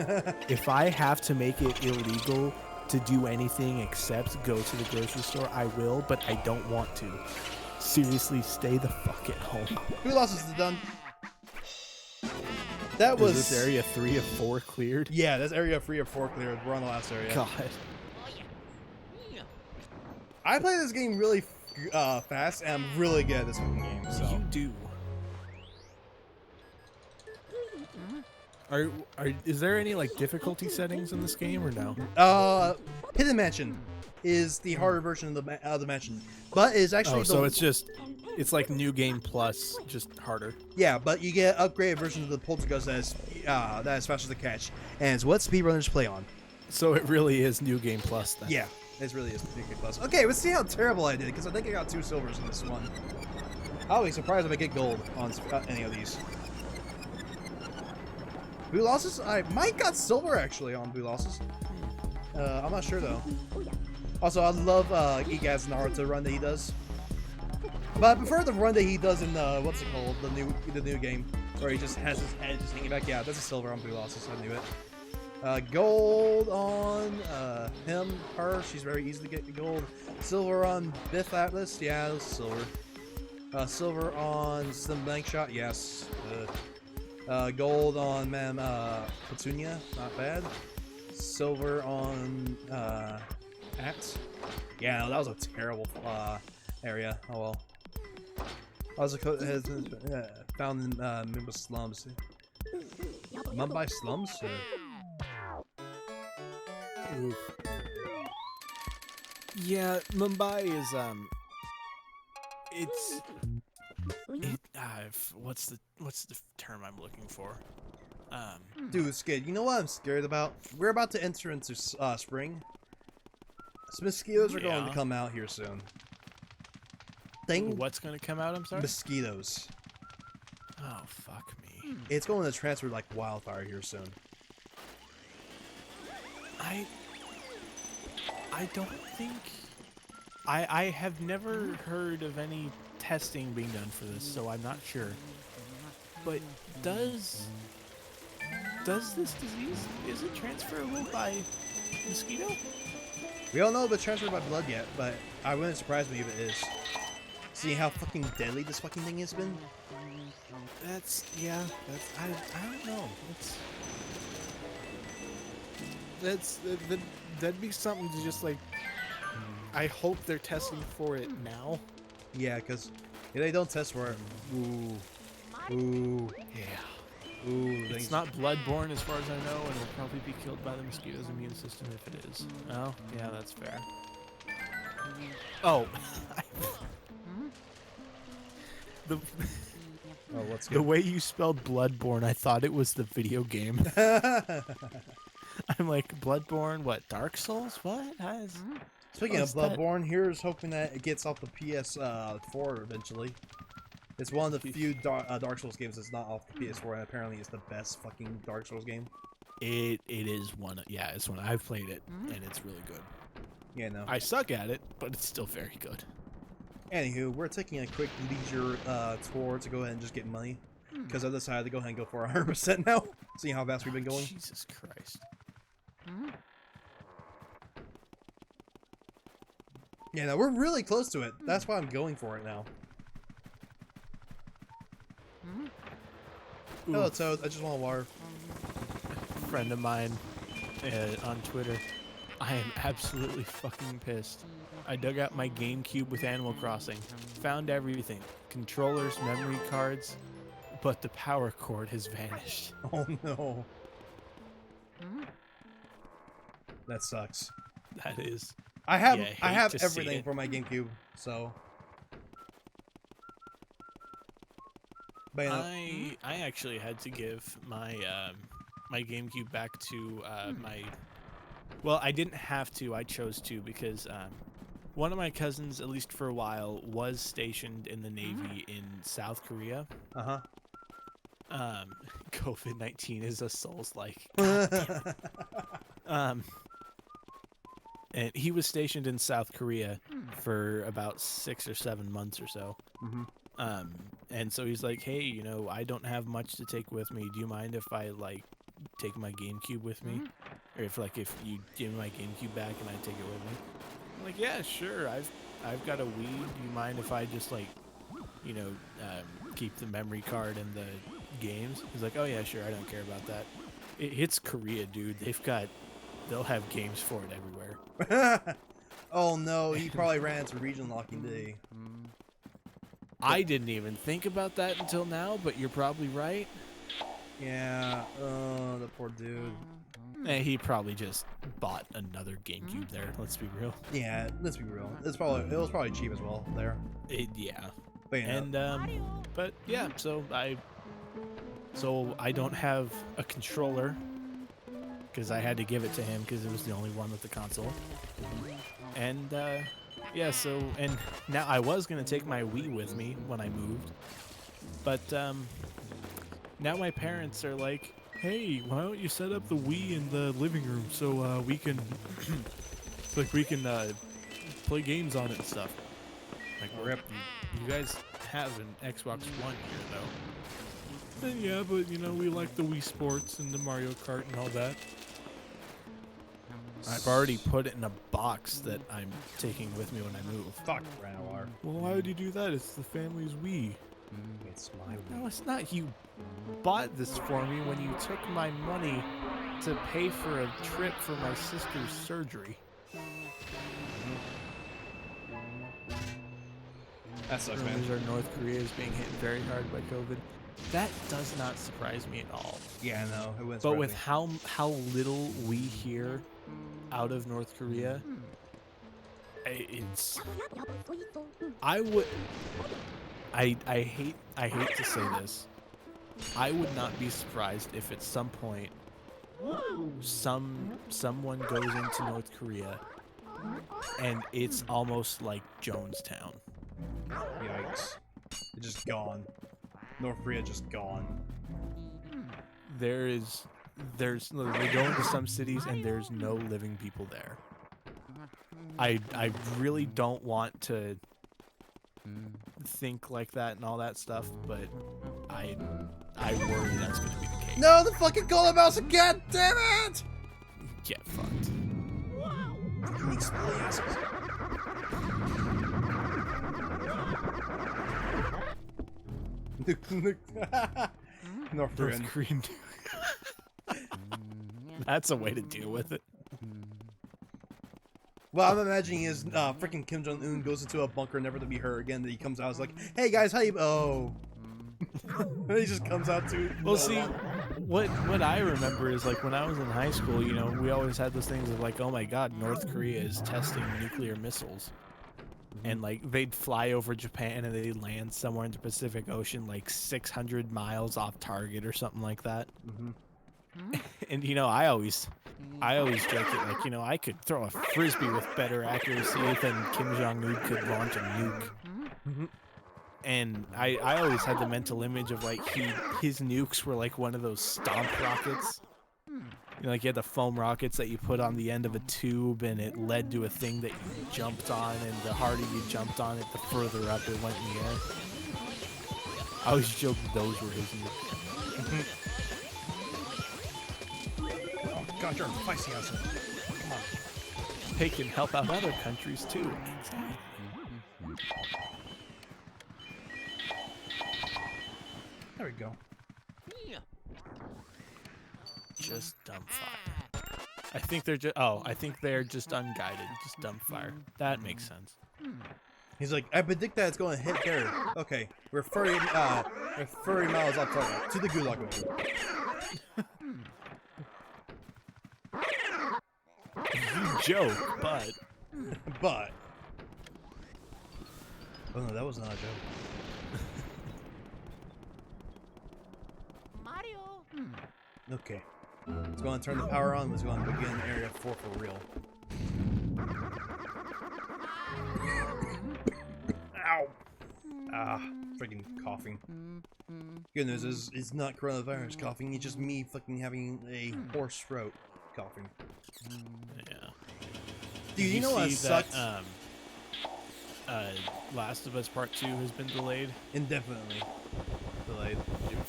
If I have to make it illegal to do anything except go to the grocery store, I will, but I don't want to. Seriously, stay the fuck at home. Who lost is done? That was this area 3 of 4 cleared? Yeah, that's area 3 of 4 cleared. We're on the last area. God. I play this game really fast, and I'm really good at this fucking game. So. You do. Is there any like difficulty settings in this game or no? Hidden Mansion is the harder version of the mansion, but it's actually so it's like New Game Plus, just harder. Yeah, but you get an upgraded version of the Poltergeist that is faster to catch, and it's what speedrunners play on. So it really is New Game Plus then. Yeah, it really is New Game Plus. Okay, let's see how terrible I did, because I think I got 2 silvers in this one. I'll be surprised if I get gold on any of these. Blue Losses? I might got silver actually on Blue Losses. I'm not sure though. Also, I love Igaz's Naruto run that he does. But I prefer the run that he does in what's it called? The new game. Where he just has his head just hanging back. Yeah, that's a silver on Blue Losses, I knew it. Gold on her. She's very easy to get gold. Silver on Biff Atlas. Yeah, that's silver. Silver on Slim Blank Shot. Yes. Gold on Petunia. Not bad. Silver on Axe. Yeah, that was a terrible area. Oh well. I was found in Mumbai slums. Mumbai slums? Oof. Yeah, Mumbai is what's the term I'm looking for? Dude, Skid, you know what I'm scared about? We're about to enter into spring. So mosquitoes are going to come out here soon. What's going to come out? I'm sorry. Mosquitoes. Oh fuck me! It's going to transfer like wildfire here soon. I don't think I have never heard of any testing being done for this, so I'm not sure. But does this disease, is it transferable by mosquito? We don't know if it's transferred by blood yet, but I wouldn't surprise me if it is. Seeing how fucking deadly this fucking thing has been. I don't know. That'd be something to just like. I hope they're testing for it now. Yeah, because if they don't test for it, ooh, Yeah. ooh, It's things. not bloodborne as far as I know, and will probably be killed by the mosquito's immune system if it is. Oh, yeah, that's fair. Oh. the Oh, let's the go. way you spelled bloodborne, I thought it was the video game. I'm like, Bloodborne, what, Dark Souls? What? Speaking of What's that? Bloodborne, here's hoping that it gets off the PS4 eventually. It's one of the few Dark Souls games that's not off the PS4, and apparently it's the best fucking Dark Souls game. It is one. Yeah, it's one. I've played it, and it's really good. Yeah, no. I suck at it, but it's still very good. Anywho, we're taking a quick leisure tour to go ahead and just get money. Because I decided to go ahead and go for 100% now. See how fast we've been going? Jesus Christ. Yeah, no, we're really close to it. That's why I'm going for it now. Hello, Toad. I just want water. Friend of mine on Twitter. I am absolutely fucking pissed. I dug out my GameCube with Animal Crossing. Found everything. Controllers, memory cards. But the power cord has vanished. Oh, no. That sucks. That is. I have Yeah, I hate have to see everything it. for my GameCube, so. But, you know, I actually had to give my my GameCube back to my. Well, I didn't have to. I chose to because one of my cousins, at least for a while, was stationed in the Navy in South Korea. COVID-19 is a Souls-like. And he was stationed in South Korea for about 6 or 7 months or so. And so he's like, hey, you know, I don't have much to take with me. Do you mind if I, like, take my GameCube with me? Or if you give me my GameCube back and I take it with me? I'm like, yeah, sure. I've got a Wii. Do you mind if I just, like, you know, keep the memory card and the games? He's like, oh, yeah, sure. I don't care about that. It's Korea, dude. They'll have games for it everywhere. oh no, he probably ran into region locking day. I didn't even think about that until now, but you're probably right. Yeah, the poor dude. He probably just bought another GameCube there. Let's be real. Yeah, let's be real. It was probably cheap as well there. Yeah. But, you know, And but yeah, so I don't have a controller because I had to give it to him because it was the only one with the console. And yeah, so and now I was gonna take my Wii with me when I moved, but now my parents are like, hey, why don't you set up the Wii in the living room so we can play games on it and stuff. Like, Rip. you guys have an Xbox One here though. And yeah, but you know, we like the Wii Sports and the Mario Kart and all that. I've already put it in a box that I'm taking with me when I move. Fuck, ran out of water. Well, why would you do that? It's the family's Wii. It's my Wii. No, it's not. You bought this for me when you took my money to pay for a trip for my sister's surgery. That sucks, man. Rumors are North Korea is being hit very hard by COVID. That does not surprise me at all. Yeah, no, it wouldn't. But surprise with me. how little we hear out of North Korea, it's I hate to say this. I would not be surprised if at some point someone goes into North Korea and it's almost like Jonestown. Yikes! It's just gone. North Korea just gone. There's they go into some cities and there's no living people there. I really don't want to think like that and all that stuff, but I worry that's gonna be the case. No, the fucking golden mouse again! Damn it! Get fucked. Fucking explode assholes. North Korean. North Korean. That's a way to deal with it. Well, I'm imagining is freaking Kim Jong Un goes into a bunker never to be heard again. That he comes out, is like, "Hey guys, how you?" Oh, and he just comes out too. Well, see, what I remember is like when I was in high school, you know, we always had those things of like, oh my God, North Korea is testing nuclear missiles, and like they'd fly over Japan and they'd land somewhere in the Pacific Ocean, like 600 miles off target or something like that. And you know, I always joke that like, you know, I could throw a frisbee with better accuracy than Kim Jong Un could launch a nuke. And I always had the mental image of like his nukes were like one of those stomp rockets. You know, like you had the foam rockets that you put on the end of a tube, and it led to a thing that you jumped on, and the harder you jumped on it, the further up it went in the air. I always joked those were his nukes. Oh God, you're a feisty asshole. Come on. They can help out other countries too. There we go. Just dumb fire. I think they're just. Oh, I think they're just unguided. Just dumb fire. That makes sense. He's like, I predict that it's going to hit there. Okay, we're 30 miles off target. To the gulag way. You joke, but. But. Oh no, that was not a joke. Mario. Okay. It's going to turn the power on. It's going to begin Area 4 for real. Ow! Ah, freaking coughing. Good news is it's not coronavirus coughing. It's just me fucking having a hoarse throat coughing. Yeah. Dude, you know what sucks? Last of Us Part 2 has been delayed. Indefinitely delayed.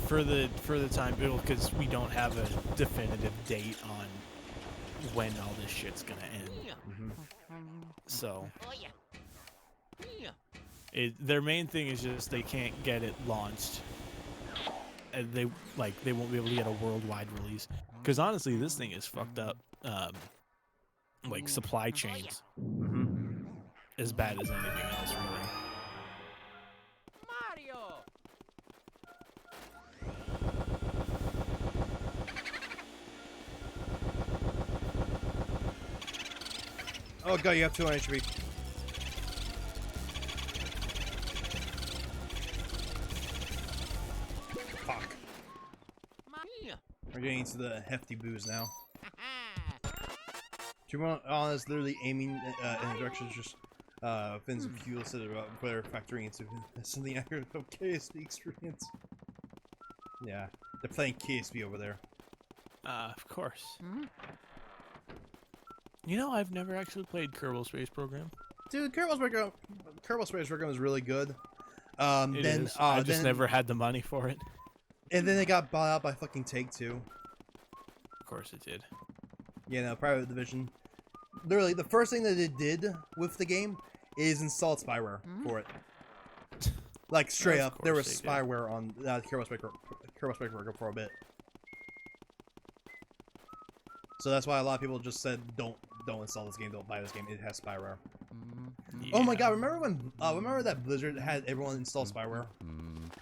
For the time, because we don't have a definitive date on when all this shit's gonna end. So, their main thing is just they can't get it launched, and they won't be able to get a worldwide release. Because honestly, this thing is fucked up. Like supply chains, as bad as anything else, really. Mario. Oh God, you have 2 HP. Fuck. Mario. We're getting into the hefty booze now. Do you want honest literally aiming in the direction just fins of fuel instead of player factoring into something accurate of KSB experience? Yeah, they're playing KSB over there. Of course. You know, I've never actually played Kerbal Space Program. Dude, Kerbal Space Program is really good. It is. I just never had the money for it. And then it got bought out by fucking Take-Two. Of course it did. Yeah, no, Private Division. Literally, the first thing that it did with the game is install spyware for it. Like, straight up, there was spyware on Kerbal Space Program for a bit. So that's why a lot of people just said, don't install this game, don't buy this game, it has spyware. Yeah. Oh my God! Remember when? Remember that Blizzard had everyone install spyware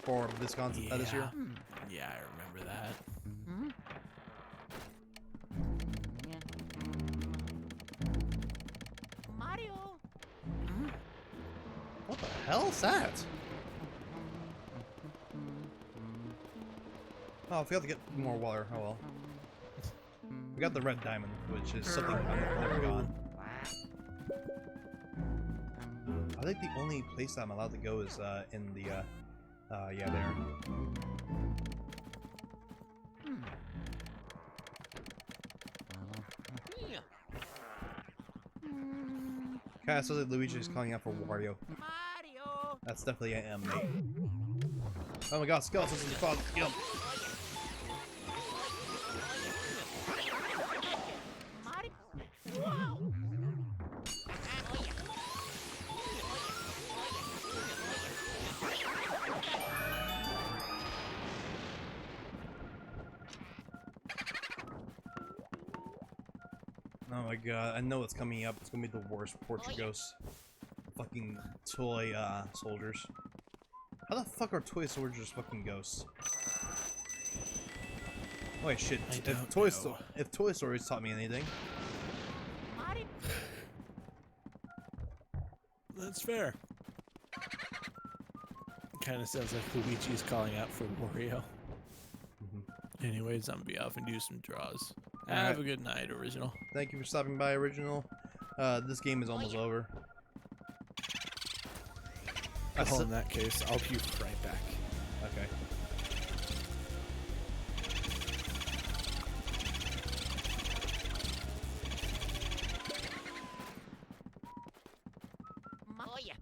for BlizzCon this year? Yeah, I remember that. Mario. What the hell is that? Oh, I forgot to get more water. Oh well. We got the red diamond, which is something I've never gotten. I think the only place I'm allowed to go is in the yeah, there. Cat says that Luigi is calling out for Wario. Mario. That's definitely an M, mate. Oh my god, skeletons in the closet. Get 'em. Mario. Wow. Oh my god, I know what's coming up. It's gonna be the worst portrait ghosts. Fucking toy soldiers. How the fuck are toy soldiers fucking ghosts? Wait, shit. I If don't know. if Toy Stories taught me anything, Mario. That's fair. Kind of sounds like Luigi's calling out for Wario. Anyways, I'm gonna be off and do some draws. Have a good night, Original. thank you for stopping by, Original. This game is almost over. Well, in that case, I'll be right back. Okay. Mario.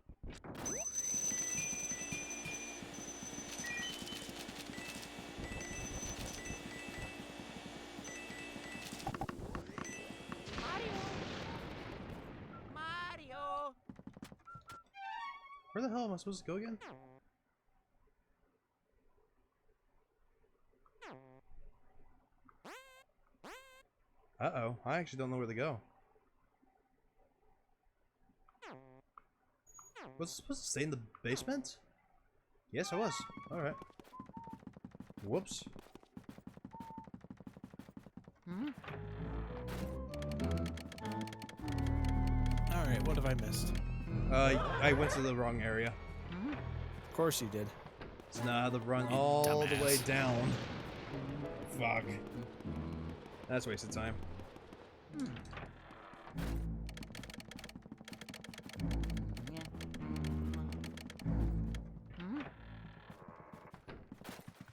Mario. Where the hell am I supposed to go again? Uh-oh. I actually don't know where to go. Was I supposed to stay in the basement? Yes, I was. Alright. Whoops. Alright, what have I missed? I went to the wrong area. Of course you did. So now I have to run You all the dumbass. way down. Fuck. That's wasted time.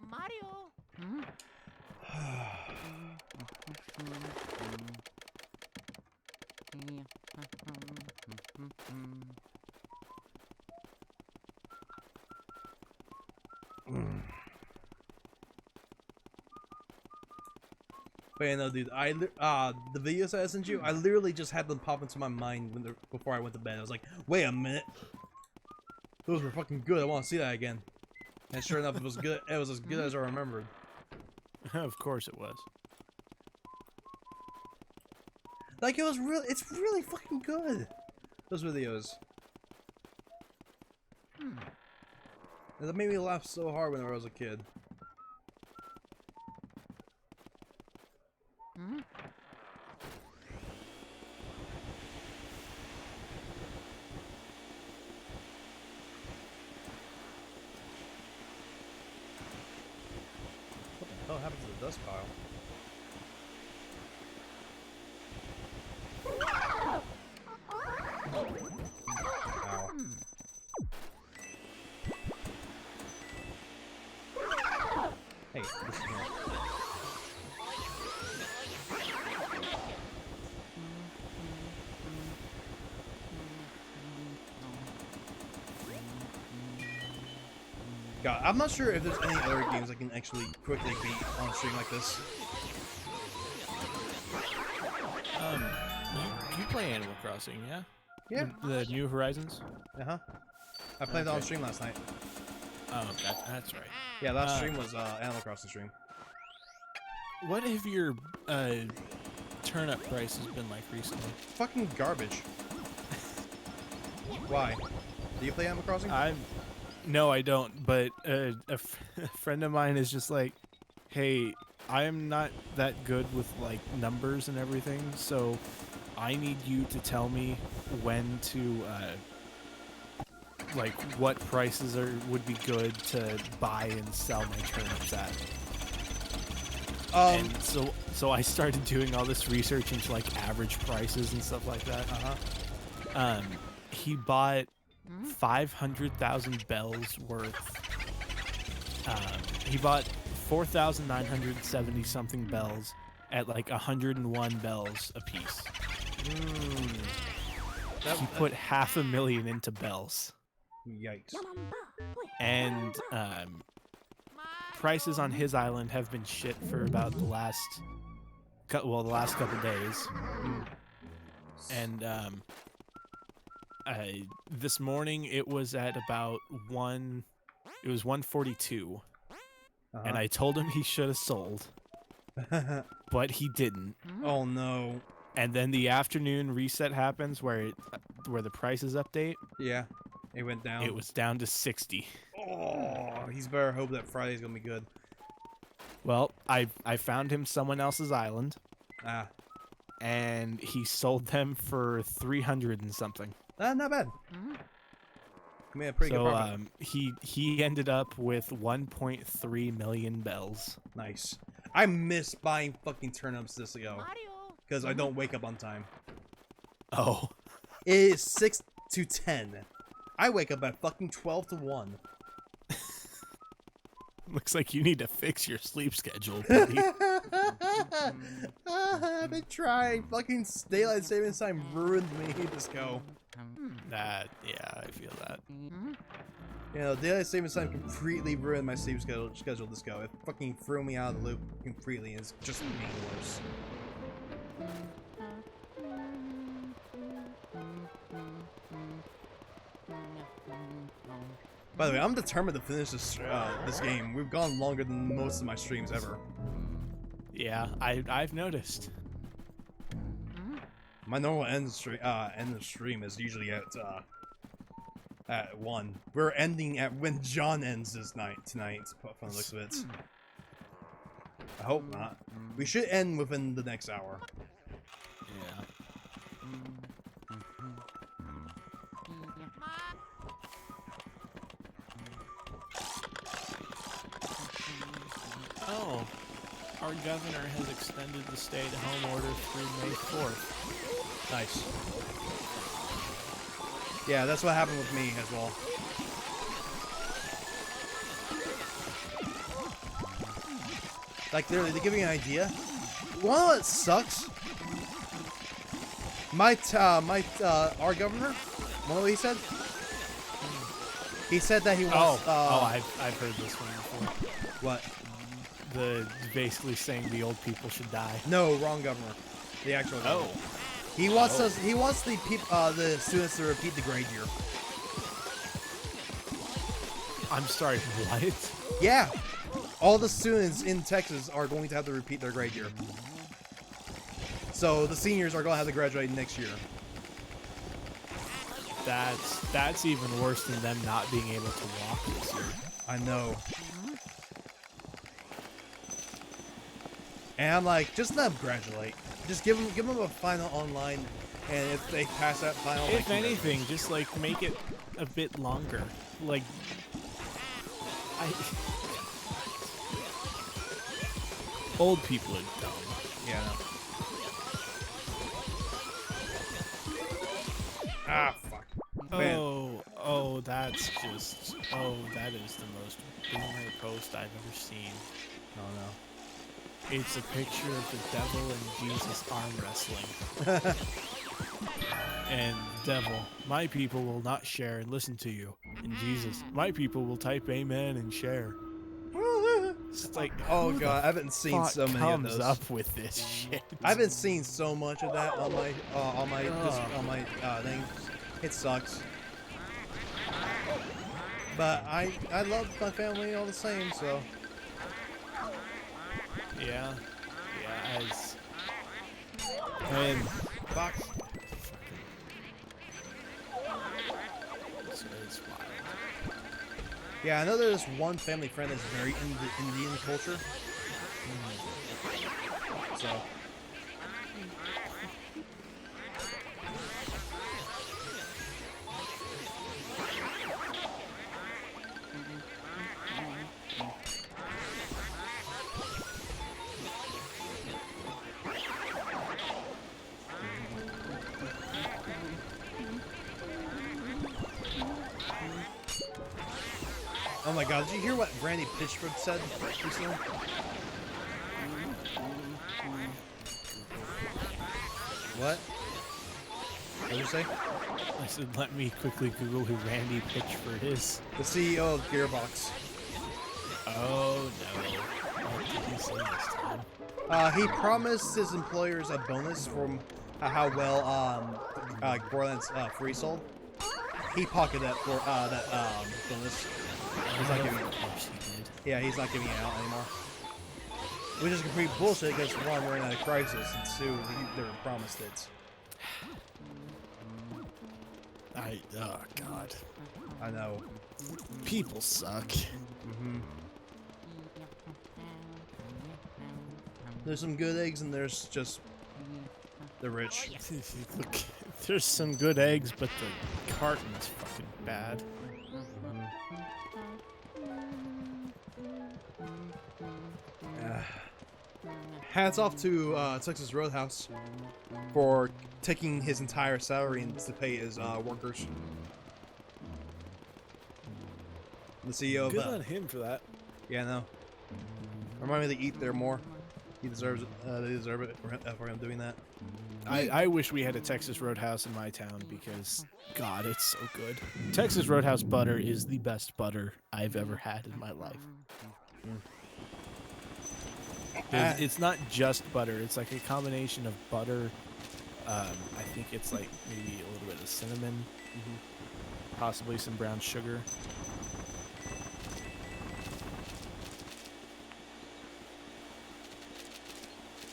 Mario. But yeah, no, dude, the videos I sent you, I literally just had them pop into my mind before I went to bed. I was like, wait a minute. Those were fucking good. I want to see that again. And sure enough, it was good. It was as good as I remembered. Of course it was. Like, it's really fucking good. Those videos. And that made me laugh so hard when I was a kid. What the hell happened to the dust pile? Ow. Hey, listen here. God, I'm not sure if there's any other games I can actually quickly beat on a stream like this. You play Animal Crossing, yeah? Yeah. The New Horizons? Uh-huh. I played that on Okay. stream last night. Oh, that's right. Yeah, last stream was Animal Crossing stream. What have your turnip prices been like recently? Fucking garbage. Why? Do you play Animal Crossing? No, I don't. But a friend of mine is just like, hey, I am not that good with like numbers and everything, so I need you to tell me when to like what prices would be good to buy and sell my turnips at. And so I started doing all this research into like average prices and stuff like that. He bought 500,000 bells worth. He bought 4,970 something bells at like 101 bells a piece. He put $500,000 into bells. Yikes. And prices on his island have been shit for about the last couple days. And this morning it was at about 142. And I told him he should have sold, but he didn't. Oh no. And then the afternoon reset happens where the prices update. Yeah, it went down. It was down to 60. Oh, he's better hope that Friday's gonna be good. Well, I found him someone else's island, Ah, and he sold them for 300 and something. not bad. I mean, a pretty good profit. He ended up with 1.3 million bells. Nice. I miss buying fucking turnips this ago because I don't wake up on time. Oh. It is 6 to 10. I wake up at fucking 12 to 1. Looks like you need to fix your sleep schedule, buddy. I've been trying. Fucking daylight savings time ruined me. Let's go. Yeah, I feel that. You know, daylight savings time completely ruined my sleep schedule. Let's go. It fucking threw me out of the loop completely. And it's just made worse. By the way, I'm determined to finish this game. We've gone longer than most of my streams ever. Yeah, I've noticed. My normal end of stream is usually at 1. We're ending at when John ends tonight, from the looks of it. I hope not. We should end within the next hour. Yeah. Oh, our governor has extended the stay-at-home order through May 4th. Nice. Yeah, that's what happened with me as well. Like, literally, to give you an idea, you wanna know what sucks? Our governor, what he said? He said that he wants. I've heard this one before. What? Basically saying the old people should die. No, wrong governor. The actual governor. Oh. He wants us. He wants the students to repeat the grade year. I'm sorry. What? Yeah, all the students in Texas are going to have to repeat their grade year. So the seniors are going to have to graduate next year. That's even worse than them not being able to walk this year. I know. And I'm like, just let them graduate. Just give them a final online, and if they pass that final, if anything, just like make it a bit longer. Like, old people are dumb. Yeah. Ah, fuck. Man. That is the most boomer post I've ever seen. Oh no. It's a picture of the devil and Jesus arm wrestling. And devil, my people will not share and listen to you. And Jesus, my people will type amen and share. It's like, oh god, I haven't seen so many of those. Comes up with this shit. I've been seeing so much of that on my thing. It sucks. But I love my family all the same, so. Yeah, and Fuck. It's wild. Yeah, I know there's one family friend that's very into Indian culture. So. Oh my god, did you hear what Brandy Pitchford said recently? What? What'd you say? I said, let me quickly Google who Randy Pitchford is. The CEO of Gearbox. Oh no. What did he say this time? He promised his employers a bonus from how well Borderlands 3 sold. He pocketed that for that bonus. He's not giving. Of course he did. Yeah, he's not giving it out anymore. Which is complete bullshit because one, we're in a crisis, and two, they were promised it. Oh god. I know. People suck. There's some good eggs, and there's just the rich. Look, there's some good eggs, but the carton's fucking bad. Hats off to Texas Roadhouse for taking his entire salary to pay his workers. The CEO Good of on him for that. yeah, no. Remind me to eat there more. He deserves it. They deserve it for him doing that. I wish we had a Texas Roadhouse in my town because, God, it's so good. Texas Roadhouse butter is the best butter I've ever had in my life. 'Cause it's not just butter. It's like a combination of butter. I think it's like maybe a little bit of cinnamon, possibly some brown sugar.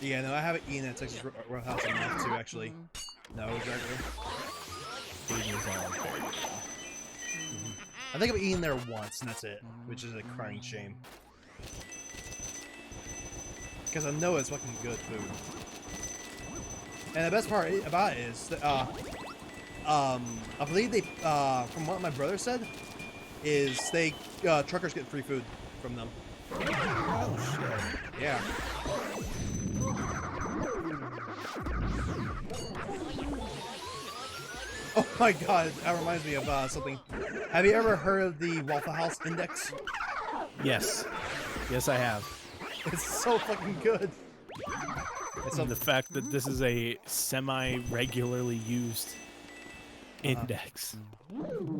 Yeah, no, I haven't eaten at Texas Roadhouse enough to actually know exactly. I think I've eaten there once, and that's it, which is a crying shame. Because I know it's fucking good food. And the best part about it is that, I believe they, from what my brother said, is they, truckers get free food from them. Oh shit! Yeah. Oh my god, that reminds me of something. Have you ever heard of the Waffle House Index? Yes, yes, I have. It's so fucking good. It's And the fact that this is a semi-regularly used index.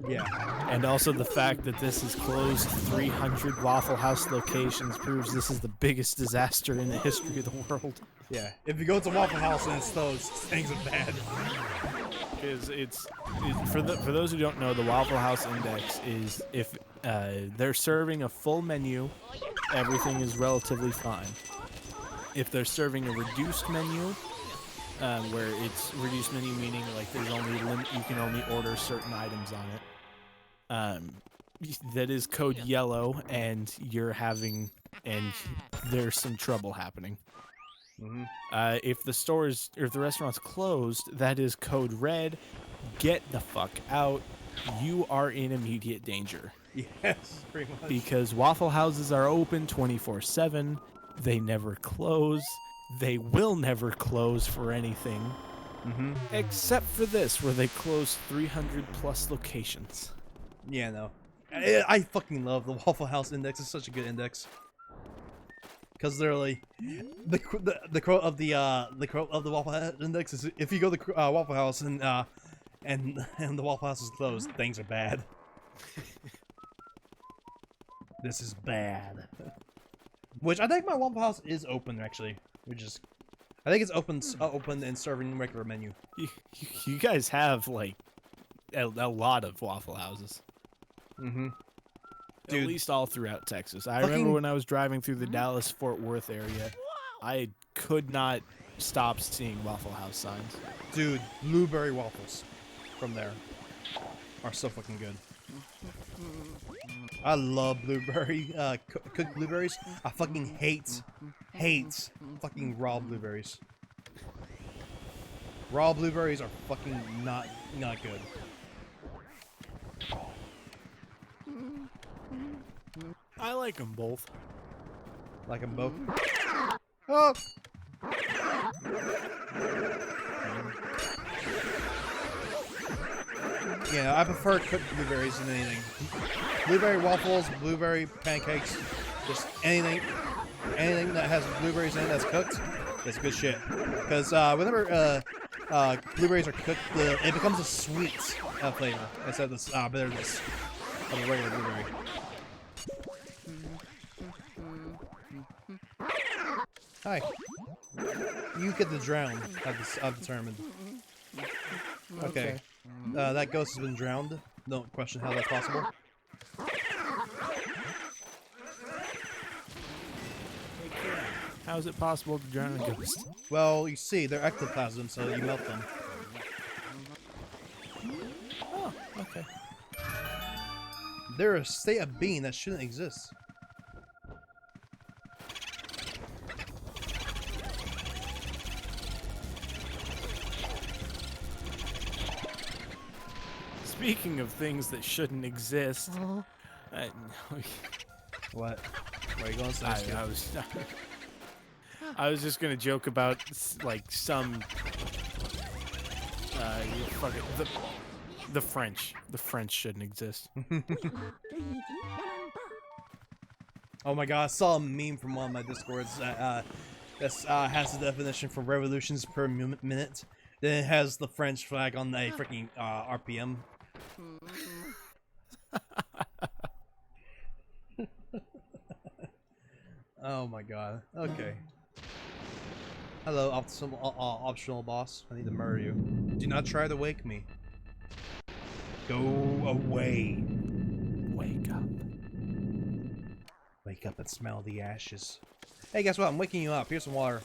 yeah. And also the fact that this has closed 300 Waffle House locations proves this is the biggest disaster in the history of the world. Yeah. If you go to Waffle House and it's closed, things are bad. Because for those who don't know, the Waffle House index is if they're serving a full menu, everything is relatively fine. If they're serving a reduced menu, where it's reduced menu meaning like there's only you can only order certain items on it. That is code yellow, and there's some trouble happening. If the restaurant's closed, that is code red. Get the fuck out. You are in immediate danger. Yes, pretty much. Because Waffle Houses are open 24/7. They never close. They will never close for anything. Except for this, where they close 300 plus locations. Yeah, no. I fucking love the Waffle House Index. It's such a good index. Because literally, the quote of the Waffle House Index is if you go to the Waffle House and the Waffle House is closed, things are bad. This is bad. Which I think my Waffle House is open actually, which is, I think it's open and serving regular menu. You guys have like a lot of Waffle Houses. At Dude. least all throughout Texas. I remember when I was driving through the Dallas-Fort Worth area, I could not stop seeing Waffle House signs. Dude, blueberry waffles from there are so fucking good. I love blueberry, cooked blueberries. I fucking hate fucking raw blueberries. Raw blueberries are fucking not good. I like them both. Like them both. Oh! Yeah, I prefer cooked blueberries than anything. Blueberry waffles, blueberry pancakes, just anything that has blueberries in it that's cooked, that's good shit. Because whenever blueberries are cooked, it becomes a sweet flavor instead of this bitterness of a regular blueberry. Hi. You get the drown, I've determined. Okay. That ghost has been drowned. Don't question how that's possible. How is it possible to drown a ghost? Well, you see, they're ectoplasm, so you melt them. Oh, okay. They're a state of being that shouldn't exist. Speaking of things that shouldn't exist, What? Where are you going? I was just gonna joke about like some the French. The French shouldn't exist. Oh my god, I saw a meme from one of my discords that has the definition for revolutions per minute. Then it has the French flag on the freaking RPM. Oh my god. Okay. Hello, optional boss. I need to murder you. Do not try to wake me. Go away. Wake up. Wake up and smell the ashes. Hey, guess what? I'm waking you up. Here's some water.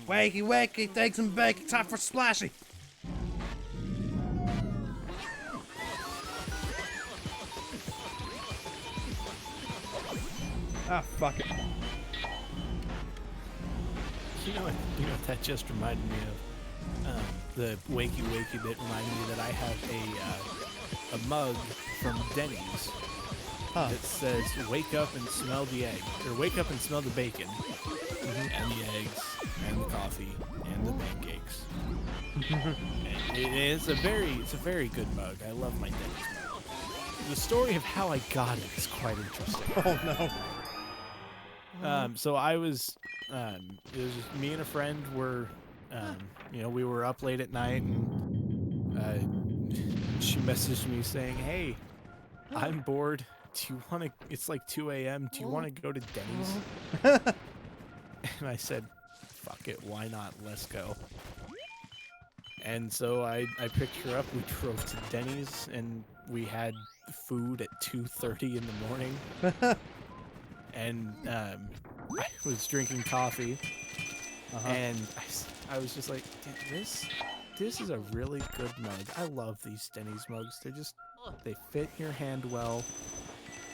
Wakey, wakey, take some bacon. Time for splashy. Ah, fuck it. You know what that just reminded me of? The wakey wakey bit reminded me that I have a mug from Denny's that says "Wake up and smell the egg," or "Wake up and smell the bacon," and the eggs, and the coffee, and the pancakes. It's a very good mug. I love my Denny's mug. The story of how I got it is quite interesting. Oh no. So I was, it was just me and a friend were, we were up late at night, and she messaged me saying, "Hey, I'm bored. Do you want to? It's like 2 a.m. Do you want to go to Denny's?" And I said, "Fuck it, why not? Let's go." And so I picked her up. We drove to Denny's, and we had food at 2:30 in the morning. And I was drinking coffee, and I was just like, this is a really good mug. I love these Denny's mugs. They fit your hand well,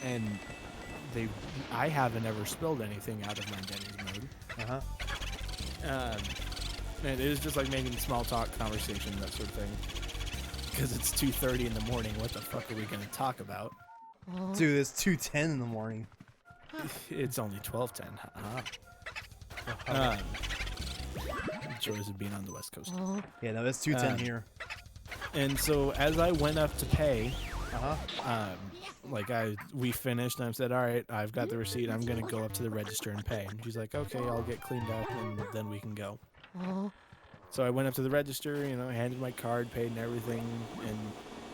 and I haven't ever spilled anything out of my Denny's mug. And it was just like making small talk conversation, that sort of thing. Because it's 2:30 in the morning. What the fuck are we gonna talk about? Dude, it's 2:10 in the morning. It's only 12:10. Joys of being on the West Coast. Yeah, no, it's 2:10 here. And so as I went up to pay, we finished, and I said, "All right, I've got the receipt. I'm gonna go up to the register and pay." And she's like, "Okay, I'll get cleaned up, and then we can go." So I went up to the register, handed my card, paid and everything, and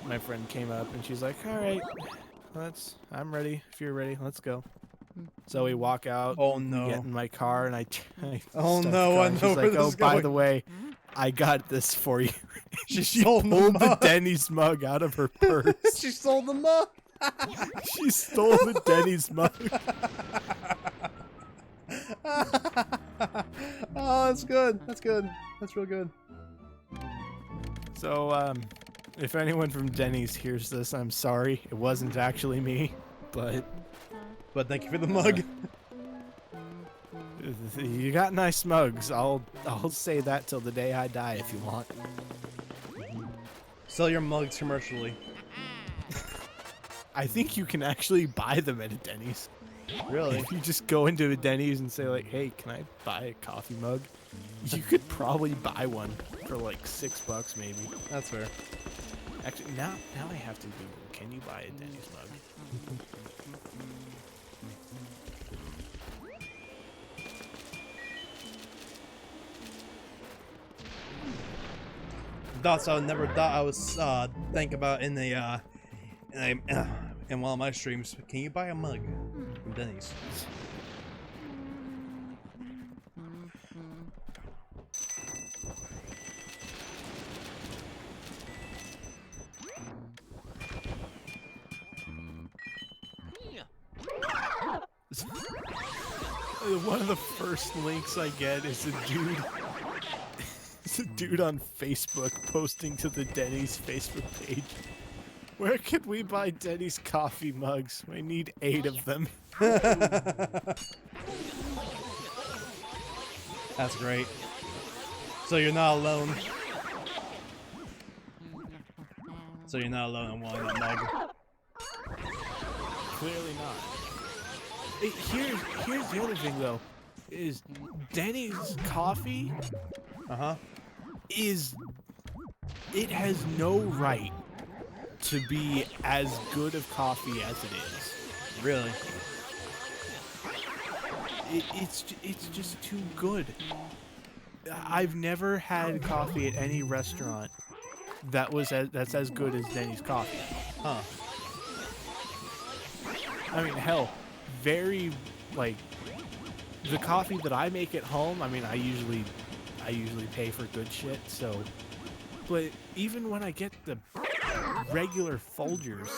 my friend came up, and she's like, "All right, I'm ready. If you're ready, let's go." So we walk out. Oh no! Get in my car, and I oh start no! the car, I and know she's where like, this "Oh, is by going." the way, I got this for you." She pulled pulled the Denny's mug out of her purse. She stole the mug. She stole the Denny's mug. Oh, that's good. That's good. That's real good. So, if anyone from Denny's hears this, I'm sorry. It wasn't actually me, but thank you for the mug. You got nice mugs. I'll say that till the day I die if you want. Sell your mugs commercially. I think you can actually buy them at a Denny's. Really? If you just go into a Denny's and say like, "Hey, can I buy a coffee mug?" You could probably buy one for like $6 maybe. That's fair. Actually, now I have to Google. Can you buy a Denny's mug? thoughts I never thought I was think about in in one of my streams. Can you buy a mug from Denny's? One of the first links I get is a dude. It's a dude on Facebook posting to the Denny's Facebook page. Where can we buy Denny's coffee mugs? We need 8 of them. That's great. So you're not alone. So you're not alone in wanting that mug. Clearly not. Here's the other thing though, is Denny's coffee it has no right to be as good of coffee as it is. Really? It's just too good. I've never had coffee at any restaurant that's as good as Denny's coffee. Huh. I mean, hell, the coffee that I make at home, I mean, I usually pay for good shit, so, but even when I get the regular Folgers,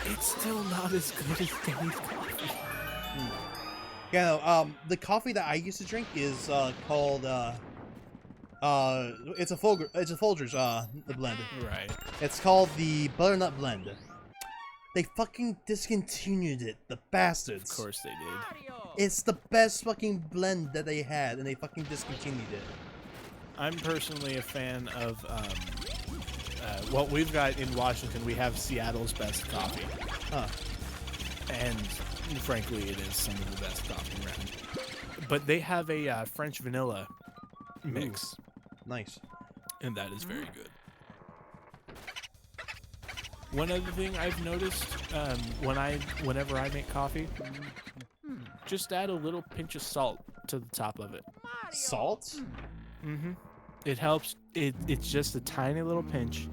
it's still not as good as Denny's coffee. Yeah, no, the coffee that I used to drink is called it's a Folgers the blend. Right. It's called the butternut blend. They fucking discontinued it, the bastards. Of course they did. It's the best fucking blend that they had, and they fucking discontinued it. I'm personally a fan of what we've got in Washington. We have Seattle's best coffee. Huh. And frankly, it is some of the best coffee around. But they have a French vanilla mix. Ooh, nice. And that is very good. One other thing I've noticed whenever I make coffee, just add a little pinch of salt to the top of it. Salt? Mm-hmm. It helps. It's just a tiny little pinch.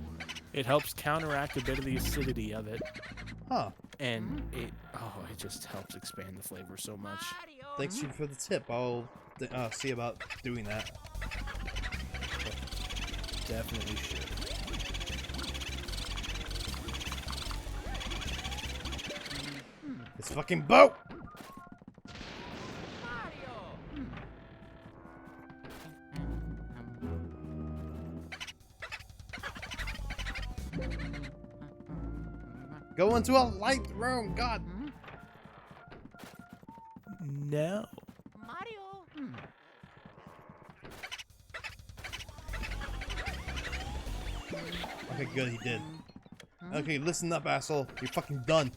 It helps counteract a bit of the acidity of it. Huh. And it just helps expand the flavor so much. Thanks you for the tip. I'll see about doing that. Definitely should. This fucking boat! Go into a light room, God! No. Mario. Okay, good, he did. Okay, listen up, asshole. You're fucking done.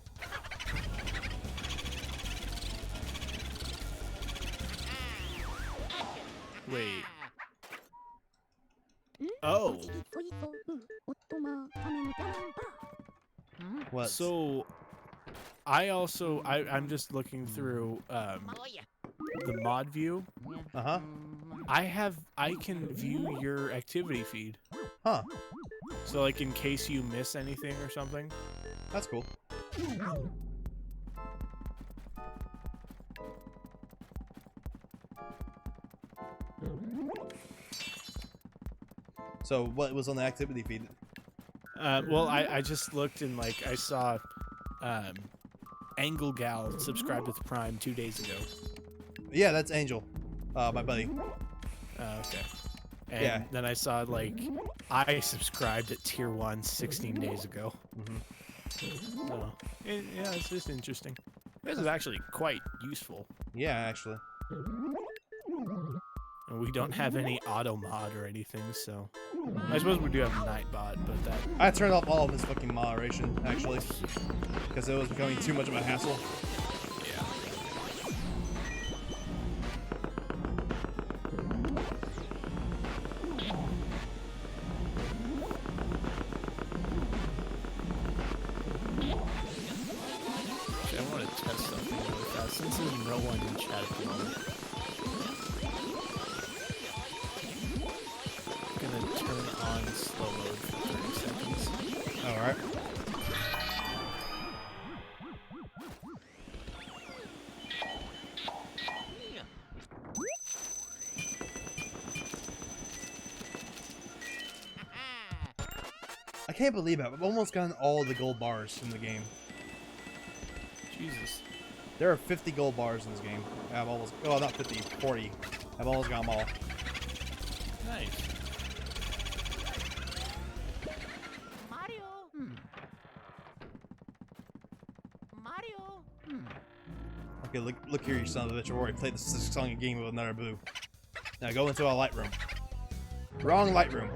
Wait. Oh. What? So, I'm just looking through the mod view. Uh-huh. I can view your activity feed. Huh. So, like, in case you miss anything or something. That's cool. So, what was on the activity feed? Well, I just looked and, like, I saw Angle Gal subscribed with Prime 2 days ago. Yeah, that's Angel. My buddy. Okay. And Yeah. then I saw, like, I subscribed at Tier 1 16 days ago. Mm-hmm. So, yeah, it's just interesting. This is actually quite useful. Yeah, actually. And we don't have any auto mod or anything, so... I suppose we do have Nightbot, but that... I turned off all of his fucking moderation, actually. Because it was becoming too much of a hassle. Yeah. Actually, I want to test something really fast, since there's no one in chat at the moment. I'm gonna Alright. I can't believe it. I've almost gotten all the gold bars in the game. Jesus. There are 50 gold bars in this game. I've almost... Oh, not 50. 40. I've almost got them all. Nice. Mario. Mario. Okay, look here, you son of a bitch. I've already played this song game with another boo. Now go into a light room. Wrong light room.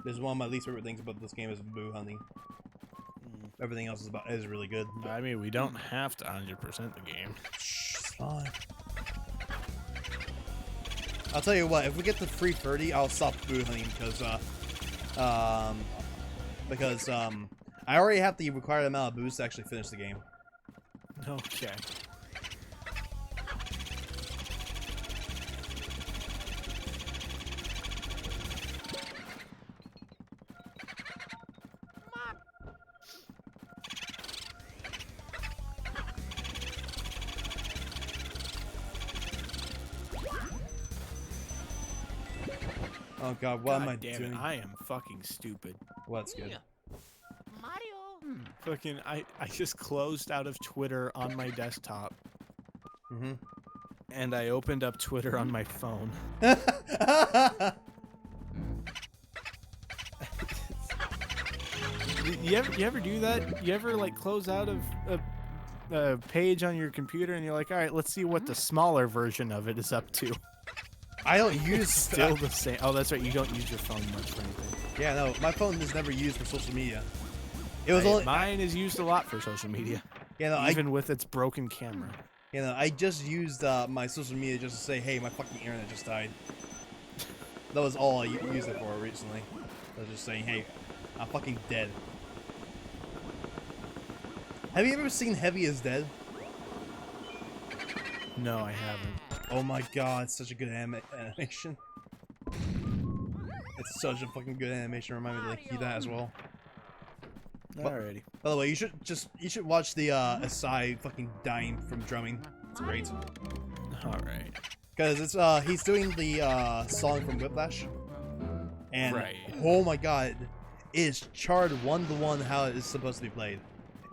This is one of my least favorite things about this game is boo hunting. Everything else is really good. I mean, we don't have to 100% the game. Shh, it's fine. I'll tell you what, if we get to 330, I'll stop boo hunting because I already have the required amount of boos to actually finish the game. Okay. Oh god, what am I damn doing? it, I am fucking stupid. What's good? Mario. Fucking, I just closed out of Twitter on my desktop. Mm-hmm. And I opened up Twitter on my phone. You ever do that? You ever like close out of a page on your computer and you're like, all right, let's see what the smaller version of it is up to. I don't use Still the same. Oh, that's right. You don't use your phone much for anything. Yeah, no, my phone is never used for social media. It was only Mine is used a lot for social media, yeah, no, even with its broken camera. I just used my social media just to say, hey, my fucking internet just died. That was all I used it for recently. I was just saying, hey, I'm fucking dead. Have you ever seen Heavy is Dead? No, I haven't. Oh my god, it's such a good animation. It's such a fucking good animation. Remind me to like, keep that as well. Alrighty. By the way, you should watch the Asai fucking dying from drumming. It's great. Alright. Because it's he's doing the song from Whiplash. And Right. oh my god, it is charred 1-to-1 how it is supposed to be played.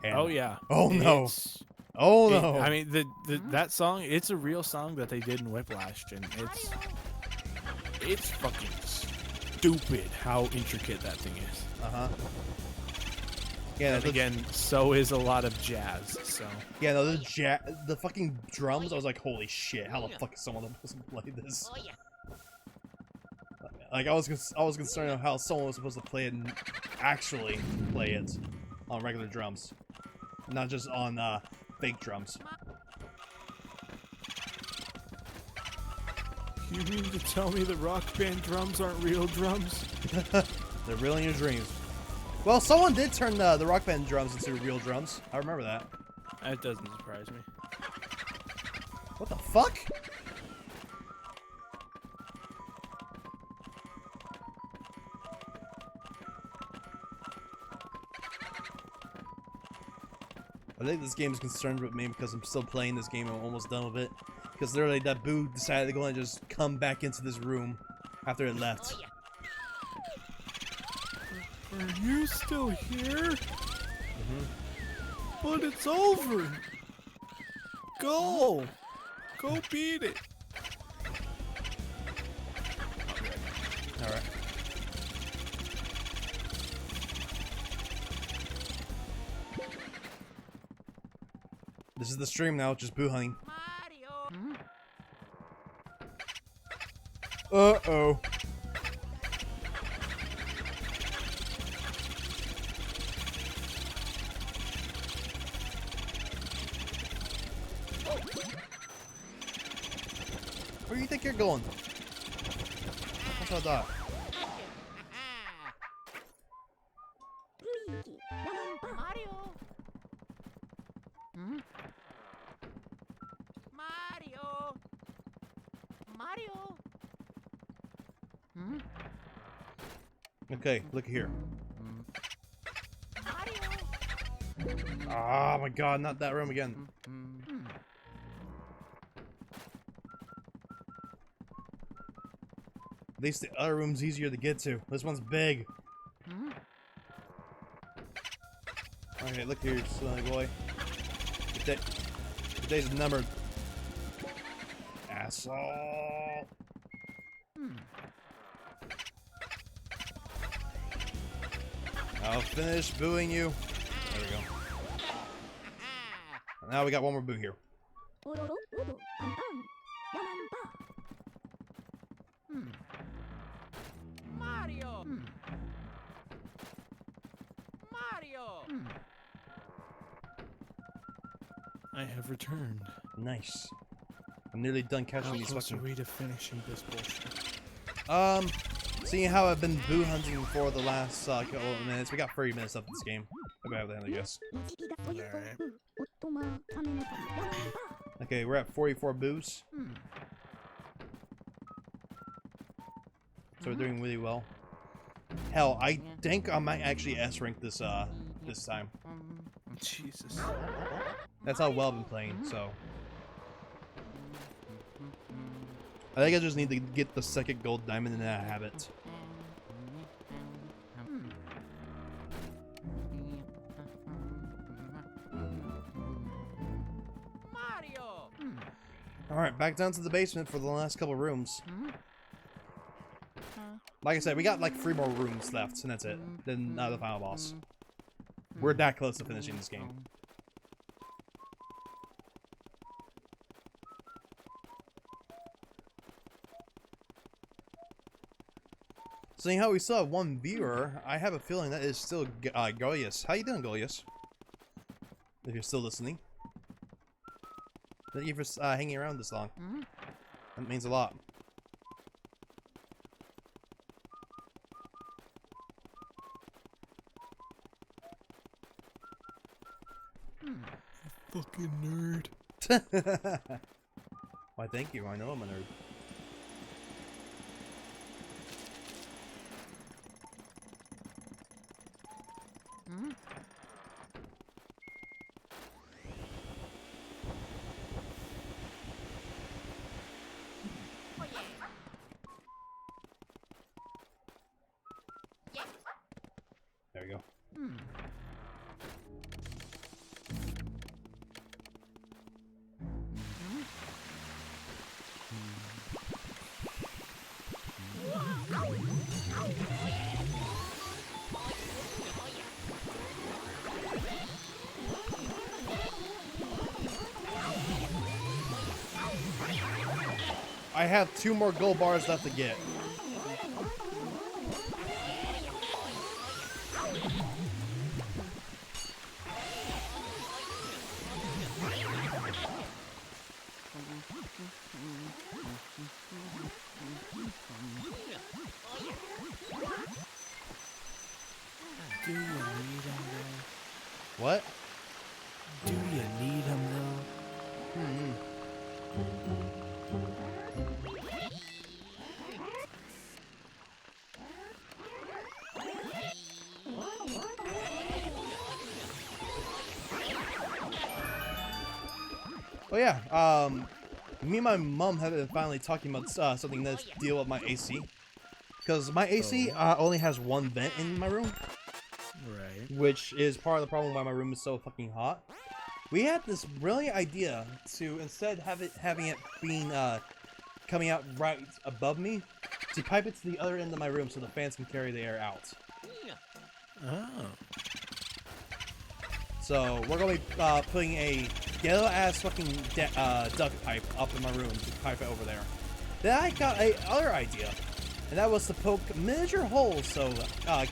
And, Oh yeah. Oh no. It's- Oh no. I mean, that song, it's a real song that they did in Whiplash, and it's fucking stupid how intricate that thing is. Uh-huh. Yeah, And again, so is a lot of jazz. So yeah, no, the fucking drums, I was like, holy shit, how the fuck is someone supposed to play this? Oh yeah. Like, I was concerned of how someone was supposed to play it and actually play it on regular drums. Not just on, fake drums. you mean to tell me the Rock Band drums aren't real drums? They're real in your dreams. Well, someone did turn the Rock Band drums into real drums. I remember that. That doesn't surprise me. What the fuck? I think this game is concerned with me because I'm still playing this game and I'm almost done with it. Because literally that boo decided to go and just come back into this room after it left. Oh yeah. Are you still here? Mm-hmm. But it's over. Go beat it. Alright. This is the stream now, just boo hunting. Mario. Uh-oh. Where do you think you're going? What's all that? Mario. Mario. Mario. Okay, look here. Mario. Oh my god, not that room again. At least the other room's easier to get to. This one's big. Okay, look here, silly boy. Your day's numbered. Asshole. I'll finish booing you. There we go. Now we got one more boo here. Mario. Mario. I have returned. Nice. I'm nearly done catching How these close are fucking... we to finishing this bullshit? Seeing how I've been boo hunting for the last couple of minutes, we got 30 minutes left in this game. About the end, I guess. Alright. Okay, we're at 44 boos. So we're doing really well. Hell, I think I might actually S rank this this time. Jesus. That's how well I've been playing, so. I think I just need to get the second gold diamond and then I have it. Mario. Alright, back down to the basement for the last couple rooms. Like I said, we got like 3 more rooms left, and that's it. Then the final boss. We're that close to finishing this game. Seeing how we still have 1 viewer, I have a feeling that is still Golius. How you doing, Golius? If you're still listening. Thank you for hanging around this long. That means a lot. Fucking nerd. Why, thank you. I know I'm a nerd. Oh yeah. Yeah. There we go. I have 2 more gold bars left to get. Do you need him What? though? Do you need him though? Oh yeah, me and my mom have been finally talking about something that's deal with my AC. Because my AC only has 1 vent in my room, Right. which is part of the problem why my room is so fucking hot. We had this brilliant idea to, instead having it being coming out right above me, to pipe it to the other end of my room so the fans can carry the air out. Oh. So we're gonna be putting a yellow ass fucking duct pipe up in my room to pipe it over there. Then I got a other idea, and that was to poke miniature holes so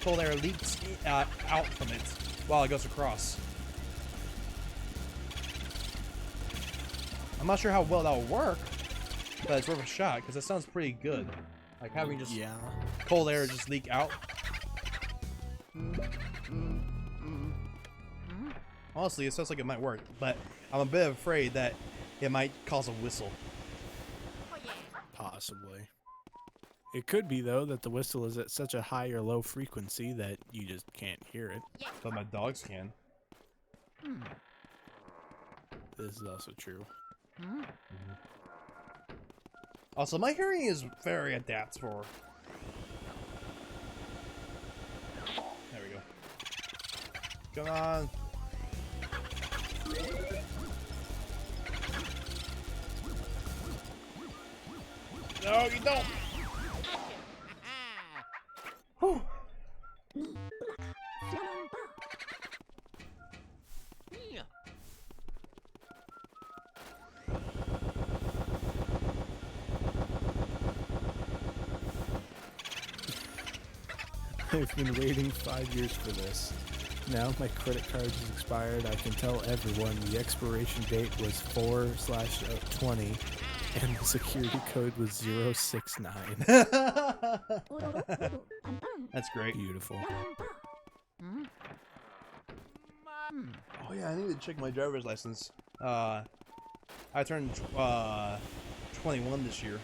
cold air leaks out from it while it goes across. I'm not sure how well that will work, but it's worth a shot because that sounds pretty good. Like having just cold air just leak out. Honestly, it sounds like it might work, but I'm a bit afraid that it might cause a whistle. Oh yeah. Possibly. It could be, though, that the whistle is at such a high or low frequency that you just can't hear it. But my dogs can. This is also true. Also, my hearing is very adaptable. There we go. Come on. No, you don't. Whew. Yeah. I've been waiting 5 years for this. Now my credit card is expired. I can tell everyone the expiration date was 4/20 and the security code was 069. That's great. Beautiful. Oh yeah, I need to check my driver's license. I turned 21 this year,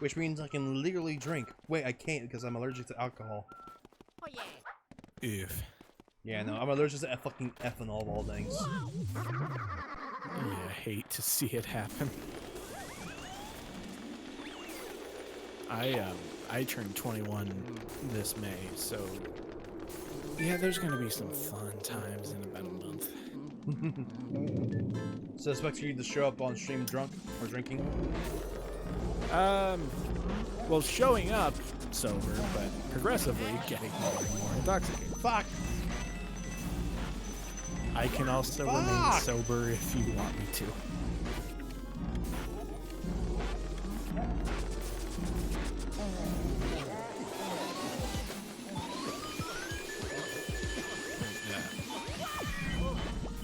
which means I can legally drink. Wait, I can't because I'm allergic to alcohol. Oh yeah. If. Yeah, no, I'm allergic to fucking ethanol of all things. Yeah, I hate to see it happen. I turned 21 this May, so yeah, there's gonna be some fun times in about a month. So I expect you to show up on stream drunk or drinking? Well, showing up sober, but progressively getting more and more intoxicated. Fuck! I can also remain sober if you want me to.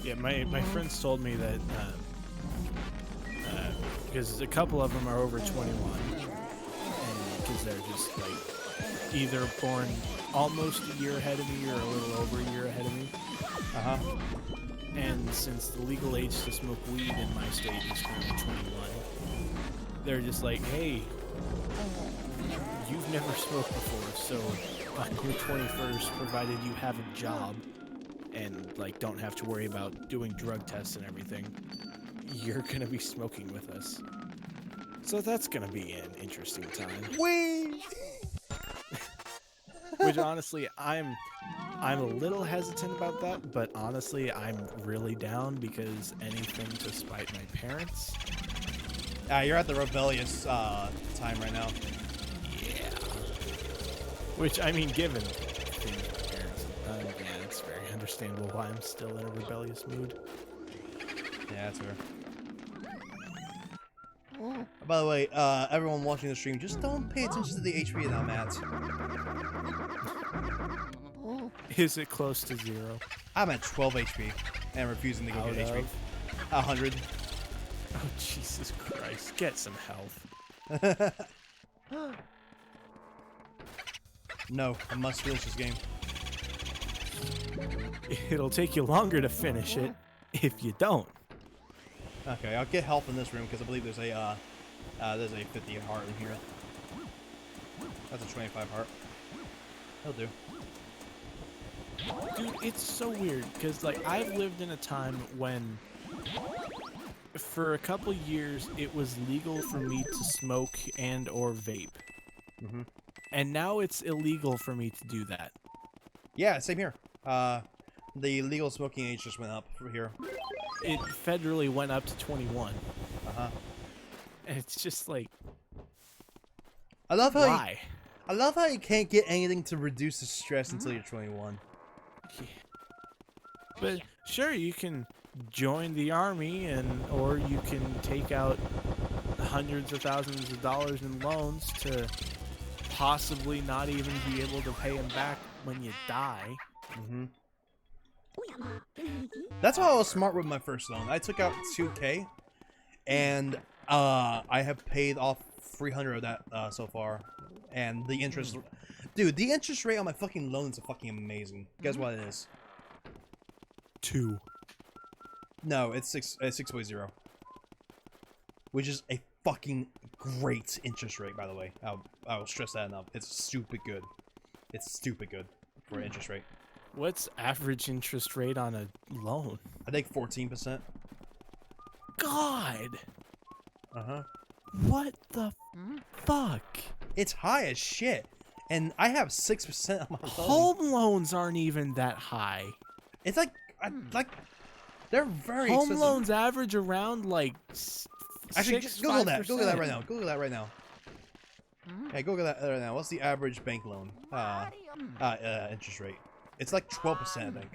Yeah, my friends told me that because a couple of them are over 21, and because they're just like either born almost a year ahead of me or a little over a year ahead of me. And since the legal age to smoke weed in my state is currently 21, they're just like, hey, you've never smoked before, so on your 21st, provided you have a job and like don't have to worry about doing drug tests and everything, you're gonna be smoking with us. So that's gonna be an interesting time. Wee! Which honestly, I'm a little hesitant about that, but honestly, I'm really down because anything to spite my parents. You're at the rebellious time right now. Yeah. Which, I mean, given things with my parents, yeah, it's very understandable why I'm still in a rebellious mood. Yeah, that's fair. By the way, everyone watching the stream, just don't pay attention to the HP now, Matt. Is it close to 0? I'm at 12 HP and refusing to go Out get HP. of? 100. Oh, Jesus Christ. Get some health. No, I must finish this game. It'll take you longer to finish it if you don't. Okay, I'll get help in this room because I believe there's a 50 heart in here. That's a 25 heart. He'll do. Dude, it's so weird because like I've lived in a time when for a couple years it was legal for me to smoke and or vape. And now it's illegal for me to do that. Yeah, same here. The legal smoking age just went up for here. It federally went up to 21. And it's just like, I love how why? I love how you can't get anything to reduce the stress until you're 21. Yeah. But sure, you can join the army or you can take out hundreds of thousands of dollars in loans to possibly not even be able to pay them back when you die. That's why I was smart with my first loan. I took out 2K, and I have paid off 300 of that so far. And the interest, dude, the interest rate on my fucking loans is fucking amazing. Guess what it is? 2. No, it's 6.0, which is a fucking great interest rate, by the way. I'll stress that enough. It's stupid good. It's stupid good for an interest rate. What's average interest rate on a loan? I think 14%. God! Uh-huh. What the fuck? It's high as shit. And I have 6% on my loan. Home loans aren't even that high. It's like, they're very Home expensive. loans average around like Actually, just Google that. 5%. Google that right now. Google that right now. Hey, Google that right now. What's the average bank loan interest rate? It's like 12%, I think.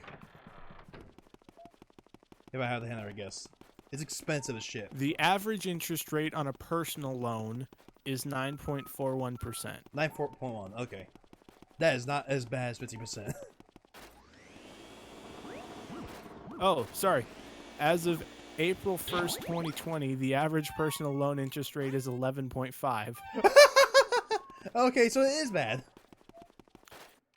If I had to hand guess. It's expensive as shit. The average interest rate on a personal loan is 9.41%. 9.1. Okay. That is not as bad as 50%. Oh, sorry. As of April 1st, 2020, the average personal loan interest rate is 11.5. Okay, so it is bad.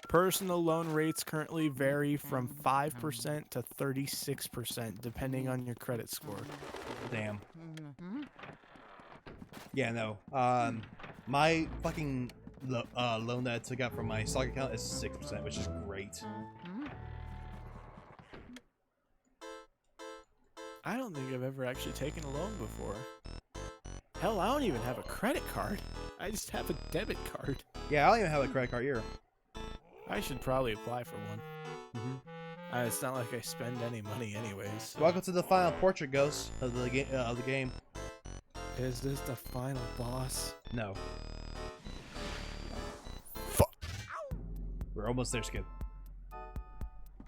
Personal loan rates currently vary from 5% to 36% depending on your credit score. Damn. Yeah, no. My fucking loan that I took out from my stock account is 6%, which is great. I don't think I've ever actually taken a loan before. Hell, I don't even have a credit card. I just have a debit card. Yeah, I don't even have a credit card here. I should probably apply for one. It's not like I spend any money anyways. Welcome to the final portrait, Ghost, of the game. Is this the final boss? No. Fuck. We're almost there, Skid.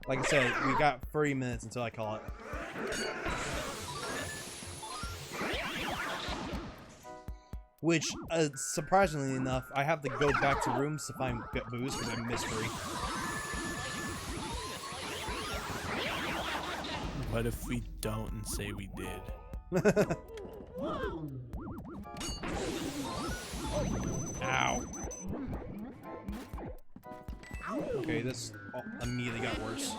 Like I said, we got 30 minutes until I call it. Which, surprisingly enough, I have to go back to rooms to find booze because I missed free. What if we don't and say we did? Ow. Okay, this immediately got worse.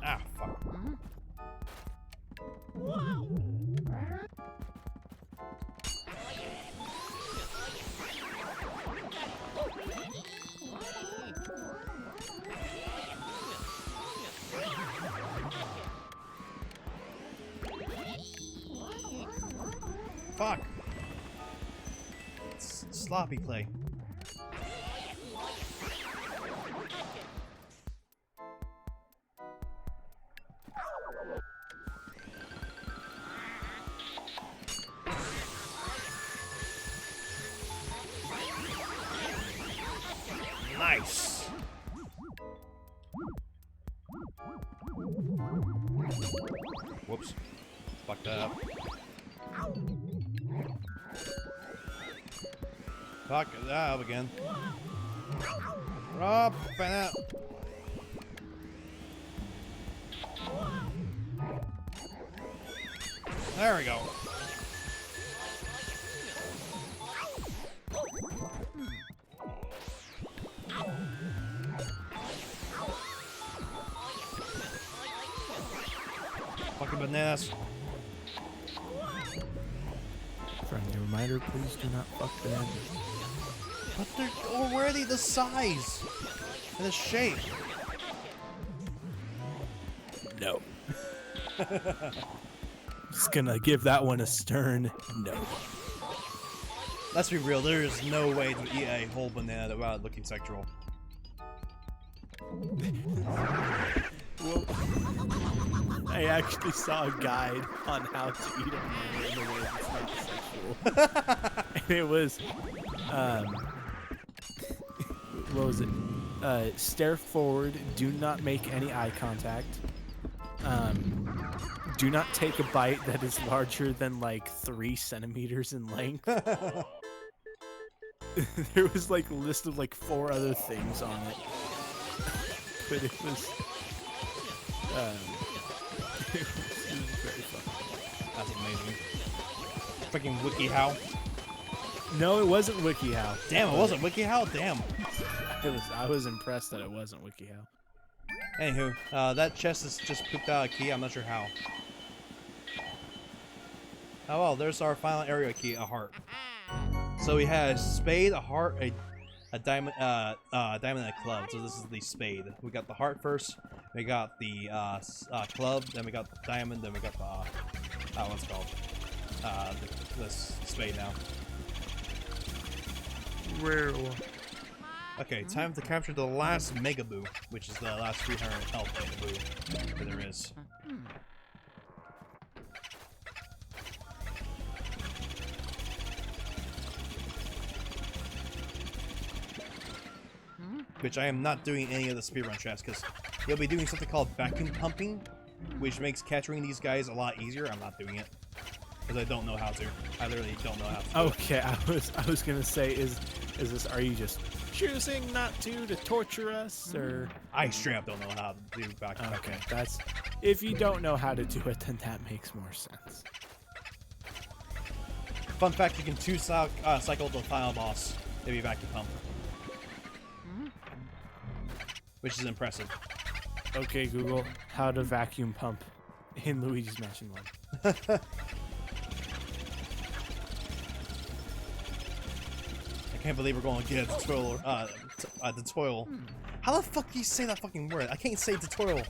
Ah, fuck. Fuck. Sloppy play. Nice. Whoops. Fucked that up. Fuck that up again. Up and out. There we go. Fucking bananas. Friendly reminder, please do not fuck bananas. But they're already the size and the shape. No. Just gonna give that one a stern no. Let's be real, there is no way to eat a whole banana without looking sexual. Well, I actually saw a guide on how to eat a banana in a way that's not sexual. And it was, what was it? Stare forward, do not make any eye contact. Do not take a bite that is larger than like 3 centimeters in length. there was like a list of like 4 other things on it, but it was very fun. That's amazing. Freaking WikiHow. No, it wasn't WikiHow. Damn, it wasn't WikiHow? Damn. I was impressed that it wasn't WikiHow. Anywho, that chest is just pooped out a key. I'm not sure how. Oh well, there's our final area key, a heart. So we had a spade, a heart, a diamond, diamond, and a club. So this is the spade. We got the heart first. We got the club. Then we got the diamond. Then we got the what's it called? The spade now. Okay, time to capture the last Mega Boo, which is the last 300 health Mega Boo that there is. Which I am not doing any of the speedrun chests, because you'll be doing something called vacuum pumping, which makes capturing these guys a lot easier. I'm not doing it, because I don't know how to. I literally don't know how to. Okay, I was gonna say, is this, are you just choosing not to torture us, or? I straight up don't know how to do vacuum pumping. Okay, that's, if you don't know how to do it, then that makes more sense. Fun fact, you can cycle the final boss if you vacuum pump. Which is impressive. Okay, Google, how to vacuum pump in Luigi's Mansion 1. I can't believe we're going to get a tutorial. Tutorial. How the fuck do you say that fucking word? I can't say tutorial.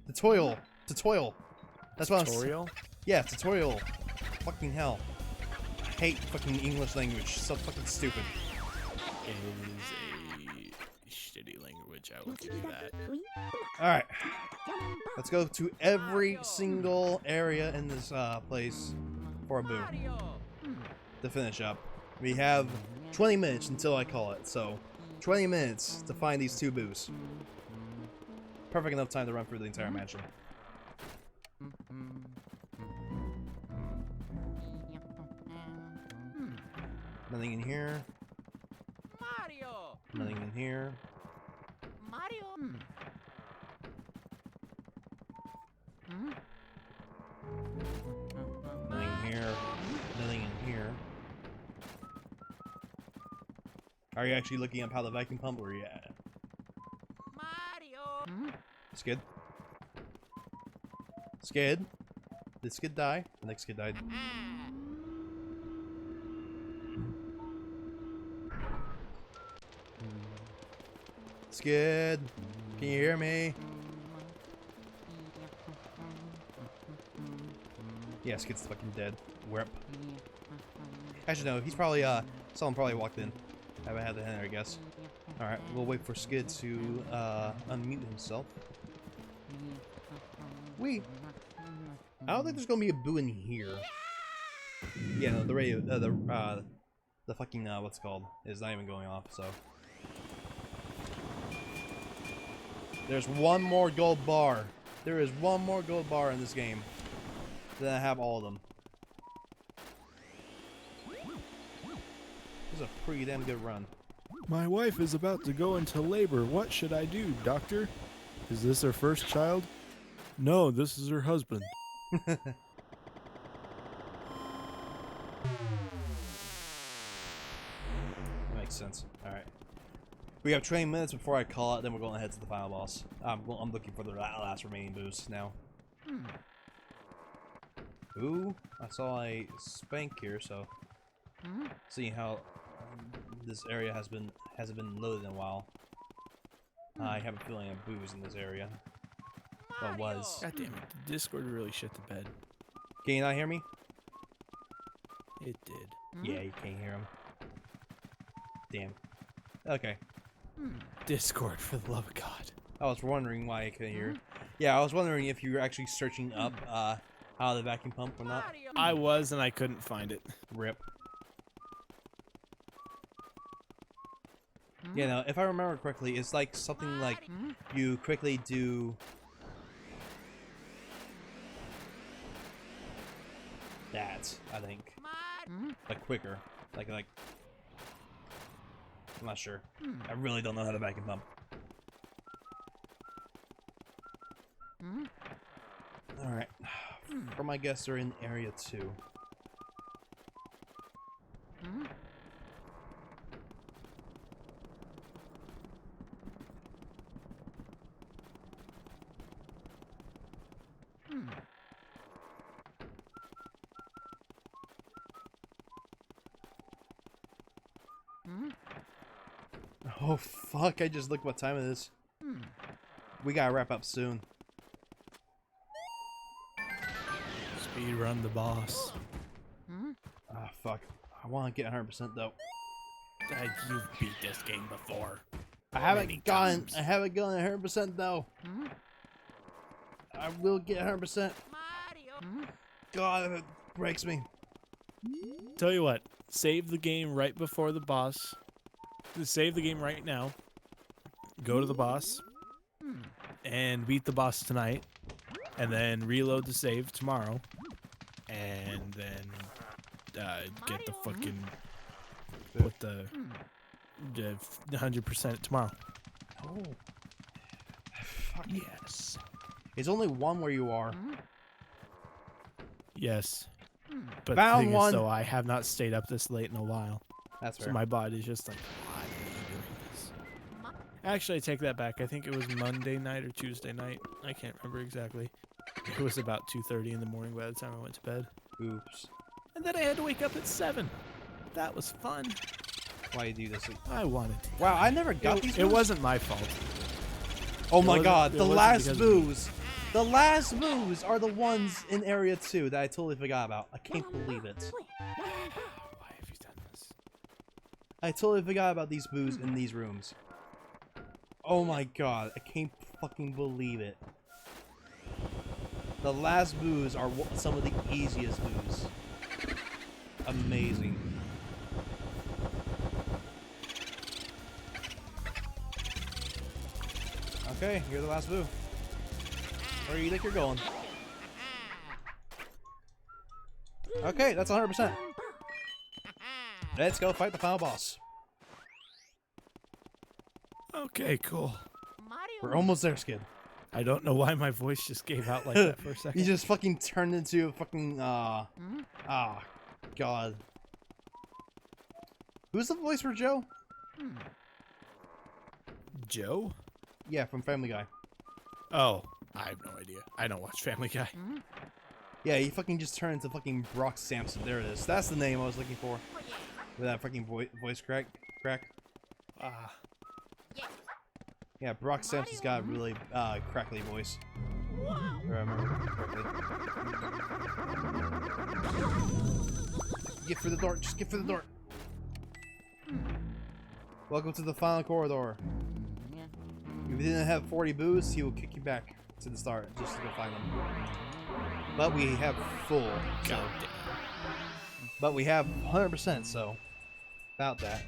Tutorial. Tutorial. That's what I'm saying. Tutorial? Yeah, tutorial. Fucking hell. I hate fucking English language. So fucking stupid. It is a shitty language, I will give you that. Alright. Let's go to every single area in this place for a boo. To finish up. We have 20 minutes until I call it, so 20 minutes to find these 2 boos. Perfect enough time to run through the entire mansion. Nothing in here. Mario. Nothing in here. Mario. Nothing here. Nothing in here. Are you actually looking up how the vacuum pump, or yeah? Mario. Skid. Skid. Did Skid die? The next Skid died. Skid. Can you hear me? Yeah, Skid's fucking dead. Rip. Actually, no. He's probably someone probably walked in. Haven't had the hand there, I guess. Alright, we'll wait for Skid to unmute himself. Wait. I don't think there's gonna be a boo in here. Yeah, no, the radio, the fucking, what's it called, is not even going off, so. There's one more gold bar. There is one more gold bar in this game. Then I have all of them. This is a pretty damn good run. My wife is about to go into labor. What should I do, doctor? Is this her first child? No, this is her husband. Makes sense. Alright. We have 20 minutes before I call it, then we're going to head to the final boss. I'm looking for the last remaining boos now. Ooh, I saw a spank here, so seeing how this area hasn't been loaded in a while. I have a feeling of boos in this area. Well, was. God damn it, the Discord really shit the bed. Can you not hear me? It did. Yeah, you can't hear him. Damn. Okay. Discord, for the love of God. I was wondering why I couldn't hear. Yeah, I was wondering if you were actually searching up how the vacuum pump or not. I was, and I couldn't find it. Rip. Yeah, no, if I remember correctly, it's like something like you quickly do that, I think. Like quicker. Like I'm not sure. I really don't know how to vacuum pump. Alright. For my guests are in area 2. Oh fuck, I just looked what time it is. We gotta wrap up soon. Speed run the boss. Ah, fuck. I want to get 100% though. You've beat this game before. I haven't Many gotten times. 100% though. I will get 100%. Mario. God, it breaks me. Tell you what, save the game right before the boss. Save the game right now. Go to the boss. And beat the boss tonight. And then reload the save tomorrow. And then get the fucking... Put the 100% tomorrow. Oh. Fuck. Yes. It's only one where you are. Yes. But Found the thing one. is, though, I have not stayed up this late in a while. That's So fair. my body's just like, why are you doing this? Actually, I take that back. I think it was Monday night or Tuesday night. I can't remember exactly. It was about 2:30 in the morning by the time I went to bed. Oops. And then I had to wake up at 7. That was fun. Why you do this? I wanted to. Wow, I never got these. It moves? wasn't my fault. Oh It my wasn't- god, it the wasn't last because of me. moves. The last moves are the ones in area 2 that I totally forgot about. I can't believe it. Why have you done this? I totally forgot about these moves in these rooms. Oh my god, I can't fucking believe it. The last moves are some of the easiest moves. Amazing. Okay, you're the last move. Where do you think you're going? Okay, that's 100%. Let's go fight the final boss. Okay, cool. Mario. We're almost there, Skid. I don't know why my voice just gave out like that for a second. You just fucking turned into a fucking, god. Who's the voice for Joe? Joe? Yeah, from Family Guy. Oh, I have no idea. I don't watch Family Guy. Yeah, he fucking just turned into fucking Brock Sampson. There it is. That's the name I was looking for. With that fucking voice crack. Ah. Yeah, Brock Sampson's got a really crackly voice. If I remember correctly. Get through the door. Just get through the door. Welcome to the final corridor. If you didn't have 40 boos, he will kick you back to the start just to go find them. But we have full. So. God damn. But we have 100%, so about that.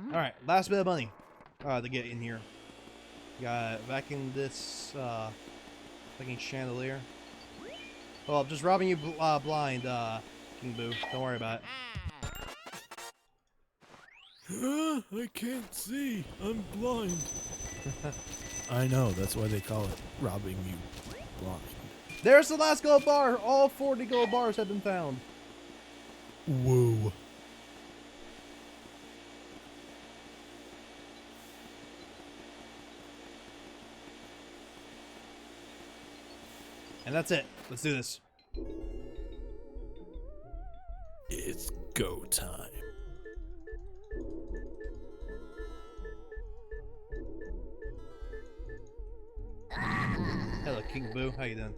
Alright, last bit of money to get in here. Got vacuum this fucking chandelier. Well, I'm just robbing you blind, King Boo. Don't worry about it. I can't see. I'm blind. I know. That's why they call it robbing you blind. There's the last gold bar! All 40 gold bars have been found. Whoa. And that's it. Let's do this. It's go time. Hello, King Boo. How you doing?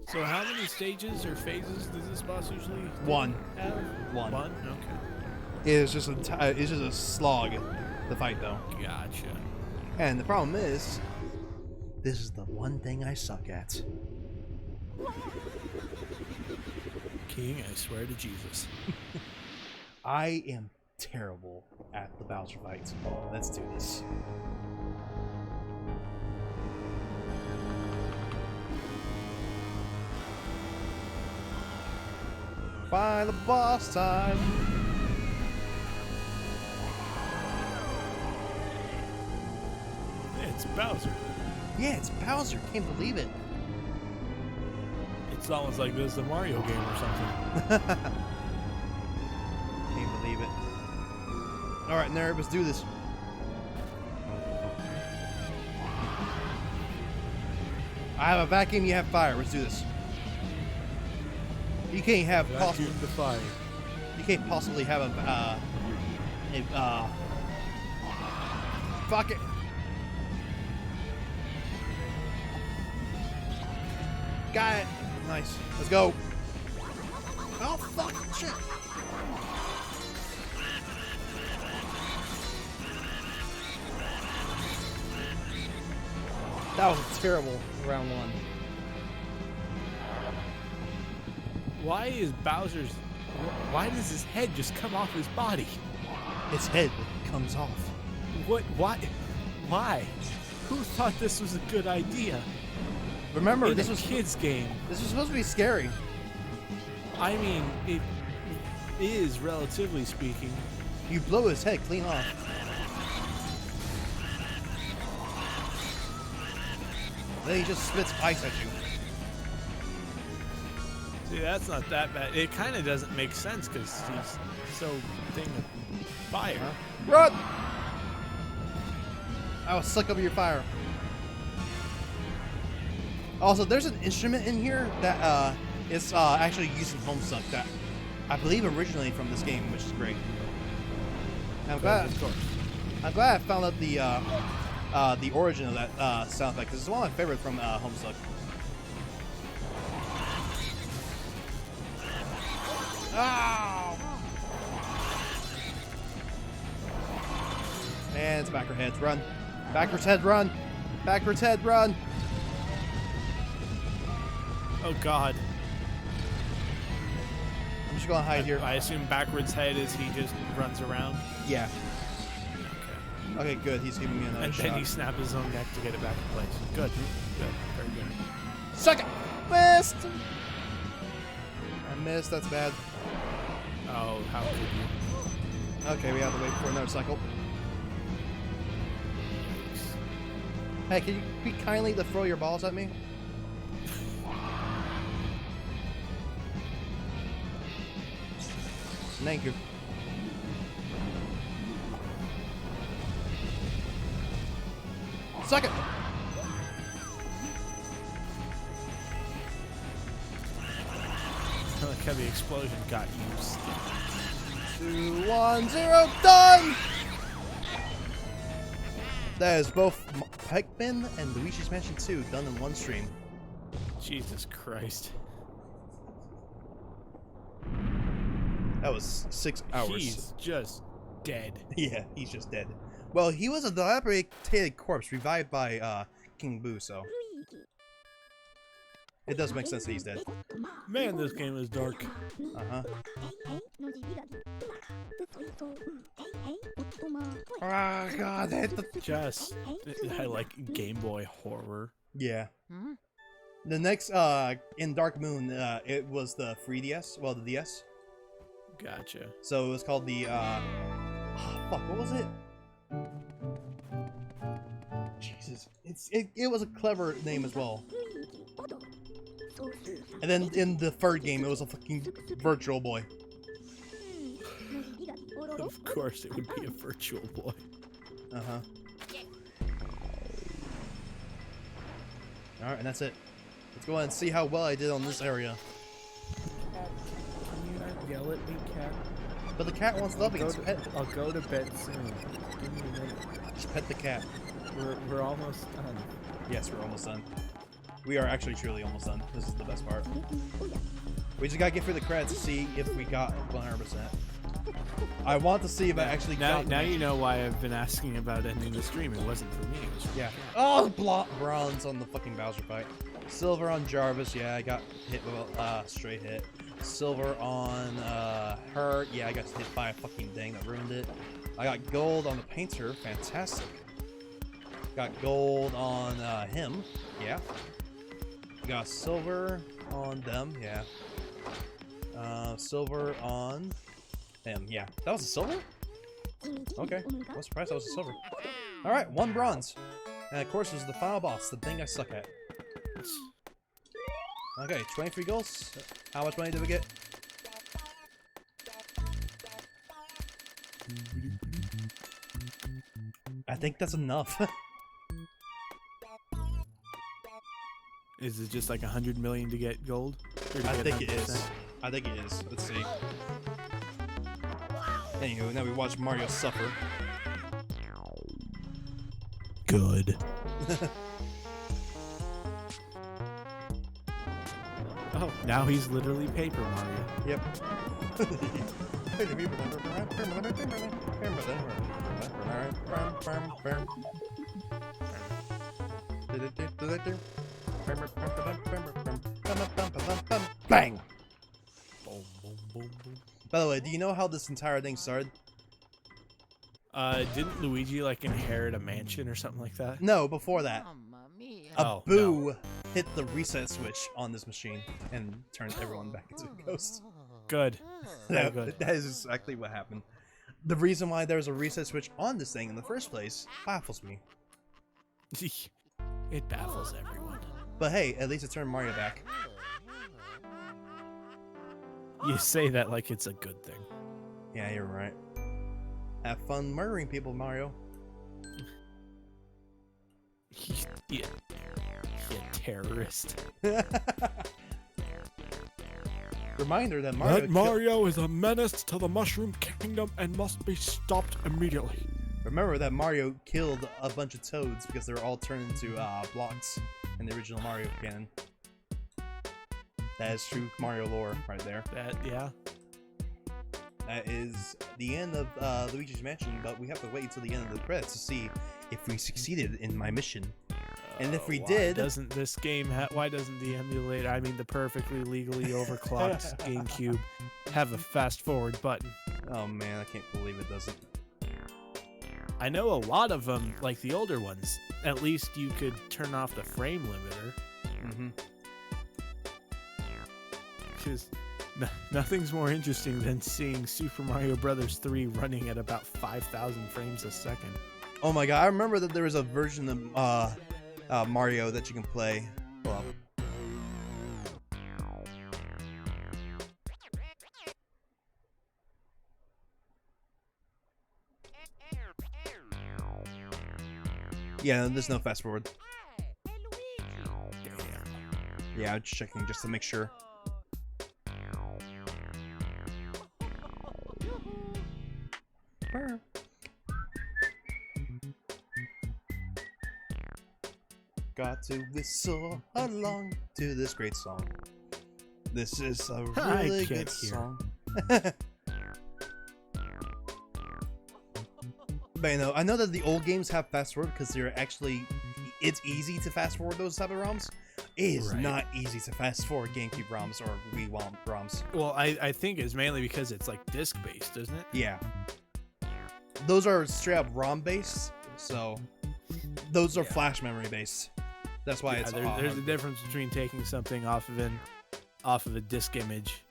So how many stages or phases does this boss usually One. have? One. One? Okay. It's just a slog to fight, though. Gotcha. And the problem is, this is the one thing I suck at. King, I swear to Jesus. I am terrible at the Bowser fights. Let's do this. Final boss time. It's Bowser. Yeah, it's Bowser. Can't believe it. It's almost like this is a Mario game or something. Can't believe it. All right, nerd, let's do this. I have a vacuum. You have fire. Let's do this. You can't have possibly. Vacuum the fire. You can't possibly have fuck it. Got it. Nice. Let's go. Oh fuck! Shit. That was terrible round one. Why is Bowser's... Why does his head just come off his body? His head comes off. What? Why? Why? Who thought this was a good idea? Remember, In this a was kid's game. This was supposed to be scary. I mean, it is, relatively speaking. You blow his head clean off. Then he just spits ice at you. See, that's not that bad. It kind of doesn't make sense because he's so thing of fire. Run! I will suck up your fire. Also, there's an instrument in here that is actually used in Homestuck that I believe originally from this game, which is great. I'm glad I found out the origin of that sound effect because it's one of my favorites from Homestuck. Ow! And it's backward heads, run. Backwards head, run. Backwards head, run. Oh God. I'm just gonna hide here. I assume backwards head is he just runs around. Yeah. Okay, good. He's giving me another And shot. then he snaps his own neck to get it back in place. Good. Good. Very good. Second! Missed! I missed. That's bad. Oh, how could you? Okay, we have to wait for another cycle. Hey, can you be kindly to throw your balls at me? Thank you. Second! I like how the explosion got used. 2, 1, 0, done! That is both Pikmin and Luigis Mansion 2 done in one stream. Jesus Christ. That was 6 hours. He's just dead. Yeah, he's just dead. Well, he was a dilapidated corpse revived by King Boo, so it does make sense that he's dead. Man, this game is dark. Uh-huh. Oh god, Just, I like Game Boy horror. yeah. The next, in Dark Moon, it was the 3DS, well, the DS. Gotcha. So it was called the, fuck, what was it? Jesus. It was a clever name as well. And then in the third game, it was a fucking Virtual Boy. Of course, it would be a Virtual Boy. Uh-huh. Alright, and that's it. Let's go ahead and see how well I did on this area. Cat, can you not yell at me, Cat? But the cat wants loving. I'll go to bed soon. Just give me a minute. Just pet the cat. We're almost done. Yes, we're almost done. We are actually truly almost done. This is the best part. We just gotta get through the credits to see if we got 100%. I want to see if I actually got. Now you know why I've been asking about ending the stream. It wasn't for me. It was for Yeah. Oh, bronze on the fucking Bowser fight. Silver on Jarvis. Yeah, I got hit with a straight hit. Silver on her. Yeah, I got hit by a fucking thing that ruined it. I got gold on the painter. Fantastic. Got gold on him. Yeah. Got silver on them. Yeah. Silver on him. Yeah, that was a silver? Okay, I was surprised that was a silver. Alright, 1 bronze. And of course, this is the final boss, the thing I suck at. Okay, 23 goals. How much money did we get? I think that's enough. Is it just like 100 million to get gold? Or to I get think it 100%? is. I think it is. Let's see. Anywho, now we watch Mario suffer. Good. Oh, now he's literally Paper Mario. Yep. Bang! Boom, boom, boom, boom. By the way, do you know how this entire thing started? Didn't Luigi like inherit a mansion or something like that? No, before that. Mamma mia. A Oh, boo hit the reset switch on this machine and turned everyone back into a ghost. Good. That, good. that is exactly what happened. The reason why there's a reset switch on this thing in the first place baffles me. It baffles everyone. But hey, at least it turned Mario back. You say that like it's a good thing. Yeah, you're right. Have fun murdering people, Mario. Yeah. You terrorist. Reminder that Mario. That Mario is a menace to the Mushroom Kingdom and must be stopped immediately. Remember that Mario killed a bunch of toads because they were all turned into blocks in the original Mario canon. That is true Mario lore right there. Yeah. That is the end of Luigi's Mansion, but we have to wait until the end of the credits to see if we succeeded in my mission. And if we Why did, doesn't this game why doesn't the emulator, I mean the perfectly legally overclocked GameCube, have a fast forward button? oh man, I can't believe it doesn't. I know a lot of them, like the older ones, at least you could turn off the frame limiter. Mm-hmm. Because nothing's more interesting than seeing Super Mario Brothers 3 running at about 5,000 frames a second. Oh my god, I remember that there was a version of Mario that you can play. Well, yeah, there's no fast forward. Hey, Luigi. Yeah, I'm just checking just to make sure. Got to whistle along to this great song. This is a I really can't good hear. song. But you know, I know that the old games have fast forward because they're actually, it's easy to fast forward those type of ROMs. It is Right. not easy to fast forward GameCube ROMs or Wii ROMs. Well, I think it's mainly because it's like disc based, isn't it? Yeah. Those are straight up ROM based, so those are Yeah. flash memory based. That's why it's there's a difference between taking something off of a disc image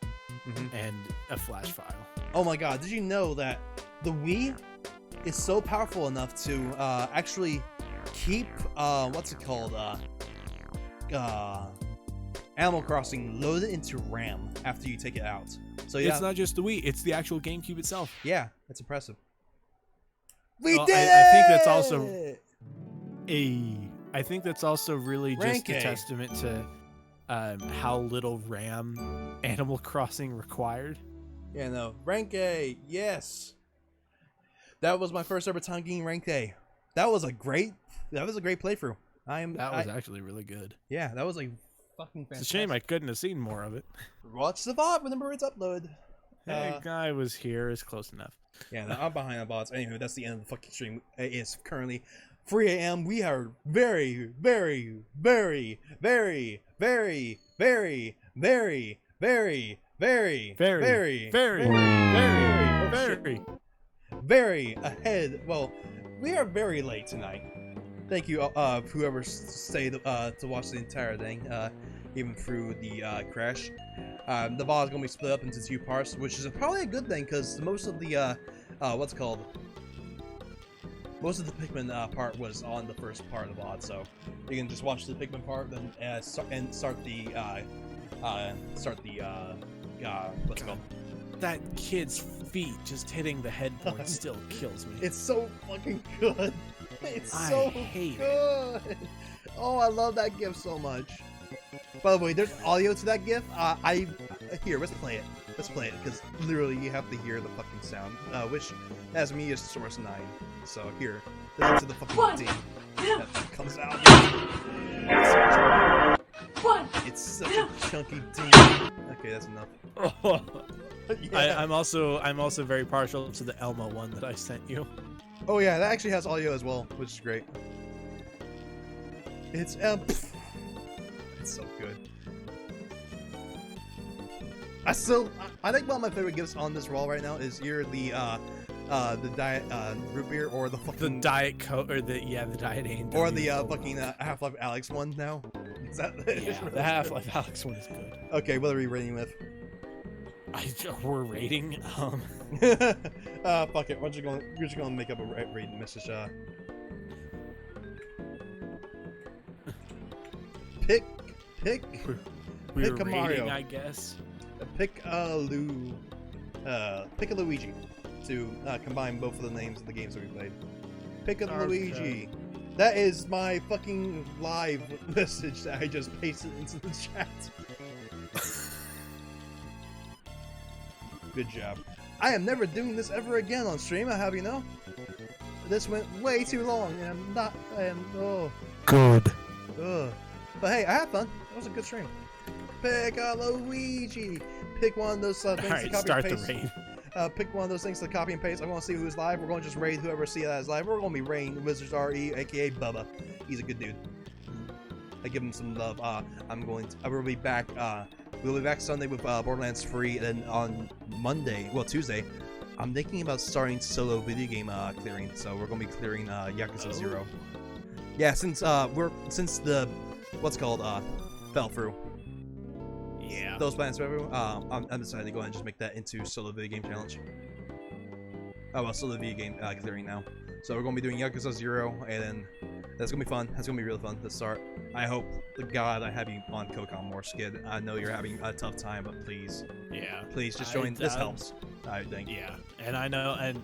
Mhm. and a flash file. Oh my god, did you know that the Wii is so powerful enough to actually keep what's it called? Animal Crossing loaded into RAM after you take it out. So yeah, It's not just the Wii; it's the actual GameCube itself. yeah, it's impressive. We Well, did it! I think that's also I think that's also really just Rank a A. testament to how little RAM Animal Crossing required. Yeah, no. Rank A, yes. That was my first ever time getting Rank A. That was a great playthrough. That was actually really good. Yeah, that was like fucking fantastic. It's a shame I couldn't have seen more of it. Watch the VOD whenever it's uploaded. Hey, guy was here is close enough. Yeah, no, I'm behind the bots. Anyway, that's the end of the fucking stream. It is currently 3 a.m. We are very, very, very, very, very, very, very, very, very, Very, very, very ahead. Well, we are very late tonight. Thank you, whoever stayed to watch the entire thing. even through the crash. The VOD is going to be split up into 2 parts, which is probably a good thing because most of the most of the Pikmin part was on the first part of the VOD, so you can just watch the Pikmin part, then start the what's it called? That kid's feet just hitting the headboard still kills me. It's so fucking good. It's I so hate good. Oh, I love that GIF so much. By the way, there's audio to that GIF. Here, let's play it. Let's play it because literally you have to hear the fucking sound, which has me as source 9. So here, listen to the fucking ding that comes out. It's such a chunky ding. Okay, that's enough. Yeah. I'm also very partial to the Elmo one that I sent you. Oh yeah, that actually has audio as well, which is great. It's it's so good. I think one of my favorite gifts on this roll right now is either the diet root beer or the fucking Diet Coke or the Diet A&W or the fucking Half-Life Alex one now. Is that yeah, the Half-Life Alex one is good. Okay, what are we rating with? We're rating. Fuck it. We're just gonna make up a rating message. Pick We're a rating, Mario. I guess. Pick a Luigi to combine both of the names of the games that we played. Pick a Luigi. That is my fucking live message that I just pasted into the chat. Good job. I am never doing this ever again on stream, I have you know. This went way too long, and Good. But hey, I had fun. That was a good stream. Pick a Luigi. Pick one of those things to copy Start and paste. the raid. Pick one of those things to copy and paste. I want to see who's live. We're going to just raid whoever see that is live. We're going to be raiding Wizards RE, aka Bubba. He's a good dude. I give him some love. I will be back. We'll be back Sunday with Borderlands 3, and then on Tuesday, I'm thinking about starting solo video game clearing. So we're going to be clearing Yakuza 0. Yeah, since the fell through. Yeah. Those plans for everyone. I'm deciding to go ahead and just make that into solo video game challenge. Oh well, solo video game clearing now. So we're gonna be doing Yakuza 0, and then that's gonna be fun. That's gonna be really fun to start. I hope to God I have you on Kokon more, Skid. I know you're having a tough time, but please, please just join. This helps. I think. Yeah, and I know, and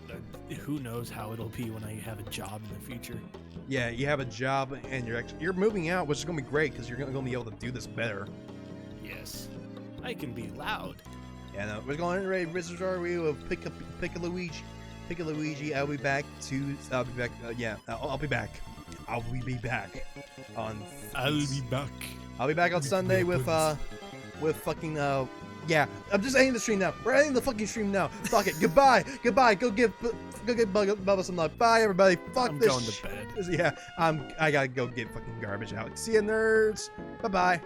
who knows how it'll be when I have a job in the future. Yeah, you have a job, and you're moving out, which is gonna be great because you're gonna be able to do this better. Yes, I can be loud. And we're going to raid Wizards RE with pick a Luigi. Pick a Luigi. I'll be back. I'll be back. I'll be back. I'll be back on. I'll be back on Sunday with fucking yeah. I'm just ending the stream now. We're ending the fucking stream now. Fuck it. Goodbye. Go give Bubba some love. Bye everybody. Fuck this. I'm going to bed. Yeah. I gotta go get fucking garbage out. See ya, nerds. Bye bye.